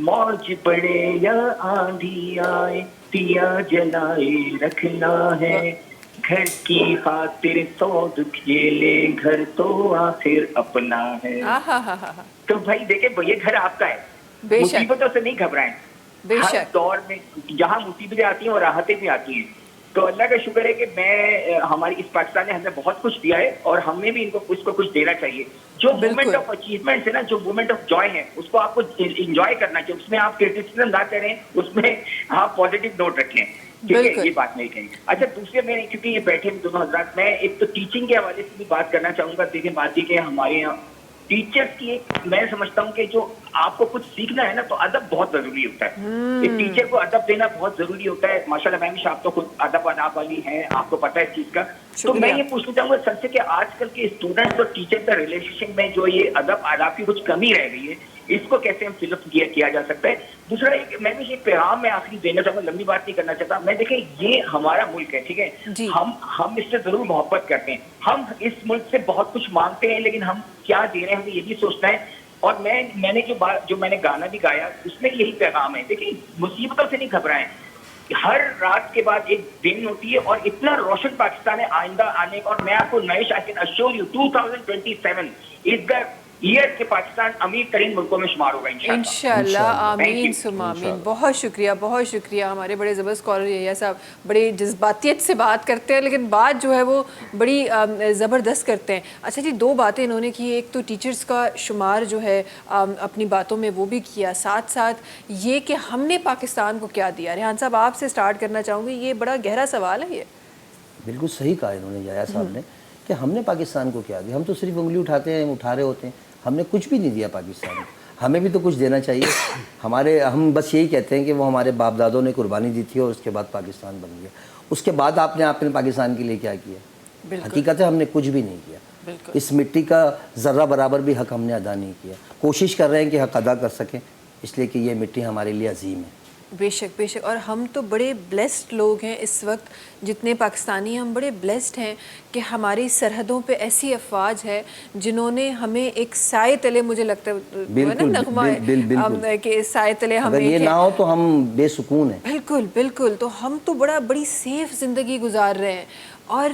मौज पड़े या आंधी आए, दिया जलाए रखना है, घर की खातिर सौ दुख ले, घर तो आखिर अपना है। तो भाई देखे ये घर आपका है, मुसीबतों से नहीं घबराएं। हर दौर में जहाँ मुसीबतें आती हैं और राहतें भी आती हैं, तो अल्लाह का शुक्र है कि मैं हमारी इस पाकिस्तान ने हमें बहुत कुछ दिया है और हमें भी इनको कुछ को कुछ देना चाहिए। जो मोमेंट ऑफ अचीवमेंट है ना, जो मोमेंट ऑफ जॉय है, उसको आपको इंजॉय करना चाहिए। उसमें आप क्रिटिसिज्म ना करें, उसमें आप पॉजिटिव नोट रखें। ठीक है, ये बात नहीं कही। अच्छा, दूसरे में क्योंकि ये बैठे हैं दोनों हजरात, मैं एक तो टीचिंग के हवाले से भी बात करना चाहूंगा। देखिए बात ये कि हमारे यहाँ टीचर्स की एक, मैं समझता हूँ कि जो आपको कुछ सीखना है ना, तो अदब बहुत जरूरी होता है। एक टीचर को अदब देना बहुत जरूरी होता है। माशाल्लाह मैम आप तो खुद अदब वाली हैं, आपको पता है इस चीज का। तो मैं ये पूछना चाहूंगा सर से कि आजकल के स्टूडेंट्स और टीचर का रिलेशनशिप में जो ये अदब आदाब की कुछ कमी रह गई है, इसको कैसे हम फिलअप किया जा सकता है। दूसरा मैं भी एक पैगाम में आखिरी देना चाहूंगा, लंबी बात नहीं करना चाहता मैं। देखें, ये हमारा मुल्क है, ठीक है, हम इससे जरूर मोहब्बत करते हैं, हम इस मुल्क से बहुत कुछ मांगते हैं, लेकिन हम क्या दे रहे हैं हमें ये भी सोचना है। और मैंने जो मैंने गाना भी गाया, उसमें यही पैगाम है। देखिए, मुसीबतों से नहीं घबराएं, हर रात के बाद एक दिन होती है और इतना रोशन पाकिस्तान है आइंदा आने का। और मैं आपको नयेश, I can assure you 2027 is the year के पाकिस्तान अमीर तरीन मुल्कों में शुमार होगा इंशाल्लाह। आमीन सुम्मा आमीन। बहुत शुक्रिया। हमारे बड़े ज़बरदस्त स्कॉलर यही साहब बड़े जज्बातियत से बात करते हैं, लेकिन बात जो है वो बड़ी ज़बरदस्त करते हैं। अच्छा जी, दो बातें इन्होंने की, एक तो टीचर्स का शुमार जो है अपनी बातों में वो भी किया, साथ साथ ये कि हमने पाकिस्तान को क्या दिया। रेहान साहब आपसे स्टार्ट करना चाहूँगी, ये बड़ा गहरा सवाल है। ये बिल्कुल सही कहा इन्होंने, जाया साहब ने, कि हमने पाकिस्तान को क्या दिया। हम तो सिर्फ उंगली उठाते हैं, उठा रहे होते हैं, हमने कुछ भी नहीं दिया पाकिस्तान को। हमें भी तो कुछ देना चाहिए। हम बस यही कहते हैं कि वो हमारे बाप दादों ने कुर्बानी दी थी और उसके बाद पाकिस्तान बन गया। उसके बाद आपने पाकिस्तान के लिए क्या किया? हकीकत है हमने कुछ भी नहीं किया। इस मिट्टी का ज़र्रा बराबर भी हक हमने अदा नहीं किया। कोशिश कर रहे हैं कि हक अदा कर सकें, इसलिए कि ये मिट्टी हमारे लिए अजीम है। बेशक। और हम तो बड़े ब्लेस्ड लोग हैं इस वक्त, जितने पाकिस्तानी हम बड़े ब्लेस्ड हैं कि हमारी सरहदों पे ऐसी अफवाज है जिन्होंने हमें एक साए तले, मुझे लगता है नगमा है कि साए तले हम, अगर ये ना हो तो हम बेसुकून हैं। बिल्कुल। तो हम तो बड़ी सेफ ज़िंदगी गुजार रहे हैं। और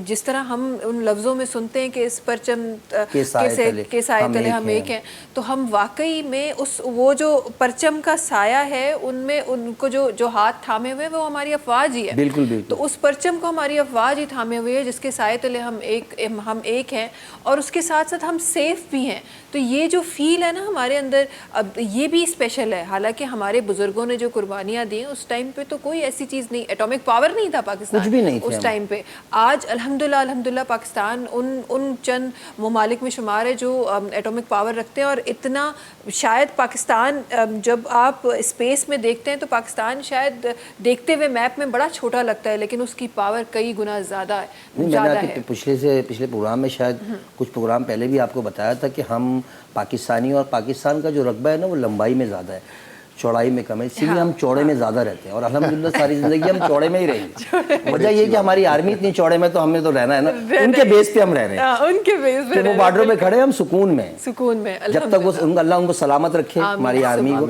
जिस तरह हम उन लफ्ज़ों में सुनते हैं कि इस परचम के साए तले हम एक हैं, तो हम वाकई में वो जो परचम का साया है, उनमें उनको जो हाथ थामे हुए वो हमारी अफवाज ही है। बिल्कुल। तो उस परचम को हमारी अफवाज ही थामे हुए है, जिसके साए तले हम एक हैं, और उसके साथ साथ हम सेफ भी हैं। तो ये जो फील है ना हमारे अंदर, अब ये भी स्पेशल है। हालांकि हमारे बुजुर्गों ने जो कुर्बानियाँ दी, उस टाइम पे तो कोई ऐसी चीज़ नहीं, एटॉमिक पावर नहीं था पाकिस्तान, कुछ भी नहीं उस टाइम पे। आज अल्हम्दुलिल्लाह पाकिस्तान उन चंद ममालिक में शुमार है जो एटॉमिक पावर रखते हैं। और इतना शायद पाकिस्तान, जब आप स्पेस में देखते हैं तो पाकिस्तान शायद देखते हुए मैप में बड़ा छोटा लगता है, लेकिन उसकी पावर कई गुना ज़्यादा है। पिछले प्रोग्राम में, शायद कुछ प्रोग्राम पहले भी आपको बताया था कि हम पाकिस्तानी, और पाकिस्तान का जो रकबा है ना वो लंबाई में ज़्यादा है, चौड़ाई में कम है, इसीलिए हम चौड़े में ज़्यादा रहते हैं। और अल्हम्दुलिल्लाह सारी ज़िंदगी हम चौड़े में ही रहेंगे। वजह ये कि हमारी आर्मी इतनी चौड़े में, तो हमें तो रहना है ना, उनके बेस पे हम रह रहे हैं, उनके बेस पे। वो बॉर्डर पे खड़े, हम सुकून में जब तक वो अल्लाह उनको सलामत रखे, हमारी आर्मी को,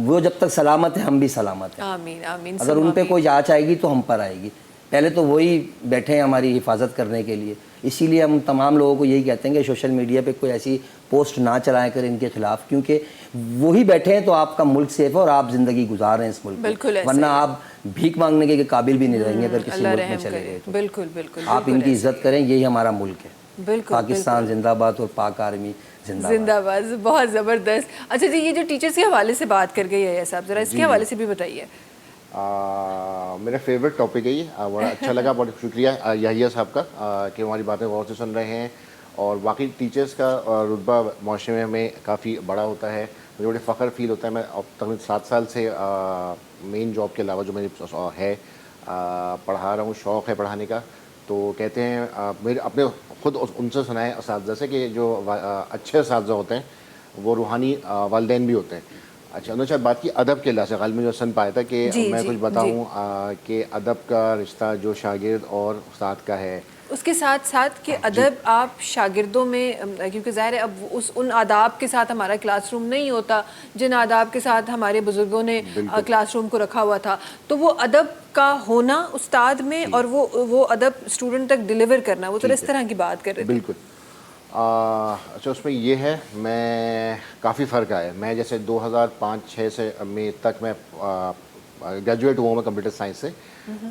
वो जब तक सलामत है हम भी सलामत हैं। आमीन। अगर उन पे कोई आँच आएगी तो हम पर आएगी। पहले तो वही बैठे हैं हमारी हिफाजत करने के लिए। इसीलिए हम तमाम लोगों को यही कहते हैं कि सोशल मीडिया पे कोई ऐसी पोस्ट ना चलाया करें इनके खिलाफ, क्योंकि वही बैठे हैं तो आपका मुल्क सेफ है और आप ज़िंदगी गुजार रहे हैं इस मुल्क में। वरना आप भीख मांगने के काबिल भी नहीं रहेंगे अगर किसी मुल्क में चले गए तो। बिल्कुल। आप इनकी इज्जत करें, यही हमारा मुल्क है। पाकिस्तान जिंदाबाद और पाक आर्मी जिंदाबाद। बहुत ज़बरदस्त। अच्छा जी, ये जो टीचर्स के हवाले से बात कर गई है साहब, ज़रा इसके हवाले से भी बताइए। मेरा फेवरेट टॉपिक है ये, बड़ा अच्छा लगा। बहुत शुक्रिया यहिया साहब का कि हमारी बातें गौर से सुन रहे हैं। और बाकी टीचर्स का रुतबा माशरे में काफ़ी बड़ा होता है, मुझे बड़े फ़ख्र फील होता है। मैं अब तकरीबन 7 साल से मेन जॉब के अलावा जो मेरी है पढ़ा रहा हूँ, शौक़ है पढ़ाने का। तो कहते हैं मेरे अपने खुद उनसे सुना है असातिज़ा से कि जो अच्छे असातिज़ा होते हैं वो रूहानी वालिदैन भी होते हैं। अच्छा, उन्होंने शायद बात की अदब के लिहाज से, गालिब में जो सुन पाया था कि मैं कुछ बताऊँ कि अदब का रिश्ता जो शागिर्द और उस्ताद का है, उसके साथ साथ कि अदब आप शागिर्दों में, क्योंकि ज़ाहिर है अब उन आदाब के साथ हमारा क्लासरूम नहीं होता जिन आदाब के साथ हमारे बुजुर्गों ने क्लासरूम को रखा हुआ था, तो वो अदब का होना उस्ताद में और वो अदब स्टूडेंट तक डिलीवर करना, वो तो इस तरह की बात कर रहे थे। बिल्कुल। अच्छा, उसमें ये है, मैं काफ़ी फ़र्क आया। मैं जैसे 2005-06 से में तक मैं ग्रेजुएट हुआ हूँ मैं कंप्यूटर साइंस से,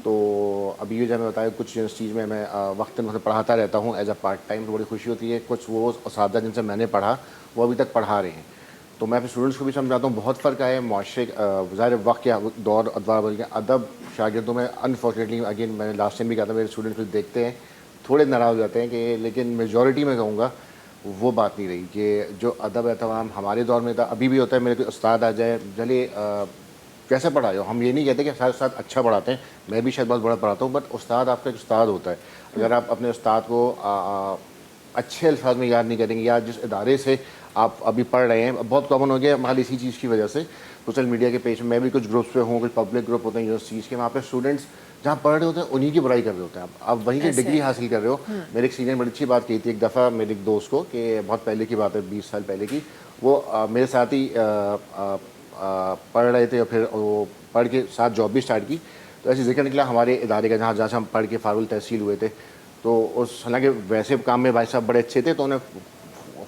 तो अभी ये जब मैं बताया कुछ यूनिवर्सिटीज़ में मैं वक्त में पढ़ाता रहता हूँ एज अ पार्ट टाइम, तो बड़ी खुशी होती है। कुछ वो उस्ताद जिनसे मैंने पढ़ा वो अभी तक पढ़ा रहे हैं, तो मैं अपने स्टूडेंट्स को भी समझाता हूँ। बहुत फ़र्क आया है माशरे ज़ाहिर वक्त या दौर अदवार के अदब शागिर्दों में। अनफॉर्चुनेटली अगेन मैंने लास्ट टाइम भी कहा था, मेरे स्टूडेंट्स कुछ देखते हैं थोड़े नाराज़ हो जाते हैं कि, लेकिन मेजॉरिटी में कहूँगा वो बात नहीं रही कि जो अदब एहतराम हमारे दौर में था अभी भी होता है। मेरे कोई उस्ताद आ जाए, चलिए कैसे पढ़ाए हो, हम ये नहीं कहते कि साथ साथ अच्छा पढ़ाते हैं, मैं भी शायद बहुत बड़ा पढ़ाता हूँ, बट उस्ताद आपका एक उस्ताद होता है। अगर आप अपने उस्ताद को अच्छे अल्फाज में याद नहीं करेंगे, या जिस इदारे से आप अभी पढ़ रहे हैं, बहुत कॉमन हो गया हमारे इसी चीज़ की वजह से सोशल मीडिया के पेज में, मैं भी कुछ ग्रुप्स पे हूँ, कुछ पब्लिक ग्रुप होते हैं यूनिवर्सिटीज़ के, वहाँ पे स्टूडेंट्स जहाँ पढ़ रहे होते हैं उन्हीं की बुराई कर रहे होते हैं। आप वहीं से डिग्री हासिल कर रहे हो। मेरे एक सीनियर बड़ी अच्छी बात कही थी एक दफ़ा मेरे एक दोस्त को, कि बहुत पहले की बात है, 20 साल पहले की, वो मेरे साथ ही पढ़ रहे थे, और फिर वो पढ़ के साथ जॉब भी स्टार्ट की, तो ऐसे जिक्र निकला हमारे इदारे का जहाँ से हम पढ़ के फारुल तहसील हुए थे। तो उस हालांकि वैसे काम में भाई साहब बड़े अच्छे थे, तो उन्हें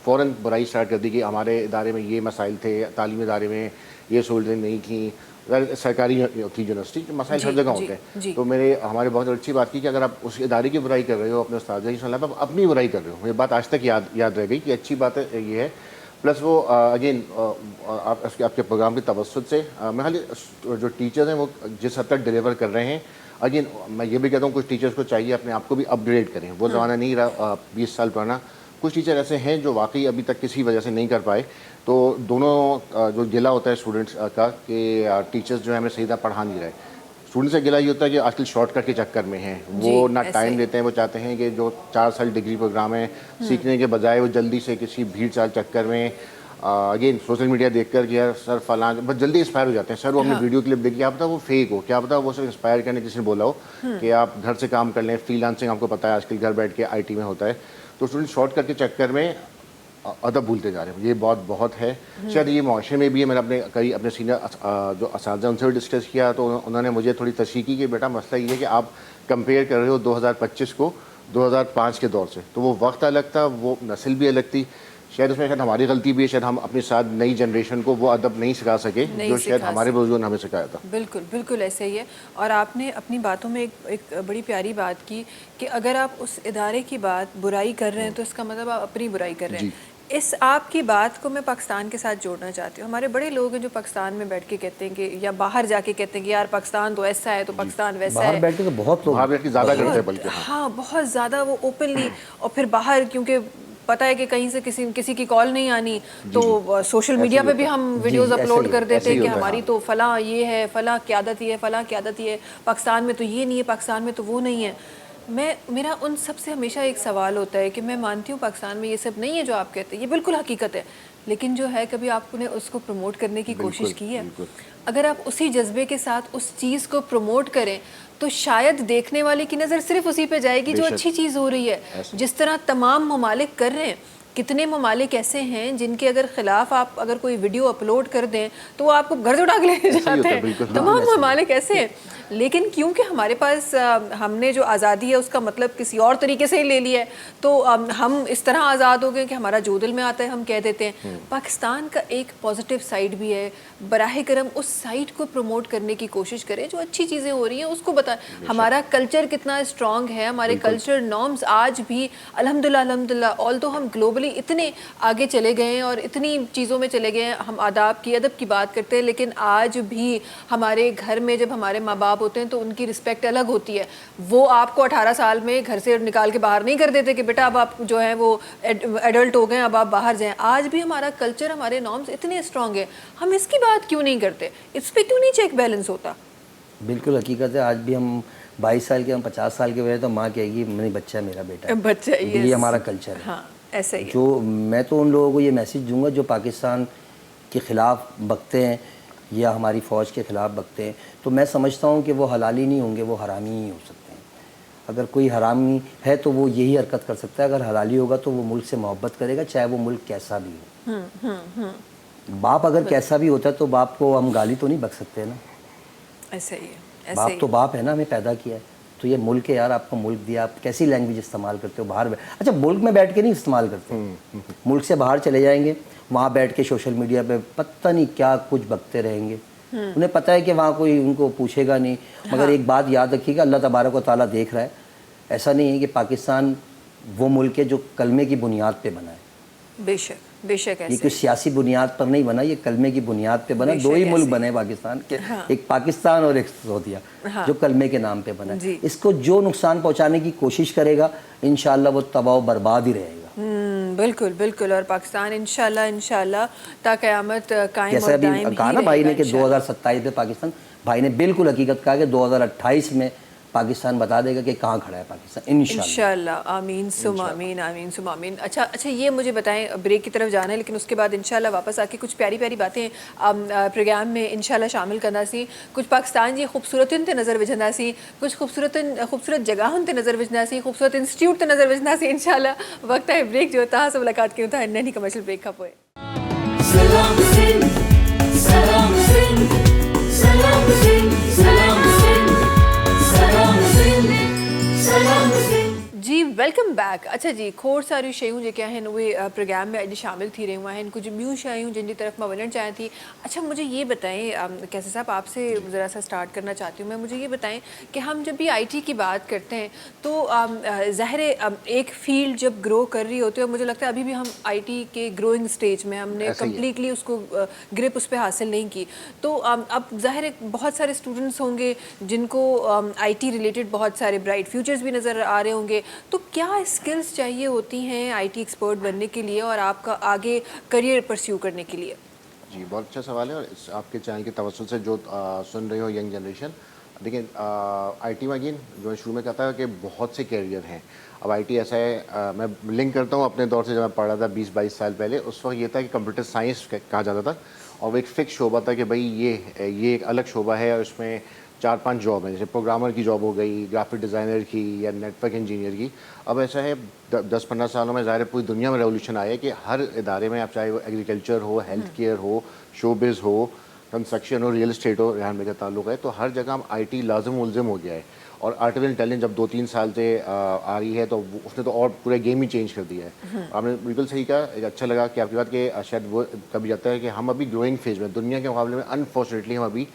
फ़ौरन बुराई स्टार्ट कर दी कि हमारे इदारे में ये मसाइल थे, तालीमी इदारे में ये सहूलतें नहीं थी, सरकारी थी यूनिवर्सिटी, मसाइल हर जगह होते हैं। तो हमारे बहुत अच्छी बात की कि अगर आप उस इदारे की बुराई कर रहे हो, अपने उस्ताद की सुन, आप अपनी बुराई कर रहे हो। ये बात आज तक याद रह गई कि अच्छी बात है ये है। प्लस वो अगेन आपके प्रोग्राम के तवस्सुत से मैं खाली जो टीचर्स हैं वो जिस हद तक डिलीवर कर रहे हैं, अगेन मैं ये भी कहता हूँ कुछ टीचर्स को चाहिए अपने आप को भी अपग्रेड करें। वो ज़माना नहीं रहा 20 साल पुराना। कुछ टीचर ऐसे हैं जो वाकई अभी तक किसी वजह से नहीं कर पाए, तो दोनों जो गिला होता है स्टूडेंट्स का कि टीचर्स जो है हमें सही तरह पढ़ा नहीं रहे। स्टूडेंट्स से गिला ये होता है कि आजकल शॉर्टकट के चक्कर में हैं, वो ना टाइम देते हैं। वो चाहते हैं कि जो 4 साल डिग्री प्रोग्राम है सीखने के बजाय वो जल्दी से किसी भीड़ चाल चक्कर में अगेन सोशल मीडिया देखकर कि यार सर फलां, बस जल्दी इंस्पायर हो जाते हैं। सर वो हमने वीडियो क्लिप देखी, क्या पता वो फेक हो, क्या पता वो सिर्फ इंस्पायर करने किसी ने बोला हो कि आप घर से काम कर लें, फ्रीलांसिंग आपको पता है आजकल घर बैठ के IT में होता है। तो स्टूडेंट शॉर्टकट के चक्कर में अदब भूलते जा रहे हैं। ये बहुत है। शायद ये माशरे में भी है। मैंने अपने सीनियर जो असातिज़ा उनसे भी डिस्कस किया, तो उन्होंने मुझे थोड़ी तशरीह की कि बेटा मसला ये है कि आप कंपेयर कर रहे हो 2025 को 2005 के दौर से, तो वो वक्त अलग था, वो नस्ल भी अलग थी। शायद उसमें शायद हमारी गलती भी है, शायद हम अपने साथ नई जनरेशन को वो अदब नहीं सिखा सके जो शायद हमारे बुजुर्गों ने हमें सिखाया था। बिल्कुल बिल्कुल ऐसे ही है। और आपने अपनी बातों में एक बड़ी प्यारी बात की कि अगर आप उस इदारे की बात बुराई कर रहे हैं तो इसका मतलब आप अपनी बुराई कर रहे हैं। इस आपकी बात को मैं पाकिस्तान के साथ जोड़ना चाहती हूँ। हमारे बड़े लोग हैं जो पाकिस्तान में बैठ के कहते हैं कि, या बाहर जाके कहते हैं कि यार पाकिस्तान तो ऐसा है, तो पाकिस्तान वैसा है। बाहर बैठ के तो बहुत लोग बाहर बैठ के ज़्यादा करते हैं, बल्कि हाँ बहुत ज़्यादा वो ओपनली। और फिर बाहर क्योंकि पता है कि कहीं से किसी की कॉल नहीं आनी, तो सोशल मीडिया पे भी हम वीडियोस अपलोड कर देते हैं कि हमारी तो फलां ये है, फलां क़यादत ये है, फलां क़यादत ये है, पाकिस्तान में तो ये नहीं है, पाकिस्तान में तो वो नहीं है। मेरा उन सब से हमेशा एक सवाल होता है कि मैं मानती हूँ पाकिस्तान में ये सब नहीं है जो आप कहते हैं, ये बिल्कुल हकीकत है, लेकिन जो है कभी आपने उसको प्रमोट करने की कोशिश की है? अगर आप उसी जज्बे के साथ उस चीज़ को प्रमोट करें तो शायद देखने वाले की नज़र सिर्फ उसी पे जाएगी जो अच्छी चीज़ हो रही है। जिस तरह तमाम ममालिक कर रहे हैं, कितने ममालिक ऐसे हैं जिनके अगर ख़िलाफ़ आप अगर कोई वीडियो अपलोड कर दें तो वो आपको घर से उठा के ले जाते हैं। तमाम ममालिक ऐसे हैं, लेकिन क्योंकि हमारे पास हमने जो आज़ादी है उसका मतलब किसी और तरीके से ही ले लिया है, तो हम इस तरह आज़ाद हो गए कि हमारा जो दिल में आता है हम कह देते हैं। पाकिस्तान का एक पॉजिटिव साइड भी है, बराह करम उस साइड को प्रमोट करने की कोशिश करें, जो अच्छी चीज़ें हो रही हैं उसको बताएं। हमारा कल्चर कितना स्ट्रॉन्ग है, हमारे कल्चर नॉर्म्स आज भी अल्हम्दुलिल्लाह ऑल्दो हम ग्लोबली इतने आगे चले गए हैं और इतनी चीज़ों में चले गए हैं, हम अदब की बात करते हैं, लेकिन आज भी हमारे घर में जब हमारे माँ बाप होते हैं तो उनकी रिस्पेक्ट अलग होती है। वो आपको 18 साल में घर से निकाल के बाहर नहीं कर देते कि बेटा अब आप जो है वो एडल्ट हो गए, अब आप बाहर जाएं। आज भी हमारा कल्चर, हमारे नॉर्म्स इतने स्ट्रॉन्ग है, हम इसकी बात क्यों नहीं करते? इस पर क्यों नहीं चेक बैलेंस होता? बिल्कुल हकीकत है। आज भी हम 22 साल के, हम 50 साल के हुए तो माँ कहेगी मेरी बच्चा मेरा बेटा है, बच्चा ये हमारा कल्चर है। हाँ ऐसा ही है। जो मैं तो उन लोगों को ये मैसेज दूंगा जो पाकिस्तान के ख़िलाफ़ बकते हैं या हमारी फ़ौज के ख़िलाफ़ बकते हैं, तो मैं समझता हूँ कि वो हलाली नहीं होंगे, वो हरामी ही हो सकते हैं। अगर कोई हरामी है तो वो यही हरकत कर सकता है, अगर हलाली होगा तो वो मुल्क से मोहब्बत करेगा, चाहे वो मुल्क कैसा भी हो। बाप अगर कैसा भी होता है तो बाप को हम गाली तो नहीं बक सकते ना। ऐसे ही है, बाप तो बाप है ना, हमें पैदा किया है, तो ये मुल्क है यार, आपको मुल्क दिया, आप कैसी लैंग्वेज इस्तेमाल करते हो बाहर अच्छा मुल्क में बैठ के नहीं इस्तेमाल करते, मुल्क से बाहर चले जाएंगे, वहाँ बैठ के सोशल मीडिया पे पता नहीं क्या कुछ बकते रहेंगे, उन्हें पता है कि वहाँ कोई उनको पूछेगा नहीं, मगर एक बात याद रखिएगा, अल्लाह तबारक व तआला देख रहा है। ऐसा नहीं है कि पाकिस्तान वो मुल्क है जो कलमे की बुनियाद पे बना है। बेशक बेशक ये ऐसे कोई सियासी बुनियाद पर नहीं बना, ये कलमे की बुनियाद पे बना। बेशक दो ही मुल्क ऐसे। बने पाकिस्तान के, हाँ। एक पाकिस्तान और एक सऊदीया, जो कलमे के नाम पे बना जी। है। इसको जो नुकसान पहुंचाने की कोशिश करेगा, इंशाअल्लाह वो तबाह बर्बाद ही रहेगा। बिल्कुल बिल्कुल। और पाकिस्तान इंशाल्लाह ता क़यामत कायम जैसे और अभी दायम कहा ही ना भाई ने रहेगा कि इंशाल्लाह। 2027 में पाकिस्तान, भाई ने बिल्कुल हकीकत कहा कि 2028 में पाकिस्तान बता देगा कि कहाँ खड़ा है पाकिस्तान, इंशाअल्लाह। इंशाल्लाह, आमीन सुम आमीन, आमीन सुम आमीन। अच्छा ये मुझे बताएं, ब्रेक की तरफ जाना है लेकिन उसके बाद इंशाल्लाह वापस आके कुछ प्यारी प्यारी बातें प्रोग्राम में इंशाल्लाह शामिल करना सी। कुछ पाकिस्तान जी खूबसूरतिन ते नज़र विझंदा सी, कुछ खूबसूरत जगहों ते नज़र विझंदा सी, खूबसूरत इंस्टीट्यूट ते नज़र विझंदा सी। इंशाल्लाह वक्त है ब्रेक जो तहां से मुलाकात कयूं था नन्ही कमर्शियल ब्रेक खां पोइ। Salam Singh, Salam Singh, Salam Singh, Salam Singh, Salam Singh, Salam Singh. जी वेलकम बैक। अच्छा जी, खोड़ सारी शयूं जेके आहिनि उहे प्रोग्राम में अॼु शामिल थी रहियूं आहिनि, कुछ ॿियूं शयूं जिन जी तरफ मां वञणु चाहियां थी। अच्छा मुझे ये बताएं कैसे साहब, आपसे ज़रा सा स्टार्ट करना चाहती हूँ मैं। मुझे ये बताएं कि हम जब भी आईटी की बात करते हैं तो ज़ाहिर है एक फील्ड जब ग्रो कर रही होती है, और मुझे लगता है अभी भी हम आईटी के ग्रोइंग स्टेज में, हमने ऐसा ही है। कम्प्लीटली उसको ग्रिप उस पर हासिल नहीं की। तो अब ज़ाहिर है बहुत सारे स्टूडेंट्स होंगे जिनको आईटी रिलेटेड बहुत सारे ब्राइट फ्यूचर्स भी नज़र आ रहे होंगे। तो क्या स्किल्स चाहिए होती हैं आईटी एक्सपर्ट बनने के लिए और आपका आगे करियर परस्यू करने के लिए? जी, बहुत अच्छा सवाल है। और आपके चैनल के तवज्जुह से जो सुन रहे हो यंग जनरेशन, देखिए आईटी में अगेन जो मैं शुरू में कहता है कि बहुत से कैरियर हैं। अब आईटी ऐसा है, मैं लिंक करता हूँ अपने दौर से, जब मैं पढ़ा था 20-22 साल पहले, उस वक्त ये था कि कंप्यूटर साइंस कहा जाता था और वो एक फ़िक्स शोबा था कि भाई ये एक अलग शोबा है और इसमें 4-5 जॉब हैं, जैसे प्रोग्रामर की जॉब हो गई, ग्राफिक डिज़ाइनर की या नेटवर्क इंजीनियर की। अब ऐसा है 10-15 सालों में ज़ाहिर पूरी दुनिया में रेवोल्यूशन आया है कि हर इदारे में, आप चाहे वो एग्रीकल्चर हो, हेल्थ केयर हो, शोबिज़ हो, कंस्ट्रक्शन हो, रियल एस्टेट हो, रेहान में का ताल्लुक है, तो हर जगह हम आईटी लाज़िम उलज़िम हो गया है। और आर्टिफिशियल इंटेलिजेंस जब 2-3 साल से आ रही है तो उसने तो और पूरा गेम ही चेंज कर दिया है। आपने बिल्कुल सही कहा, एक अच्छा लगा कि आपकी बात कि शायद वो कभी जाता है कि हम अभी ग्रोइंग फेज में, दुनिया के मुकाबले में अनफॉर्चुनेटली हम अभी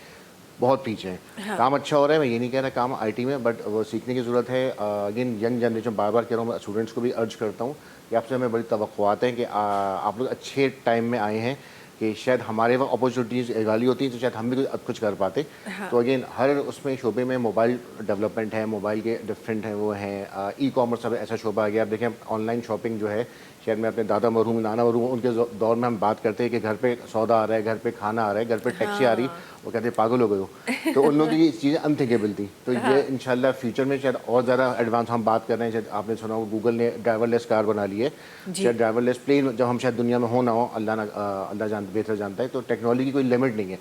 बहुत पीछे हैं। काम अच्छा हो रहा है, मैं ये नहीं कह रहा काम आईटी में, बट वो सीखने की ज़रूरत है। अगेन यंग जनरेशन, बार बार कह रहा हूँ, मैं स्टूडेंट्स को भी अर्ज करता हूँ कि आपसे हमें बड़ी तवक्कुआत हैं कि आप लोग अच्छे टाइम में आए हैं कि शायद हमारे वक्त अपॉर्चुनिटीज़ गाली होती हैं तो शायद हम भी कुछ कर पाते। तो अगेन हर उसमें शोबे में मोबाइल डेवलपमेंट है, मोबाइल के डिफरेंट हैं वो हैं, ई कॉमर्स अब ऐसा शोबा आ गया। आप देखें ऑनलाइन शॉपिंग जो है, शायद मैं अपने दादा मरहूम, नाना मरहूम, उनके दौर में हम बात करते हैं कि घर पे सौदा आ रहा है, घर पे खाना आ रहा है, घर पे टैक्सी आ रही, वो कहते हैं पागल हो गए हो। तो उन लोगों की ये चीज़ें अनथिंकेबल थी। तो ये इंशाल्लाह फ्यूचर में शायद और ज़्यादा एडवांस हम बात कर रहे हैं। शायद आपने सुना हो गूगल ने ड्राइवरलेस कार बना ली है, शायद ड्राइवरलेस प्लेन जब हम शायद दुनिया में हो ना हो, अल्लाह बेहतर जानता है। तो टेक्नोलॉजी की कोई लिमिट नहीं है।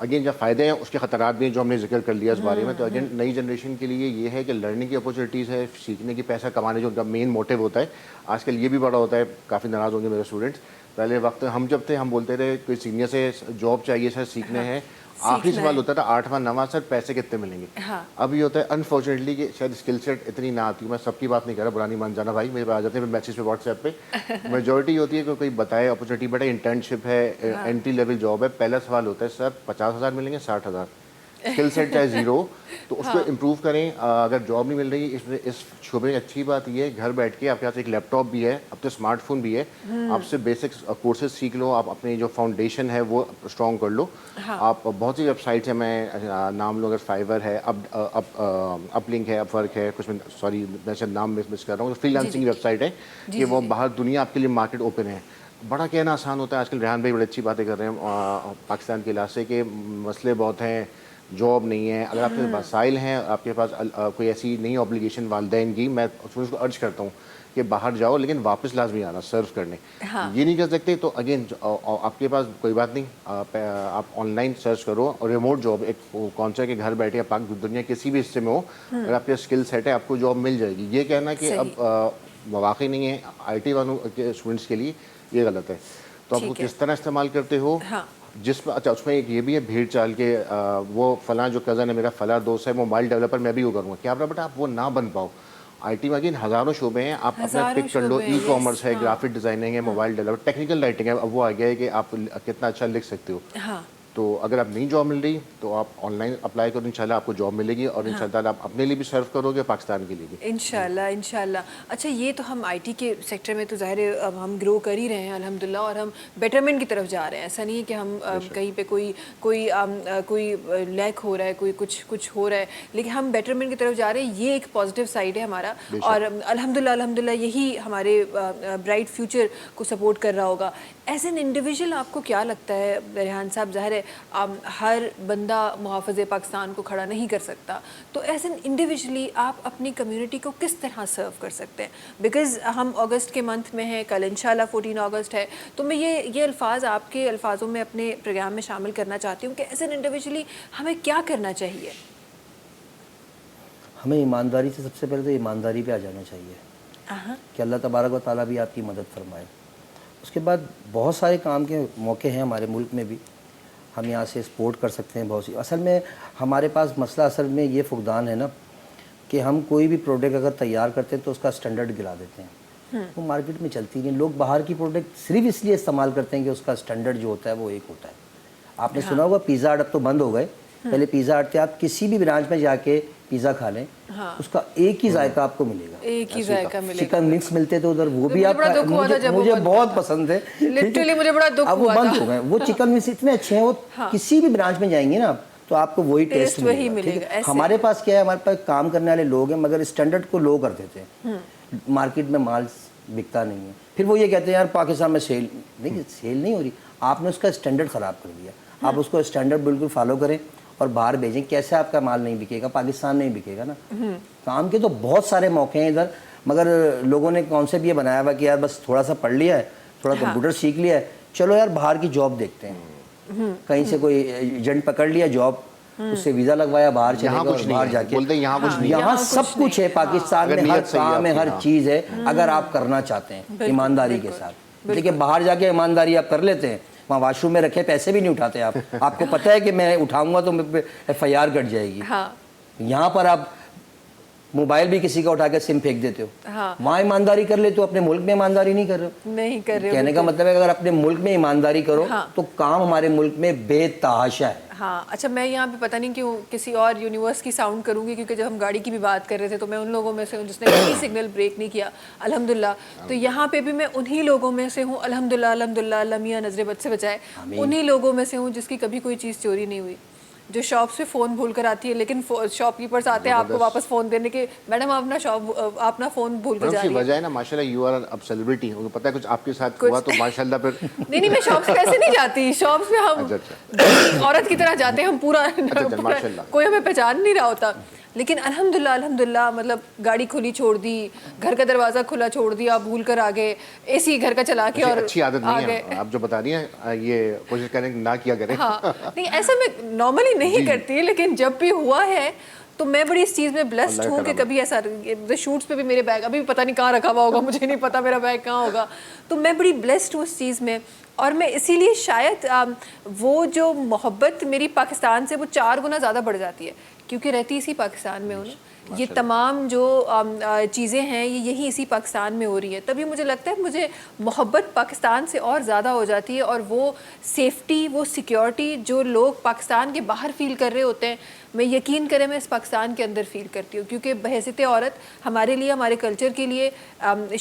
अगेन जब फ़ायदे हैं उसके ख़तरात भी हैं जो हमने जिक्र कर लिया इस बारे में। तो अगेन नई जनरेशन के लिए ये है कि लर्निंग की अपॉर्चुनिटीज़ है, सीखने की, पैसा कमाने जो उनका मेन मोटिव होता है। आजकल ये भी बड़ा होता है, काफ़ी नाराज़ होंगे मेरे स्टूडेंट्स, पहले वक्त हम जब थे हम बोलते थे कोई सीनियर से जॉब चाहिए सर, सीखने हैं, आखिरी सवाल होता था 8वां 9वां सर पैसे कितने मिलेंगे। अब ये होता है अनफॉर्चुनेटली कि शायद स्किल सेट इतनी ना आती है। मैं सबकी बात नहीं कर रहा, पुरानी मान जाना भाई, मेरे पास आ जाते हैं मैसेज पे व्हाट्सएप पे। मेजोरिटी होती है कि कोई बताए अपॉर्चुनिटी, बेटा इंटर्नशिप है, एंट्री लेवल जॉब है, पहला सवाल होता है सर 50,000 मिलेंगे, 60,000। स्किल सेट चाहे ज़ीरो, तो उसको इम्प्रूव करें। अगर जॉब नहीं मिल रही, इसमें इस शोबे में अच्छी बात ये है घर बैठ के आपके पास एक लैपटॉप भी है, अब तो स्मार्टफोन भी है, आपसे बेसिक कोर्सेज सीख लो, आप अपनी जो फाउंडेशन है वो स्ट्रॉन्ग कर लो। आप बहुत सी वेबसाइट्स हैं, मैं नाम लो, अगर फाइवर है, अपलिंक है, अपवर्क है, कुछ मैं सॉरी मैं शायद नाम मिस कर रहा हूँ, फ्रीलांसिंग वेबसाइट है कि वो बाहर दुनिया आपके लिए मार्केट ओपन है। बड़ा कहना आसान होता है, आजकल रेहान भाई बड़ी अच्छी बातें कर रहे हैं पाकिस्तान के लिहाज से कि मसले बहुत हैं, जॉब नहीं है। अगर आपके वसाइल हैं, आपके पास कोई ऐसी नहीं ऑब्लिगेशन वालदैन की, मैं उसको अर्ज करता हूँ कि बाहर जाओ लेकिन वापस लाजमी आना सर्व करने। ये नहीं कर सकते तो अगेन आपके पास कोई बात नहीं, आप ऑनलाइन सर्च करो और रिमोट जॉब एक कौन सा कि घर बैठे पाक दुनिया किसी भी हिस्से में हो, अगर आपके स्किल सेट है आपको जॉब मिल जाएगी। ये कहना कि अब वाकई नहीं है आईटी वालों के स्टूडेंट्स के लिए, ये गलत है। तो आप किस तरह इस्तेमाल करते हो, जिसमें अच्छा उसमें एक ये भी है भीड़ चाल के वो फलां जो कज़न है मेरा, फलां दोस्त है मोबाइल डेवलपर, मैं भी वो करूँगा, क्या बेटा आप वो ना बन पाओ। आईटी में अगेन हज़ारों शोबे हैं, आप अपना पिक कर लो, ई कॉमर्स है, ग्राफिक डिज़ाइनिंग है, मोबाइल डेवलपर, टेक्निकल राइटिंग है, अब वो आ गया है कि आप कितना अच्छा लिख सकते हो। تو اگر آپ نہیں جاب مل رہی تو آپ آن لائن اپلائی کرو, انشاءاللہ آپ کو جاب ملے گی, اور انشاءاللہ آپ اپنے لیے بھی سرو کرو گے, پاکستان کے لیے بھی. انشاءاللہ انشاءاللہ. اچھا یہ تو ہم آئی ٹی کے سیکٹر میں تو ظاہر ہے اب ہم گرو کر ہی رہے ہیں الحمدللہ, اور ہم بیٹرمنٹ کی طرف جا رہے ہیں. ایسا نہیں ہے کہ ہم کہیں پہ کوئی لیک ہو رہا ہے, کوئی کچھ ہو رہا ہے, لیکن ہم بیٹرمنٹ کی طرف جا رہے ہیں. یہ ایک پازیٹیو سائڈ ہے ہمارا, اور الحمدللہ یہی ہمارے برائٹ فیوچر کو سپورٹ کر رہا ہوگا. ایز این انڈیویژل آپ کو کیا لگتا ہے ریحان صاحب, ظاہر ہے ہر بندہ محافظ پاکستان کو کھڑا نہیں کر سکتا, تو ایز این انڈیویژلی آپ اپنی کمیونٹی کو کس طرح سرو کر سکتے ہیں؟ بیکاز ہم اگست کے منتھ میں ہیں, کل انشاءاللہ 14 اگست ہے, تو میں یہ الفاظ آپ کے الفاظوں میں اپنے پروگرام میں شامل کرنا چاہتی ہوں کہ ایز این انڈیویژلی ہمیں کیا کرنا چاہیے. ہمیں ایمانداری سے, سب سے پہلے تو ایمانداری پہ آ جانا چاہیے کہ اللہ تبارک و تعالیٰ بھی آپ کی مدد فرمائے. اس کے بعد بہت سارے کام کے موقع ہیں ہمارے ملک میں بھی, ہم یہاں سے سپورٹ کر سکتے ہیں بہت سی. اصل میں ہمارے پاس مسئلہ اصل میں یہ فقدان ہے نا کہ ہم کوئی بھی پروڈکٹ اگر تیار کرتے ہیں تو اس کا سٹینڈرڈ گرا دیتے ہیں, وہ مارکیٹ میں چلتی نہیں. لوگ باہر کی پروڈکٹ صرف اس لیے استعمال کرتے ہیں کہ اس کا سٹینڈرڈ جو ہوتا ہے وہ ایک ہوتا ہے. آپ نے سنا ہوگا پیزا ہٹ اب تو بند ہو گئے, پہلے پیزا ہٹ تھے, آپ کسی بھی برانچ میں جا کے پیزا کھا لیں اس کا ایک ہی ذائقہ آپ کو ملے گا, ایک ہی ذائقہ ملے گا. چکن مکس ملتے تھے ادھر, وہ بھی آپ مجھے بہت پسند ہے, لٹرلی مجھے بڑا دکھ ہوا تھا. اب وہ بند ہو گئے. وہ چکن مکس اتنے اچھے ہیں, وہ کسی بھی برانچ میں جائیں گے نا تو آپ کو وہی ٹیسٹ ملے گا. ہمارے پاس کیا ہے, ہمارے پاس کام کرنے والے لوگ ہیں مگر اسٹینڈرڈ کو لو کر دیتے ہیں, مارکیٹ میں مال بکتا نہیں ہے. پھر وہ یہ کہتے ہیں یار پاکستان میں سیل نہیں ہو رہی. آپ نے اس کا اسٹینڈرڈ خراب کر دیا. آپ اس کو اسٹینڈرڈ بالکل فالو کریں اور باہر بھیجیں. کیسے آپ کا مال نہیں بکے گا؟ پاکستان نہیں بکے گا نا. کام کے تو بہت سارے موقع ہیں ادھر, مگر لوگوں نے کانسیپٹ یہ بنایا ہوا کہ یار بس تھوڑا سا پڑھ لیا ہے, تھوڑا کمپیوٹر سیکھ لیا ہے, چلو یار باہر کی جاب دیکھتے ہیں. کہیں سے کوئی ایجنٹ پکڑ لیا جاب, اس سے ویزا لگوایا, باہر چلے گا, باہر جا کے یہاں سب کچھ ہے. پاکستان میں ہر کام ہے, ہر چیز ہے, اگر آپ کرنا چاہتے ہیں ایمانداری کے ساتھ. دیکھیے باہر جا کے ایمانداری آپ کر لیتے ہیں, وہاں واش روم میں رکھے پیسے بھی نہیں اٹھاتے آپ. آپ کو پتہ ہے کہ میں اٹھاؤں گا تو ایف آئی آر کٹ جائے گی. یہاں پر آپ موبائل بھی کسی کا اٹھا کے سم پھینک دیتے ہو. وہاں ایمانداری کر لیتے ہو, اپنے ملک میں ایمانداری نہیں کر رہے ہو. کہنے کا مطلب ہے اگر اپنے ملک میں ایمانداری کرو تو کام ہمارے ملک میں بے تحاشا ہے. ہاں اچھا, میں یہاں پہ پتہ نہیں کیوں کسی اور یونیورس کی ساؤنڈ کروں گی, کیونکہ جب ہم گاڑی کی بھی بات کر رہے تھے تو میں ان لوگوں میں سے ہوں جس نے کبھی سگنل بریک نہیں کیا الحمدللہ. تو یہاں پہ بھی میں انہی لوگوں میں سے ہوں الحمدللہ, اللہ میاں نظر بد سے بچائے. انہی لوگوں میں سے ہوں جس کی کبھی کوئی چیز چوری نہیں ہوئی, جو شاپ سے فون بھول کر آتی ہے, لیکن شاپ کیپرز آتے ہیں آپ کو واپس فون دینے کے, میڈم آپ اپنا فون بھول کے جا رہی ہیں. وجہ ہے نا ماشاءاللہ یو آر اب سیلیبریٹی, ان کو پتہ ہے کچھ آپ کے ساتھ ہوا تو ماشاءاللہ پھر نہیں میں شاپ سے ایسے نہیں جاتی. شاپ میں ہم عورت کی طرح جاتے ہیں, ہم پورا کوئی ہمیں پہچان نہیں رہا ہوتا. لیکن الحمدللہ مطلب گاڑی کھلی چھوڑ دی, گھر کا دروازہ کھلا چھوڑ دیا, بھول کر آگے اے سی گھر کا چلا کے, اور اچھی عادت نہیں ہے آپ جو بتا رہی ہیں, یہ کوشش کریں کہ نہ کیا کریں. ہاں نہیں ایسا میں نارملی نہیں کرتی, لیکن جب بھی ہوا ہے تو میں بڑی اس چیز میں بلیسڈ ہوں کہ کبھی ایسا شوٹس پہ بھی میرے بیگ ابھی پتہ نہیں کہاں رکھا ہوا ہوگا, مجھے نہیں پتا میرا بیگ کہاں ہوگا. تو میں بڑی بلیسڈ ہوں اس چیز میں, اور میں اسی لیے شاید وہ جو محبت میری پاکستان سے وہ 4 گنا زیادہ بڑھ جاتی ہے, کیونکہ رہتی اسی پاکستان میں ہوں. یہ تمام جو چیزیں ہیں یہ یہی اسی پاکستان میں ہو رہی ہیں, تبھی مجھے لگتا ہے مجھے محبت پاکستان سے اور زیادہ ہو جاتی ہے. اور وہ سیفٹی, وہ سیکیورٹی جو لوگ پاکستان کے باہر فیل کر رہے ہوتے ہیں, میں یقین کریں میں اس پاکستان کے اندر فیل کرتی ہوں. کیونکہ بحیثیت عورت ہمارے لیے, ہمارے کلچر کے لیے,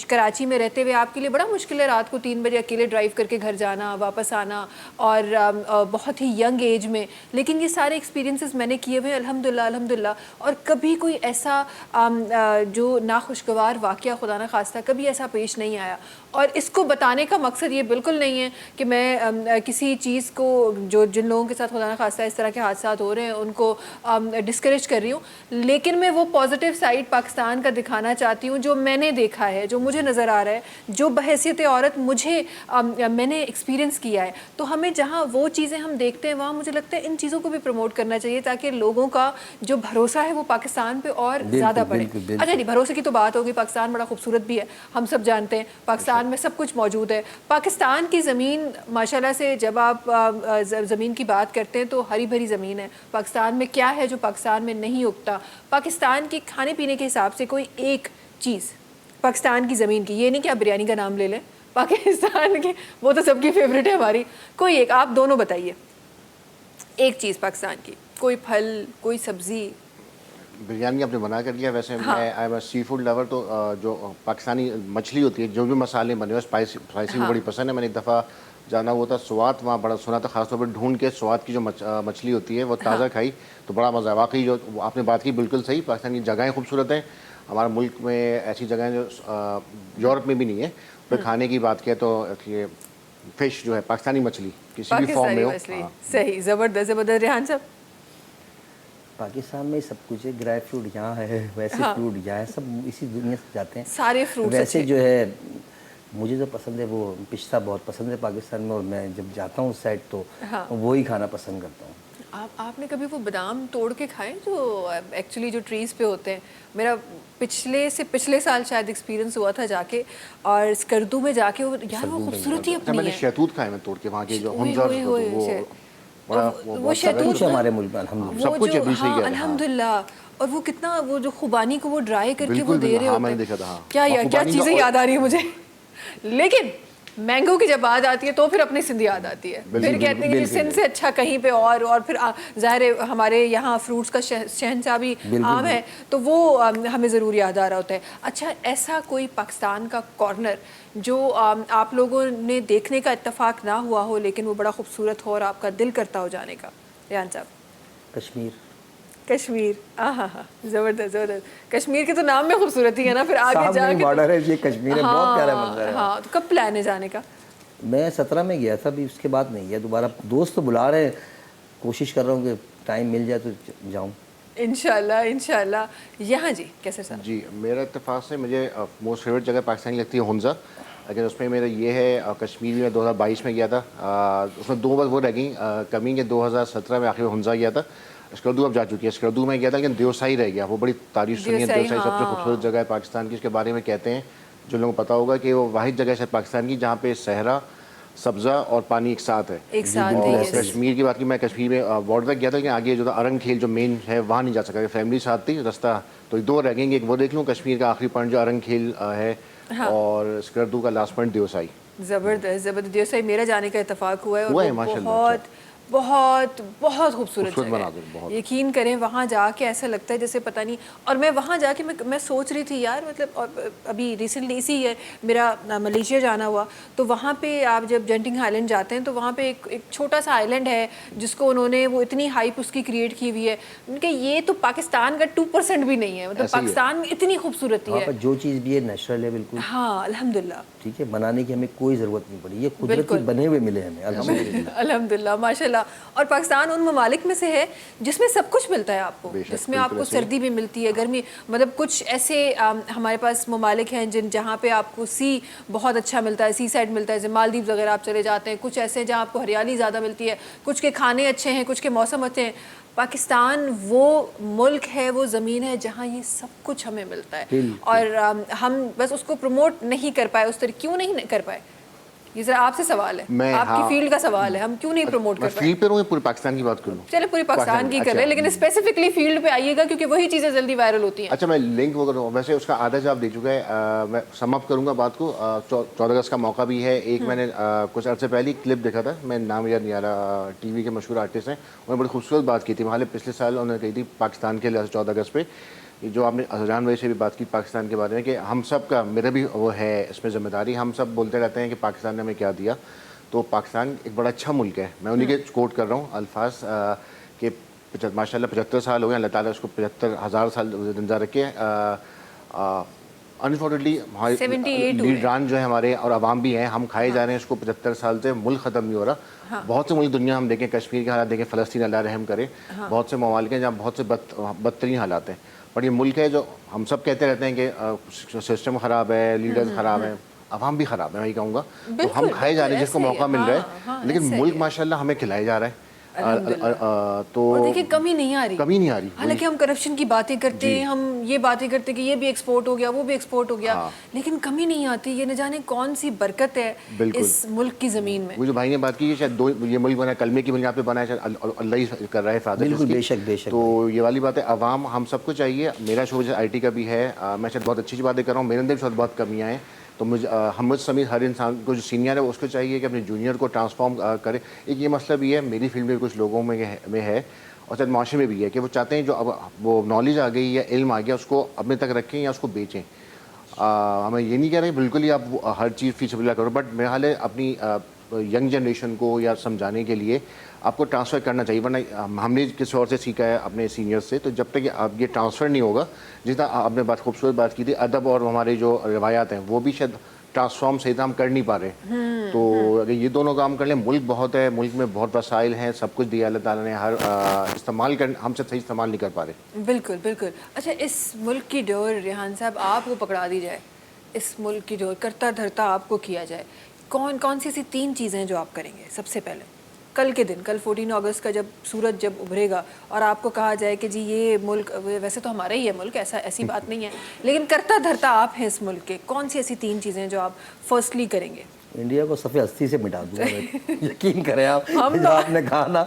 کراچی میں رہتے ہوئے آپ کے لیے بڑا مشکل ہے رات کو 3 بجے اکیلے ڈرائیو کر کے گھر جانا, واپس آنا, اور بہت ہی ینگ ایج میں. لیکن یہ سارے ایکسپیرینسز میں نے کیے ہوئے الحمدللہ, اور کبھی کوئی ایسا جو ناخوشگوار واقعہ خدا نخواستہ کبھی ایسا پیش نہیں آیا. اور اس کو بتانے کا مقصد یہ بالکل نہیں ہے کہ میں کسی چیز کو, جو جن لوگوں کے ساتھ خدا نخواستہ اس طرح کے حادثات ہو رہے ہیں ان کو ڈسکریج کر رہی ہوں, لیکن میں وہ پازیٹیو سائڈ پاکستان کا دکھانا چاہتی ہوں جو میں نے دیکھا ہے, جو مجھے نظر آ رہا ہے, جو بحیثیت عورت میں نے ایکسپیرینس کیا ہے. تو ہمیں جہاں وہ چیزیں ہم دیکھتے ہیں وہاں مجھے لگتا ہے ان چیزوں کو بھی پروموٹ کرنا چاہیے, تاکہ لوگوں کا جو بھروسہ ہے وہ پاکستان پہ اور زیادہ بڑھے. اچھا جی, بھروسے کی تو بات ہوگی, پاکستان بڑا خوبصورت بھی ہے, ہم سب جانتے ہیں, پاکستان میں سب کچھ موجود ہے. پاکستان کی زمین ماشاءاللہ سے جب آپ زمین کی بات کرتے ہیں تو ہری بھری زمین ہے. پاکستان میں کیا ہے جو پاکستان میں نہیں اگتا؟ پاکستان کی کھانے پینے کے حساب سے کوئی ایک چیز پاکستان کی زمین کی, یہ نہیں کہ آپ بریانی کا نام لے لیں, پاکستان کی وہ تو سب کی فیوریٹ ہے ہماری, کوئی ایک آپ دونوں بتائیے. ایک چیز پاکستان کی، کوئی پھل، کوئی سبزی؟ بریانی آپ نے بنا کر لیا. ویسے میں I am a seafood lover, تو جو پاکستانی مچھلی ہوتی ہے, جو بھی مسالے بنے ہوئے اسپائسی بھی بڑی پسند ہے. میں نے ایک دفعہ جانا ہوا تھا سوات, وہاں بڑا سنا تھا, خاص طور پر ڈھونڈ کے سوات کی جو مچھلی ہوتی ہے وہ تازہ کھائی تو بڑا مزہ ہے. واقعی جو آپ نے بات کی بالکل صحیح, پاکستان کی جگہیں خوبصورت ہیں. ہمارے ملک میں ایسی جگہیں جو یورپ میں بھی نہیں ہے. پھر کھانے کی بات کیا تو یہ فش جو ہے پاکستانی مچھلی کسی بھی فارم میں ہو. صحیح, زبردست زبردست. ریحان صاحب؟ پاکستان میں سب کچھ ہے, ڈرائی فروٹ یہاں ہے, ویسے فروٹ یہاں ہے, سب اسی دنیا سے جاتے ہیں سارے فروٹس. ویسے جو ہے مجھے جو پسند ہے وہ پستہ بہت پسند ہے پاکستان میں, اور میں جب جاتا ہوں اس سائڈ تو وہی کھانا پسند کرتا ہوں. آپ نے کبھی وہ بادام توڑ کے کھائے جو ایکچولی جو ٹریز پہ ہوتے ہیں؟ میرا پچھلے سال شاید ایکسپیرینس ہوا تھا جا کے, اور اسکردو میں جا کے, یار وہ خوبصورتی اپنی میں نے ہے. شہتوت کھائے میں توڑ کے وہاں کے جو ہنزر, وہ شہتوت ہمارے ملک میں الحمد سب کچھ ابھی صحیح ہے الحمد للہ. اور وہ کتنا وہ جو خوبانی کو وہ ڈرائی کر کے وہ بالکل دے رہے ہاں, میں نے ہوتے دیکھا تھا. ہیں. کیا چیزیں یاد آ رہی ہیں مجھے. لیکن مینگو کی جب بات آتی ہے تو پھر اپنی سندھ یاد آتی ہے. پھر کہتے ہیں کہ سندھ سے اچھا کہیں پہ اور پھر ظاہر ہے ہمارے یہاں فروٹس کا شہنشاہ بھی عام ہے, تو وہ ہمیں ضرور یاد آ رہا ہوتا ہے. اچھا, ایسا کوئی پاکستان کا کارنر جو آپ لوگوں نے دیکھنے کا اتفاق نہ ہوا ہو لیکن وہ بڑا خوبصورت ہو اور آپ کا دل کرتا ہو جانے کا؟ ریحان صاحب؟ کشمیر. ہاں, زبردست زبردست. کشمیر کے تو نام میں خوبصورتی ہے نا, پھر آگے جا کے بارڈر ہے, یہ کشمیر ہے, بہت پیارا منظر ہے. ہاں, تو کب پلان ہے جانے کا؟ میں 17 میں گیا تھا, ابھی اس کے بعد نہیں گیا دوبارہ. دوست تو بلا رہے ہیں, کوشش کر رہا ہوں کہ ٹائم مل جائے تو جاؤں انشاءاللہ. یہاں جی کیسے صاحب؟ جی, میرا اتفاق سے مجھے موسٹ فیوریٹ جگہ پاکستانی لگتی ہے ہنزا, لیکن اس میں میرا یہ ہے کشمیر میں 2022 میں گیا تھا. اس میں 2 بار وہ رہ گئی کمی کہ 2017 میں آخر ہنزا گیا تھا. اسکردو اب جا چکی ہے, اسکردو میں گیا تھا لیکن دیوسائی رہ گیا. وہ بڑی تعریف سنی ہے, دیوسائی سب سے خوبصورت جگہ ہے پاکستان کی. اس کے بارے میں کہتے ہیں جو لوگوں کو پتہ ہوگا کہ وہ واحد جگہ ہے پاکستان کی جہاں پہ صحرا, سبزہ اور پانی ایک ساتھ ہے. اور کشمیر کی بات کی, میں کشمیر میں بارڈر تک گیا تھا لیکن آگے جو تھا ارنگ کھیل جو مین ہے وہاں نہیں جا سکا, فیملی ساتھ تھی رستہ, تو 2 رہ گئیں گے. ایک وہ دیکھ لوں کشمیر کا آخری پوائنٹ جو ارنگ کھیل ہے, اور اسکردو کا لاسٹ پوائنٹ دیوسائی. زبردست. دیوسائی میرا جانے کا اتفاق ہوا ہے, اور بہت بہت خوبصورت جگہ ہے. یقین کریں وہاں جا کے ایسا لگتا ہے جیسے پتہ نہیں. اور میں وہاں جا کے میں سوچ رہی تھی یار, مطلب ابھی ریسنٹلی اسی ہے میرا ملیشیا جانا ہوا, تو وہاں پہ آپ جب جنٹنگ آئلینڈ جاتے ہیں تو وہاں پہ ایک چھوٹا سا آئلینڈ ہے جس کو انہوں نے وہ اتنی ہائپ اس کی کریٹ کی ہوئی ہے کہ یہ تو پاکستان کا 2% بھی نہیں ہے. مطلب پاکستان میں اتنی خوبصورتی ہے, جو چیز بھی ہے نیچرل ہے بالکل. ہاں الحمدللہ. ٹھیک ہے, بنانے کی ہمیں کوئی ضرورت نہیں پڑی, یہ قدرتی بنے ہوئے ملے ہمیں الحمدللہ ماشاءاللہ. اور پاکستان ان ممالک میں سے ہے جس میں سب کچھ ملتا ہے آپ کو, جس میں آپ کو سردی بھی ملتی ہے, گرمی, مطلب کچھ ایسے ہمارے پاس ممالک ہیں جہاں پہ آپ کو سی بہت اچھا ملتا ہے, سی سائڈ ملتا ہے, جیسے مالدیوز وغیرہ آپ چلے جاتے ہیں. کچھ ایسے ہیں جہاں آپ کو ہریالی زیادہ ملتی ہے, کچھ کے کھانے اچھے ہیں, کچھ کے موسم اچھے ہیں. پاکستان وہ ملک ہے, وہ زمین ہے جہاں یہ سب کچھ ہمیں ملتا ہے, اور ہم بس اس کو پروموٹ نہیں کر پائے اس طرح. کیوں نہیں کر پائے؟ یہ ذرا آپ سے سوال ہے, آپ کی فیلڈ کا سوال ہے, ہم کیوں نہیں پروموٹ کر پائے؟ فیلڈ پہ رہوں پورے پاکستان کی بات کروں؟ چلے پوری پاکستان کی کر لیں, لیکن اسپیسیفکلی فیلڈ پہ آئیے گا کیونکہ وہی چیزیں جلدی وائرل ہوتی ہیں. اچھا, میں لنک وہ کروں, ویسے اس کا آدھا جواب دے چکا ہے. میں سم اپ کروں گا بات کو. 14 اگست کا موقع بھی ہے. ایک میں نے کچھ عرصے پہلے کلپ دیکھا تھا, میں نام یاد نہیں آ رہا, ٹی وی کے مشہور آرٹسٹ ہیں, انہوں نے بڑی خوبصورت بات کی تھی. وہاں پچھلے سال انہوں نے کہی تھی پاکستان کے لحاظ 14 اگست پہ, جو آپ نے اذان بھائی سے بھی بات کی پاکستان کے بارے میں, کہ ہم سب کا, میرا بھی وہ ہے اس میں ذمہ داری. ہم سب بولتے رہتے ہیں کہ پاکستان نے ہمیں کیا دیا, تو پاکستان ایک بڑا اچھا ملک ہے. میں انہیں کے کوٹ کر رہا ہوں الفاظ کہ ماشاء اللہ 75 سال ہو گئے, اللہ تعالیٰ اس کو 75,000 سال زندہ رکھے. انفارچونیٹلی ہمارے لیڈران جو ہیں ہمارے اور عوام بھی ہیں, ہم کھائے جا رہے ہیں اس کو 75 سال سے. ملک ختم نہیں ہو رہا. بہت سے ملک دنیا ہم دیکھیں, کشمیر کے حالات دیکھیں, فلسطین اللہ رحم کرے, بہت سے ممالک ہیں جہاں بہت سے بدترین حالات ہیں, پر یہ ملک ہے جو ہم سب کہتے رہتے ہیں کہ سسٹم خراب ہے, لیڈرز خراب ہیں, عوام بھی خراب ہے, میں یہ کہوں گا. تو ہم کھائے جا رہے ہیں جس کو موقع مل رہا ہے, لیکن ملک ماشاءاللہ ہمیں کھلایا جا رہا ہے. تو دیکھیں کمی نہیں آ رہی. حالانکہ ہم کرپشن کی باتیں کرتے ہیں, ہم یہ باتیں کرتے ہیں کہ یہ بھی ایکسپورٹ ہو گیا, وہ بھی ایکسپورٹ ہو گیا, لیکن کمی نہیں آتی. یہ نہ جانے کون سی برکت ہے اس ملک کی زمین میں. وہ جو بھائی نے بات کی ہے, شاید یہ ملک بنا کلمے کی بنیاد پہ بنا ہے, شاید اللہ ہی کر رہا ہے حفاظت. بالکل, بے شک. تو یہ والی بات ہے, عوام ہم سب کو چاہیے. میرا شعبہ آئی ٹی کا بھی ہے, میں شاید بہت اچھی باتیں کر رہا ہوں, میرے اندر بھی بہت کمیاں ہیں, تو ہم سمیت ہر انسان کو جو سینئر ہے اس کو چاہیے کہ اپنے جونیئر کو ٹرانسفارم کرے. ایک یہ مسئلہ بھی ہے میری فیلڈ میں کچھ لوگوں میں ہے اور شاید معاشرے میں بھی ہے کہ وہ چاہتے ہیں جو اب وہ نالج آ گئی یا علم آ گیا اس کو اپنے تک رکھیں یا اس کو بیچیں. ہمیں یہ نہیں کہہ رہے بالکل ہی آپ ہر چیز فی سبیل اللہ کرو, بٹ میرا حال ہے اپنی ینگ جنریشن کو یا سمجھانے کے لیے آپ کو ٹرانسفر کرنا چاہیے. ورنہ ہم نے کسی اور سے سیکھا ہے اپنے سینئر سے, تو جب تک کہ آپ یہ ٹرانسفر نہیں ہوگا, جتنا آپ نے بات خوبصورت بات کی تھی ادب اور ہمارے جو روایات ہیں وہ بھی شاید ٹرانسفارم صحیح ہم کر نہیں پا رہے. تو اگر یہ دونوں کام کر لیں, ملک بہت ہے, ملک میں بہت وسائل ہیں, سب کچھ دیا اللہ تعالیٰ نے, ہر استعمال ہم سے صحیح استعمال نہیں کر پا رہے. بالکل بالکل. اچھا اس ملک کی ڈور ریحان صاحب آپ کو پکڑا دی جائے, اس ملک کی ڈور کرتا دھرتا آپ کو کیا جائے, کون سی ایسی 3 چیزیں جو آپ کریں گے سب سے پہلے کل کے دن, کل 14 اگست کا جب سورج جب ابھرے گا اور آپ کو کہا جائے کہ جی یہ ملک ویسے تو ہمارا ہی ہے ملک, ایسی بات نہیں ہے, لیکن کرتا دھرتا آپ ہیں اس ملک کے, کون سی ایسی 3 چیزیں جو آپ فرسٹلی کریں گے؟ انڈیا کو صفحہ ہستی سے مٹا دوں گا, یقین کریں آپ, جو آپ نے کہا نا,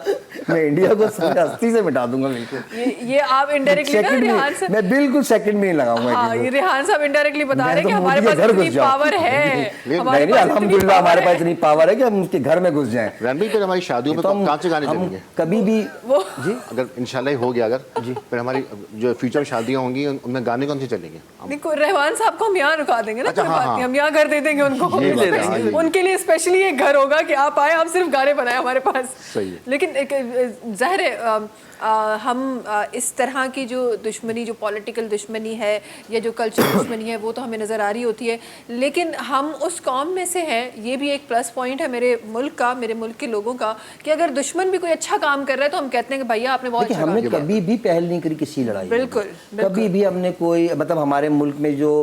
میں انڈیا کو صفحہ ہستی سے مٹا دوں گا بالکل. یہ آپ انڈائریکٹلی نا ریحان صاحب, میں بالکل سیکنڈ میں نہیں لگاؤں گا. ہاں یہ ریحان صاحب انڈائریکٹلی بتا رہے ہیں کہ ہمارے پاس اتنی پاور ہے, نہیں الحمدللہ ہمارے پاس اتنی پاور ہے کہ ہم اس کے گھر میں گھس جائیں. پھر ہماری شادیوں میں کہاں سے گانے چلیں گے کبھی بھی جی, اگر انشاءاللہ ہو گیا اگر جی, پھر ہماری جو فیوچر شادیاں ہوں گی ان میں گانے کون سے چلیں گے؟ دیکھو ریحان صاحب کو ہم یہاں رکا دیں گے نا, ہم یہاں کر دے دیں گے ان کو, ان کے لیے اسپیشلی یہ گھر ہوگا کہ آپ آئے, آپ صرف گانے بنائیں ہمارے پاس. لیکن ظاہر ہے ہم اس طرح کی جو دشمنی, جو پولیٹیکل دشمنی ہے یا جو کلچر دشمنی ہے وہ تو ہمیں نظر آ رہی ہوتی ہے, لیکن ہم اس قوم میں سے ہیں, یہ بھی ایک پلس پوائنٹ ہے میرے ملک کا, میرے ملک کے لوگوں کا, کہ اگر دشمن بھی کوئی اچھا کام کر رہا ہے تو ہم کہتے ہیں کہ بھیا آپ نے بہت اچھا کام کیا. ہم نے کبھی بھی پہل نہیں کری کسی لڑائی, بالکل کبھی بھی ہم نے کوئی, مطلب ہمارے ملک میں جو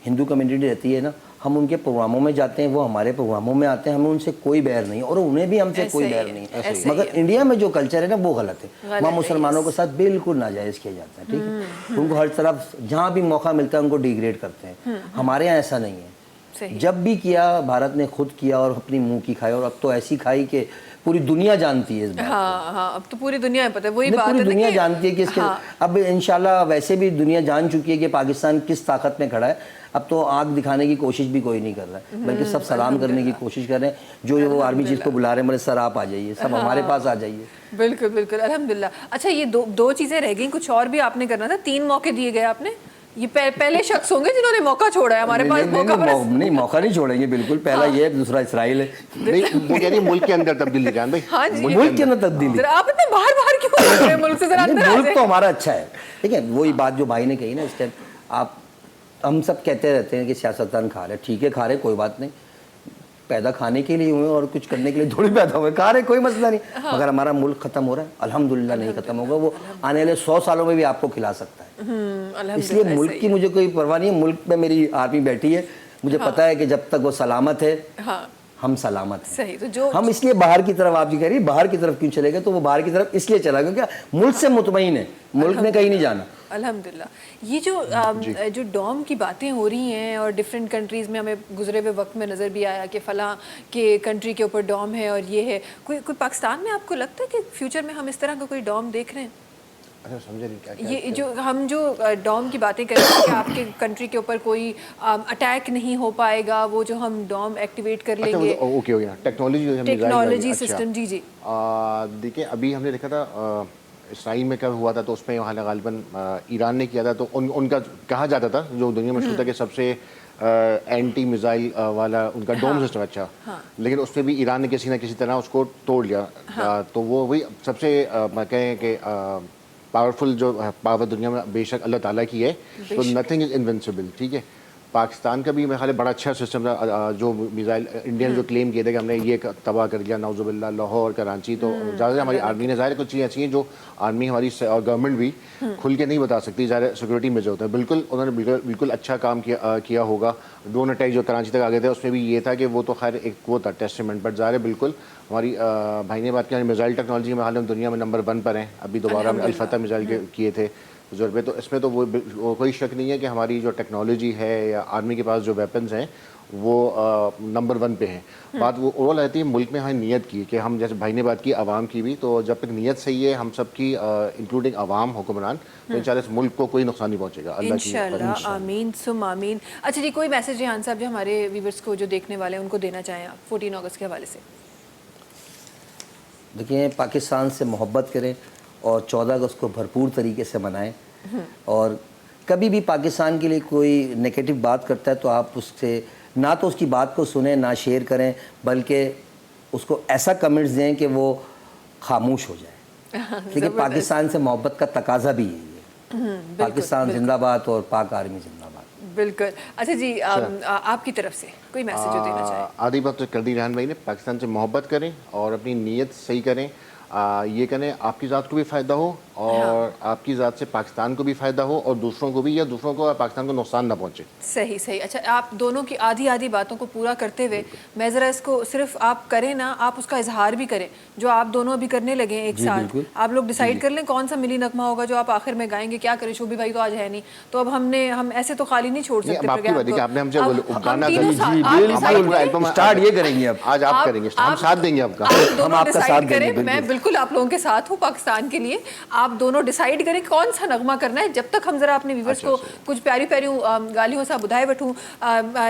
ہندو کمیونٹی رہتی ہے نا, ہم ان کے پروگراموں میں جاتے ہیں, وہ ہمارے پروگراموں میں آتے ہیں, ہمیں ان سے کوئی بیر نہیں اور انہیں بھی ہم سے کوئی بیر نہیں. مگر انڈیا میں جو کلچر ہے نا وہ غلط ہے, وہاں مسلمانوں کے ساتھ بالکل ناجائز کیا جاتا ہے. ٹھیک ہے, ان کو ہر طرف جہاں بھی موقع ملتا ہے ان کو ڈیگریڈ کرتے ہیں. ہمارے یہاں ایسا نہیں ہے, جب بھی کیا بھارت نے خود کیا اور اپنی منہ کی کھائی, اور اب تو ایسی کھائی کہ پوری دنیا جانتی ہے اس بات کو. ہاں اب تو پوری دنیا پتہ ہے, وہی بات ہے, پوری دنیا جانتی ہے کہ اس کے اب انشاءاللہ ویسے بھی دنیا جان چکی ہے کہ پاکستان کس طاقت میں کھڑا ہے. اب تو آنکھ دکھانے کی کوشش بھی کوئی نہیں کر رہا ہے, بلکہ سب سلام کرنے کی کوشش کر رہے ہیں. جو وہ آرمی چیف کو بلا رہے ہیں, میرے سر آپ آ جائیے, سب ہمارے پاس آ جائیے. بالکل بالکل الحمدللہ. اچھا یہ 2 چیزیں رہ گئیں, کچھ اور بھی آپ نے کرنا تھا, 3 موقع دیے گئے آپ نے, یہ پہلے شخص ہوں گے جنہوں نے موقع چھوڑا ہے ہمارے پاس. نہیں موقع نہیں چھوڑیں گے بالکل, پہلا یہ ہے, دوسرا اسرائیل ہے. نہیں وہ یعنی ملک کے اندر تبدیلی جان بھائی, ہاں جی ملک کے اندر تبدیلی. آپ اتنے باہر کیوں رہ رہے ہیں ملک سے, ذرا اندر آ ملک جائیں. تو ہمارا اچھا ہے. ٹھیک ہے, وہی بات جو بھائی نے کہی نا اس ٹائم, آپ ہم سب کہتے رہتے ہیں کہ سیاستدان کھا رہے, ٹھیک ہے کھا رہے, کوئی بات نہیں, پیدا کھانے کے لیے ہوئے اور کچھ کرنے کے لیے تھوڑی پیدا ہوئے, کھا رہے, کوئی مسئلہ نہیں. مگر ہمارا ملک ختم ہو رہا ہے, الحمدللہ نہیں ختم ہوگا, وہ آنے والے 100 سالوں میں بھی آپ کو کھلا سکتا ہے. اس لیے ملک کی مجھے کوئی پرواہ نہیں ہے, ملک میں میری آرمی بیٹھی ہے, مجھے پتا ہے کہ جب تک وہ سلامت ہے ہم سلامت ہیں. صحیح, تو جو ہم اس لیے باہر کی طرف, آپ جی کہہ رہی باہر کی طرف کیوں چلے گئے, تو وہ باہر کی طرف اس لیے چلا گیا کہ ملک سے مطمئن ہے, ملک نے کہیں نہیں جانا. الحمدللہ. یہ جو ڈوم کی باتیں ہو رہی ہیں اور ڈفرینٹ کنٹریز میں ہمیں گزرے ہوئے وقت میں نظر بھی آیا کہ فلاں کے کنٹری کے اوپر ڈوم ہے اور یہ ہے, کوئی پاکستان میں آپ کو لگتا ہے کہ فیوچر میں ہم اس طرح کا کوئی ڈوم دیکھ رہے ہیں؟ یہ جو ہم جو ڈوم کی باتیں کر رہے ہیں کہ آپ کے کنٹری کے اوپر کوئی اٹیک نہیں ہو پائے گا, وہ جو ہم ڈوم ایکٹیویٹ کر لیں گے, اوکے ہو گیا ٹیکنالوجی سسٹم. جی جی دیکھیں ابھی ہم نے دیکھا تھا اسرائیل میں کب ہوا تھا, تو اس میں وہاں غالباً ایران نے کیا تھا, تو ان کا کہا جاتا تھا جو دنیا میں مشہور تھا کہ سب سے اینٹی میزائل والا ان کا ڈوم سسٹم اچھا, لیکن اس میں بھی ایران نے کسی نہ کسی طرح اس کو توڑ لیا. تو وہ وہی سب سے کہیں کہ پاورفل جو پاور دنیا میں بے شک اللہ تعالیٰ کی ہے, تو نتھنگ از انوینسیبل. ٹھیک ہے, پاکستان کا بھی میرے خیال ہے بڑا اچھا سسٹم تھا, جو میزائل انڈین جو کلیم کیے تھے کہ ہم نے یہ تباہ کر دیا نعوذ باللہ, لاہور کراچی. تو زیادہ ہماری آرمی نے ظاہر کچھ چیزیں ایسی ہیں جو آرمی ہماری اور گورنمنٹ بھی کھل کے نہیں بتا سکتی, ظاہر سیکورٹی میں جو ہوتا ہے. بالکل انہوں نے بالکل اچھا کام کیا ہوگا. ڈرون اٹیک جو کراچی تک آگے تھے اس میں بھی یہ تھا کہ وہ تو خیر ایک وہ تھا ٹیسٹمنٹ, بٹ ظاہر بالکل ہماری بھائی نے بات کی میزائل ٹیکنالوجی میں حال ہم دنیا میں نمبر 1 پر ہیں. ابھی دوبارہ ہم نے الفتح میزائل کیے تھے ضرور پہ, تو اس میں تو وہ کوئی شک نہیں ہے کہ ہماری جو ٹیکنالوجی ہے یا آرمی کے پاس جو ویپنز ہیں وہ نمبر 1 پہ ہیں. بات وہ اوور رہتی ہے ملک میں ہمیں نیت کی کہ ہم جیسے بھائی نے بات کی عوام کی بھی, تو جب تک نیت صحیح ہے ہم سب کی انکلوڈنگ عوام حکمران, تو انشاءاللہ اس ملک کو کوئی نقصان نہیں پہنچے گا اللہ کی. انشاءاللہ آمین ثم آمین. اچھا جی, کوئی میسج ریحان صاحب جو ہمارے ویورز کو جو دیکھنے والے ہیں ان کو دینا چاہیں آپ 14 اگست کے حوالے سے؟ دیکھیں, پاکستان سے محبت کریں اور 14 اگست کو بھرپور طریقے سے منائیں, اور کبھی بھی پاکستان کے لیے کوئی نیگیٹو بات کرتا ہے تو آپ اس سے نہ تو اس کی بات کو سنیں نہ شیئر کریں, بلکہ اس کو ایسا کمنٹس دیں کہ وہ خاموش ہو جائے. کیونکہ پاکستان سے محبت کا تقاضا بھی یہی ہے. پاکستان زندہ باد اور پاک آرمی زندہ باد. بالکل. اچھا جی, آپ کی طرف سے کوئی میسج جو دینا چاہیں؟ آدھی بات تو کر دی ریحان بھائی نے, پاکستان سے محبت کریں اور اپنی نیت صحیح کریں. یہ کریں آپ کی ذات کو بھی فائدہ ہو اور آپ کی ذات سے پاکستان کو بھی فائدہ ہو, اور دوسروں کو بھی, یا دوسروں کو پاکستان کو نقصان نہ پہنچے. صحیح صحیح. اچھا, آپ دونوں کی آدھی باتوں کو پورا کرتے ہوئے میں ذرا اس کو صرف آپ کریں نا, آپ اس کا اظہار بھی کریں جو آپ دونوں ابھی کرنے لگے ہیں ایک ساتھ. آپ لوگ ڈیسائیڈ کر لیں کون سا ملی نغمہ ہوگا جو آپ آخر میں گائیں گے. کیا کریں, شوبی بھائی تو آج ہے نہیں, تو اب ہم ایسے تو خالی نہیں چھوڑ سکتے. اسٹارٹ یہ کریں گے, اب آج آپ کریں گے, ہم ساتھ دیں گے آپ کا, ہم آپ کا ساتھ دیں گے. میں بالکل آپ لوگوں کے ساتھ ہوں پاکستان کے لیے. آپ دونوں ڈیسائیڈ کریں کون سا نغمہ کرنا ہے. جب تک ہم ذرا اپنے ویورز کو کچھ پیاری گالیوں سا بدھائے وٹھوں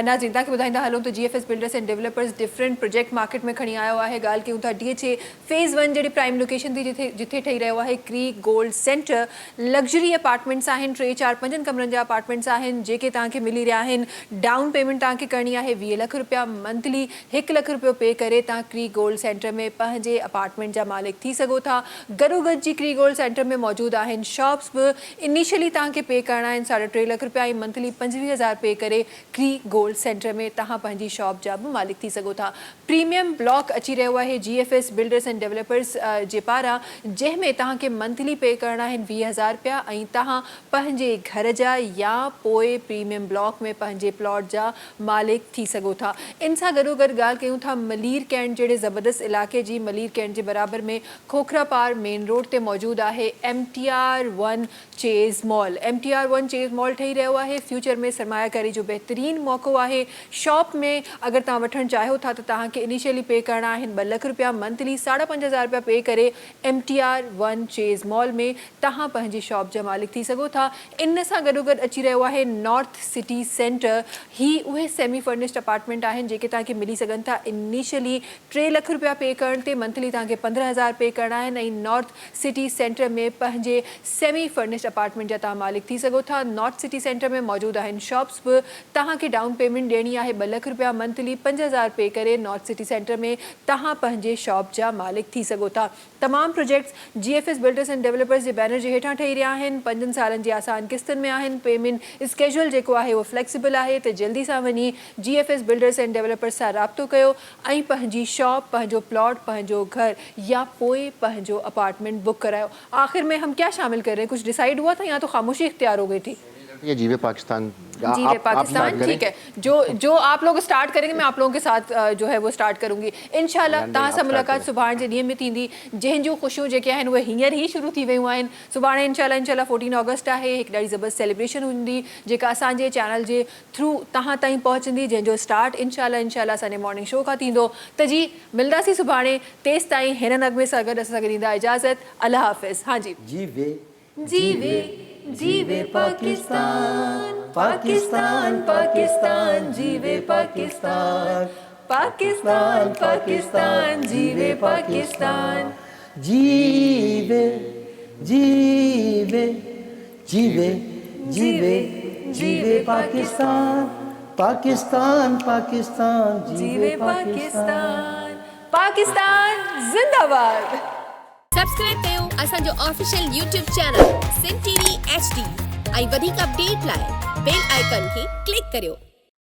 نہ زندہ کے بدھائندہ حالوں تو GFS builders and developers different project market میں کھڑی آیا ہوا ہے. گال کے اتھا DHA فیز 1 جڑی پرائم لوکیشن تھی جتھے ٹھئی رہا ہوا ہے creek gold centre. Luxury apartments آہن 3-4-5 کمرن جا اپارٹمنٹس آہن जेके तव्हांखे मिली रहिया आहिनि. डाउन पेमेंट तव्हांखे करणी आहे 20 लख रुपया मंथली. 1 लख रुपयो पे करे तव्हां क्री गोल्ड सेंटर में पंहिंजे अपार्टमेंट जा मालिक थी सघो था. गॾोगॾु जी क्री गोल्ड सेंटर में मौजूदु आहिनि शॉप्स बि. इनिशियली तव्हांखे पे करणा आहिनि 3.5 लख रुपया ऐं मंथली 25,000 पे करे क्री गोल्ड सेंटर में तव्हां पंहिंजी शॉप जा बि मालिक थी सघो था. प्रीमियम ब्लॉक अची रहियो आहे GFS बिल्डर्स एंड डेवलपर्स जे पारां, जंहिंमें तव्हांखे मंथली पे करणा आहिनि 20,000 रुपया ऐं तव्हां पंहिंजे घर जा या पोइ प्रीमियम ब्लॉक में पंहिंजे प्लॉट जा मालिक थी सघो था. इन सां गॾोगॾु ॻाल्हि कयूं था मलीर कैंट जहिड़े ज़बरदस्त इलाइक़े जी. मलीर कैंट जे बराबर में खोखरा पार मेन रोड ते मौजूदु आहे MTR1 Chase mall. MTR1 Chase mall ठही रहियो आहे. फ्यूचर में सरमायाकारी जो बहितरीनु मौक़ो आहे. शॉप में अगरि तव्हां वठणु चाहियो था त तव्हांखे इनिशियली पे करणा आहिनि 2 लख रुपया मंथली. 5,500 रुपया पे करे MTR1 चेज़ मॉल में तव्हां पंहिंजी शॉप जा मालिक थी सघो था. इन सां गॾोगॾु अची रहियो आहे नॉर्थ सिटी सेंटर. ही उहे सेमी फर्निश्ड अपार्टमेंट आहिनि जेके तव्हांखे मिली सघनि था इनिशियली 3 लख रुपया पे करण ते. मंथली तव्हांखे 15,000 पे करणा आहिनि ऐं नॉर्थ सिटी सेंटर में पंहिंजे सेमी फर्निश्ड अपार्टमेंट जा तव्हां मालिक थी सघो था. नॉर्थ सिटी सेंटर में मौजूदु आहिनि शॉप्स बि. तव्हांखे डाउन पेमेंट ॾियणी आहे 2 लख रुपया मंथली. 5,000 पे करे नॉर्थ सिटी सेंटर में तव्हां पंहिंजे शॉप जा मालिक थी सघो था. तमामु projects GFS builders and developers जे बैनर जे हेठां ठही रहिया आहिनि. 5 सालनि जी आसान किस्तनि में आहिनि. पेमेंट स्केड्यूल जेको आहे उहो फ्लेक्सिबल आहे. त जल्दी सां वञी GFS बिल्डर्स एंड डेवलपर्स सां राब्तो कयो ऐं पंहिंजी शॉप, पंहिंजो प्लॉट, पंहिंजो घर या पोइ पंहिंजो अपार्टमेंट बुक करायो. आखिर में हम क्या शामिल कर रहे हैं, कुछ डिसाइड हुआ था या तो खामोशी इख्तियार हो गई थी? ये जीवे पाकिस्तान, जीवे पाकिस्तान, ठीक है. जो आप लोग स्टार्ट करेंगे मैं आप लोगों के साथ जो है वो स्टार्ट करूंगी इंशाल्लाह. तव्हां सां मुलाक़ात सुभाणे जे ॾींहं में थींदी. जंहिंजूं ख़ुशियूं जेके आहिनि उहे हींअर ई शुरू थी वियूं आहिनि. सुभाणे इंशाल्लाह 14 अगस्त आहे. हिकु ॾाढी ज़बरदस्त सेलिब्रेशन हूंदी जेका असांजे चैनल जे थ्रू तव्हां ताईं पहुचंदी, जंहिंजो स्टार्ट इंशाल्लाह असांजे मॉर्निंग शो खां थींदो. त जी मिलंदासीं सुभाणे. तेसि ताईं हिन नगमे सां गॾु असांखे ॾींदा इजाज़त. अल्लाह हाफ़िज़. हाँ जी. जीवे पाकिस्तान, पाकिस्तान पाकिस्तान जीवे पाकिस्तान, पाकिस्तान पाकिस्तान जीवे पाकिस्तान. जीवे जीवे जीवे जीवे जीवे पाकिस्तान, पाकिस्तान पाकिस्तान जीवे पाकिस्तान. पाकिस्तान जिंदाबाद. सब्सक्राइब कयो असांजो official YouTube channel Sindh TV HD ऐं वधीक अपडेट लाइ बेल आइकन खे क्लिक करियो.